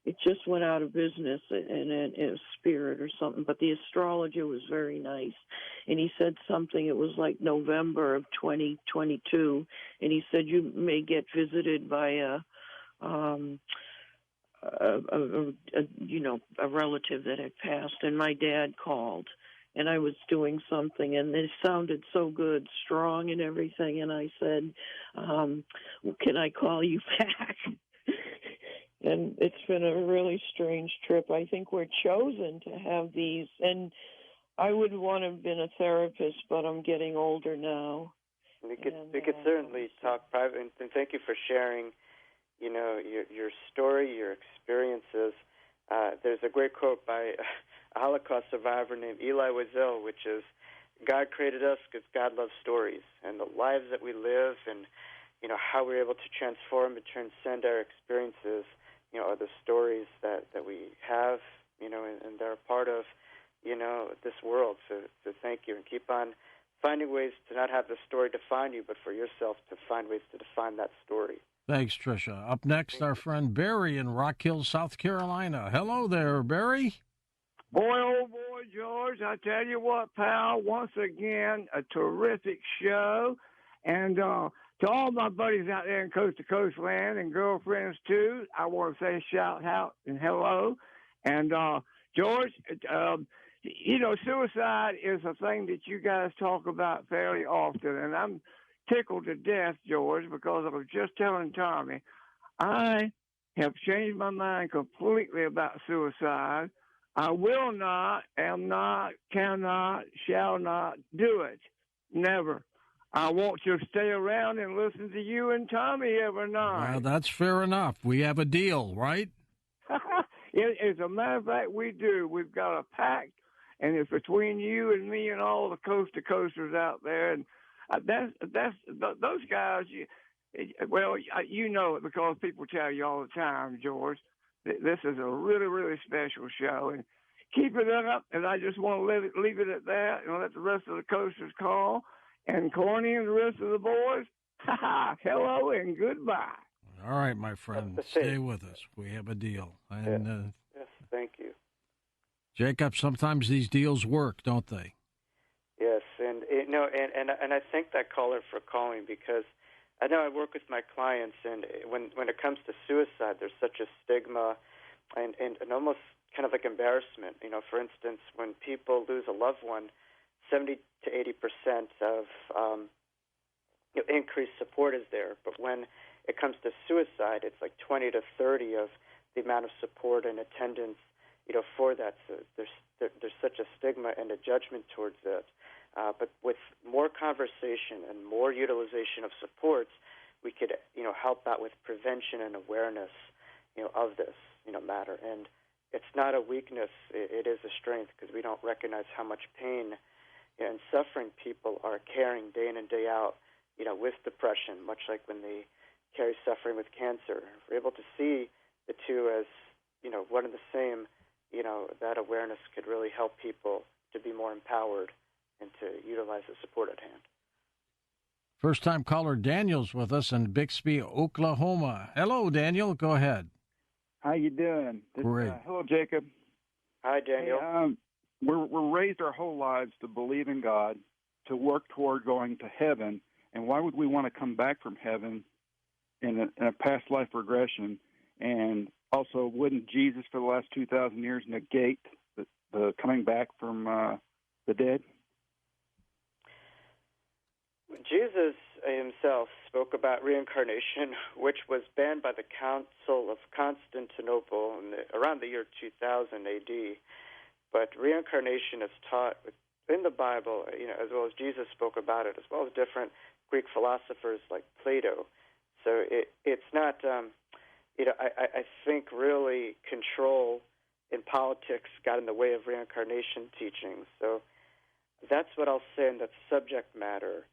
it just went out of business in a Spirit or something. But the astrologer was very nice. And he said something, it was like November of 2022. And he said, you may get visited by a relative that had passed. And my dad called. And I was doing something, and it sounded so good, strong and everything. And I said, can I call you back? And it's been a really strange trip. I think we're chosen to have these. And I would want to have been a therapist, but I'm getting older now. We could certainly talk privately. And thank you for sharing, your story, your experiences. There's a great quote by a Holocaust survivor named Elie Wiesel, which is, God created us because God loves stories, and the lives that we live and, how we're able to transform and transcend our experiences, are the stories that we have, and they're a part of, this world. So thank you, and keep on finding ways to not have the story define you, but for yourself to find ways to define that story. Thanks, Tricia. Up next, our friend Barry in Rock Hill, South Carolina. Hello there, Barry. Boy, oh boy, George, I tell you what, pal, once again, a terrific show. And to all my buddies out there in Coast to Coast land and girlfriends, too, I want to say shout out and hello. And, George, suicide is a thing that you guys talk about fairly often. And I'm tickled to death, George, because I was just telling Tommy, I have changed my mind completely about suicide. I will not, am not, cannot, shall not do it. Never. I want to stay around and listen to you and Tommy every night. Well, that's fair enough. We have a deal, right? As a matter of fact, we do. We've got a pact, and it's between you and me and all the coast-to-coasters out there. And those guys, you know it because people tell you all the time, George. This is a really, really special show, and keep it up. And I just want to leave it at that, and let the rest of the coasters call. And Corny and the rest of the boys, hello and goodbye. All right, my friend. Stay with us. We have a deal. And Yes, thank you. Jacob, sometimes these deals work, don't they? Yes, and I thank that caller for calling, because I know I work with my clients, and when it comes to suicide, there's such a stigma and almost kind of like embarrassment. For instance, when people lose a loved one, 70 to 80% of increased support is there. But when it comes to suicide, it's like 20 to 30 of the amount of support and attendance, for that. So there's such a stigma and a judgment towards it. But with more conversation and more utilization of supports, we could, help out with prevention and awareness, of this, matter. And it's not a weakness; it is a strength, because we don't recognize how much pain and suffering people are carrying day in and day out, with depression, much like when they carry suffering with cancer. If we're able to see the two as, one and the same, that awareness could really help people to be more empowered and to utilize the support at hand. First-time caller Daniel's with us in Bixby, Oklahoma. Hello, Daniel. Go ahead. How you doing? Great. Hello, Jacob. Hi, Daniel. Hey, we're raised our whole lives to believe in God, to work toward going to heaven, and why would we want to come back from heaven in a past life regression? And also, wouldn't Jesus for the last 2,000 years negate the coming back from the dead? Jesus himself spoke about reincarnation, which was banned by the Council of Constantinople around the year 2000 AD. But reincarnation is taught in the Bible, as well as Jesus spoke about it, as well as different Greek philosophers like Plato. So it's not, I think really control in politics got in the way of reincarnation teachings. So that's what I'll say in that subject matter.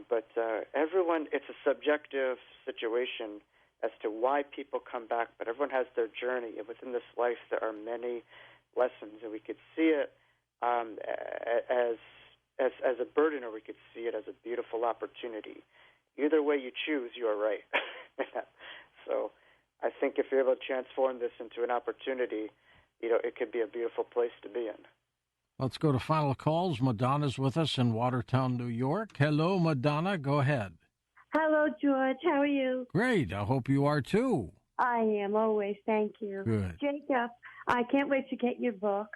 But everyone, it's a subjective situation as to why people come back, but everyone has their journey. And within this life, there are many lessons, and we could see it as a burden, or we could see it as a beautiful opportunity. Either way you choose, you are right. So I think if you're able to transform this into an opportunity, it could be a beautiful place to be in. Let's go to final calls. Madonna's with us in Watertown, New York. Hello, Madonna. Go ahead. Hello, George. How are you? Great. I hope you are, too. I am always. Thank you. Good. Jacob, I can't wait to get your book.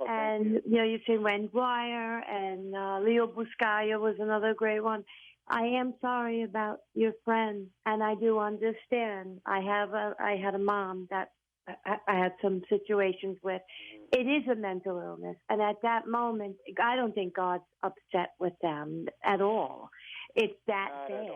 And, you said Wen Dwyer and Leo Buscaglia was another great one. I am sorry about your friend, and I do understand. I had a mom that I had some situations with. It is a mental illness, and at that moment, I don't think God's upset with them at all. It's that bad.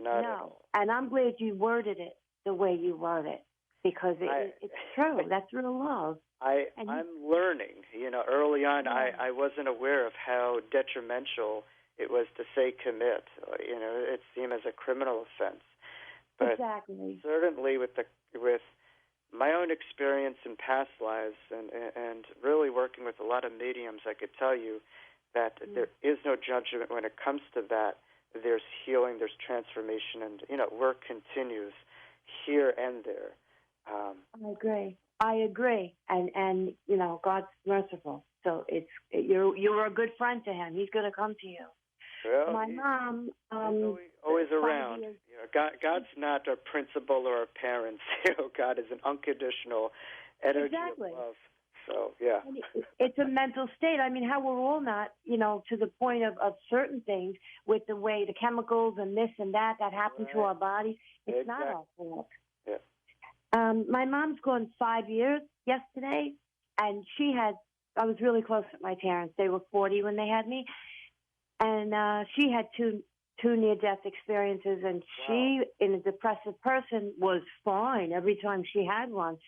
Not at all. And I'm glad you worded it the way you worded it, because it's true. That's real love. I'm learning. Early on, I wasn't aware of how detrimental it was to say commit. It seemed as a criminal offense. But exactly. Certainly with my own experience in past lives and really working with a lot of mediums, I could tell you that there is no judgment when it comes to that. There's healing, there's transformation, and work continues here and there. I agree, and God's merciful, so you're a good friend to Him. He's going to come to you. Well, my mom always around. God's not a principal or a parent. God is an unconditional energy of love. So yeah, it's a mental state. I mean, how we're all not, to the point of certain things with the way the chemicals and this and that happen to our bodies. It's not our fault. Yeah. My mom's gone 5 years yesterday, and I was really close with my parents. They were 40 when they had me. And she had two near-death experiences, and she, in a depressive person, was fine every time she had one,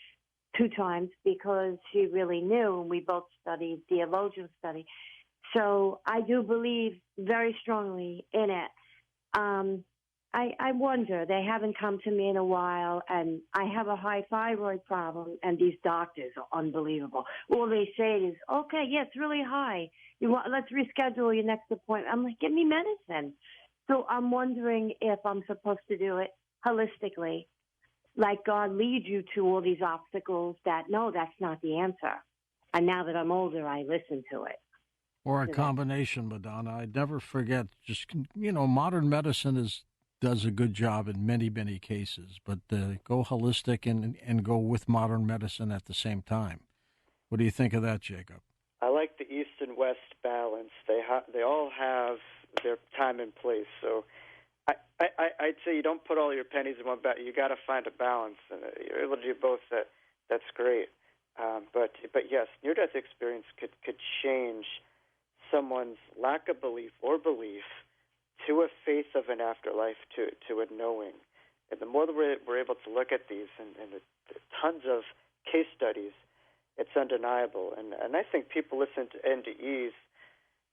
2 times, because she really knew, and we both studied theologian study. So I do believe very strongly in it. I wonder, they haven't come to me in a while, and I have a high thyroid problem, and these doctors are unbelievable. All they say is, okay, yeah, it's really high. Let's reschedule your next appointment. I'm like, give me medicine. So I'm wondering if I'm supposed to do it holistically, like God leads you to all these obstacles that, no, that's not the answer. And now that I'm older, I listen to it. Or a combination, Madonna. I'd never forget, just, modern medicine does a good job in many, many cases, but go holistic and go with modern medicine at the same time. What do you think of that, Jacob? I like the East and West balance. They all have their time and place. So I'd say you don't put all your pennies in one basket. You got to find a balance, and you're able to do both. That's great. But yes, near-death experience could change someone's lack of belief or belief to a faith of an afterlife, to a knowing. And the more that we're able to look at these and tons of case studies, it's undeniable. And I think people listen to NDEs,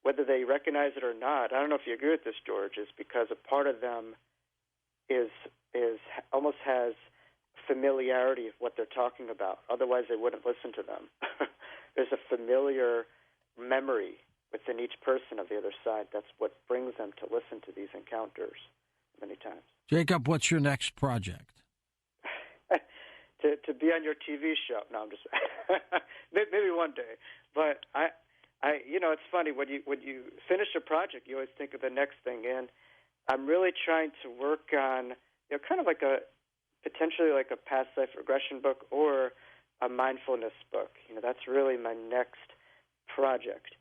whether they recognize it or not. I don't know if you agree with this, George, is because a part of them is almost has familiarity of what they're talking about. Otherwise, they wouldn't listen to them. There's a familiar memory within each person of the other side. That's what brings them to listen to these encounters many times. Jacob, what's your next project? To be on your TV show. No, I'm just maybe one day. But I it's funny when you finish a project, you always think of the next thing. And I'm really trying to work on kind of like potentially like a past life regression book or a mindfulness book. That's really my next project.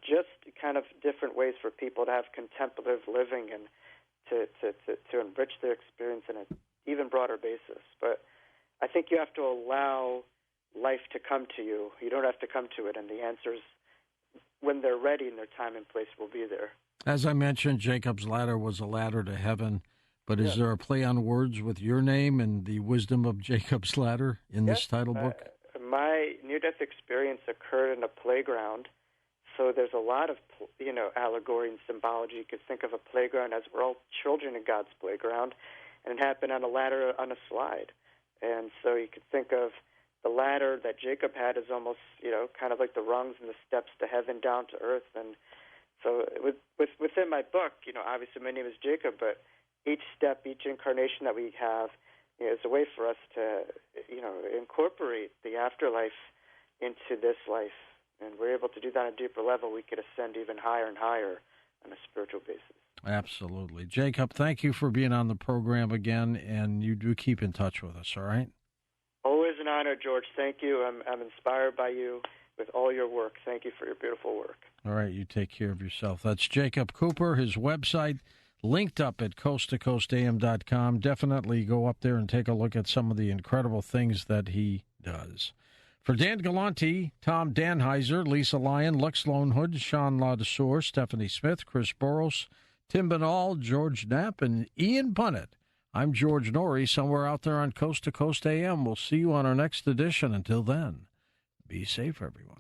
Just kind of different ways for people to have contemplative living and to enrich their experience in an even broader basis. But I think you have to allow life to come to you. You don't have to come to it, and the answers, when they're ready and their time and place, will be there. As I mentioned, Jacob's ladder was a ladder to heaven, but is there a play on words with your name and the wisdom of Jacob's ladder in this title book? My near-death experience occurred in a playground, so there's a lot of, allegory and symbology. You could think of a playground as we're all children in God's playground, and it happened on a ladder on a slide. And so you could think of the ladder that Jacob had as almost, kind of like the rungs and the steps to heaven down to earth. And so within my book, obviously my name is Jacob, but each step, each incarnation that we have is a way for us to, incorporate the afterlife into this life. And we're able to do that on a deeper level. We could ascend even higher and higher on a spiritual basis. Absolutely. Jacob, thank you for being on the program again, and you do keep in touch with us, all right? Always an honor, George. Thank you. I'm inspired by you with all your work. Thank you for your beautiful work. All right, you take care of yourself. That's Jacob Cooper. His website linked up at coasttocoastam.com. Definitely go up there and take a look at some of the incredible things that he does. For Dan Galante, Tom Danheiser, Lisa Lyon, Lux Lonehood, Sean Ladesseur, Stephanie Smith, Chris Boros, Tim Banal, George Knapp, and Ian Punnett, I'm George Norrie, somewhere out there on Coast to Coast AM. We'll see you on our next edition. Until then, be safe, everyone.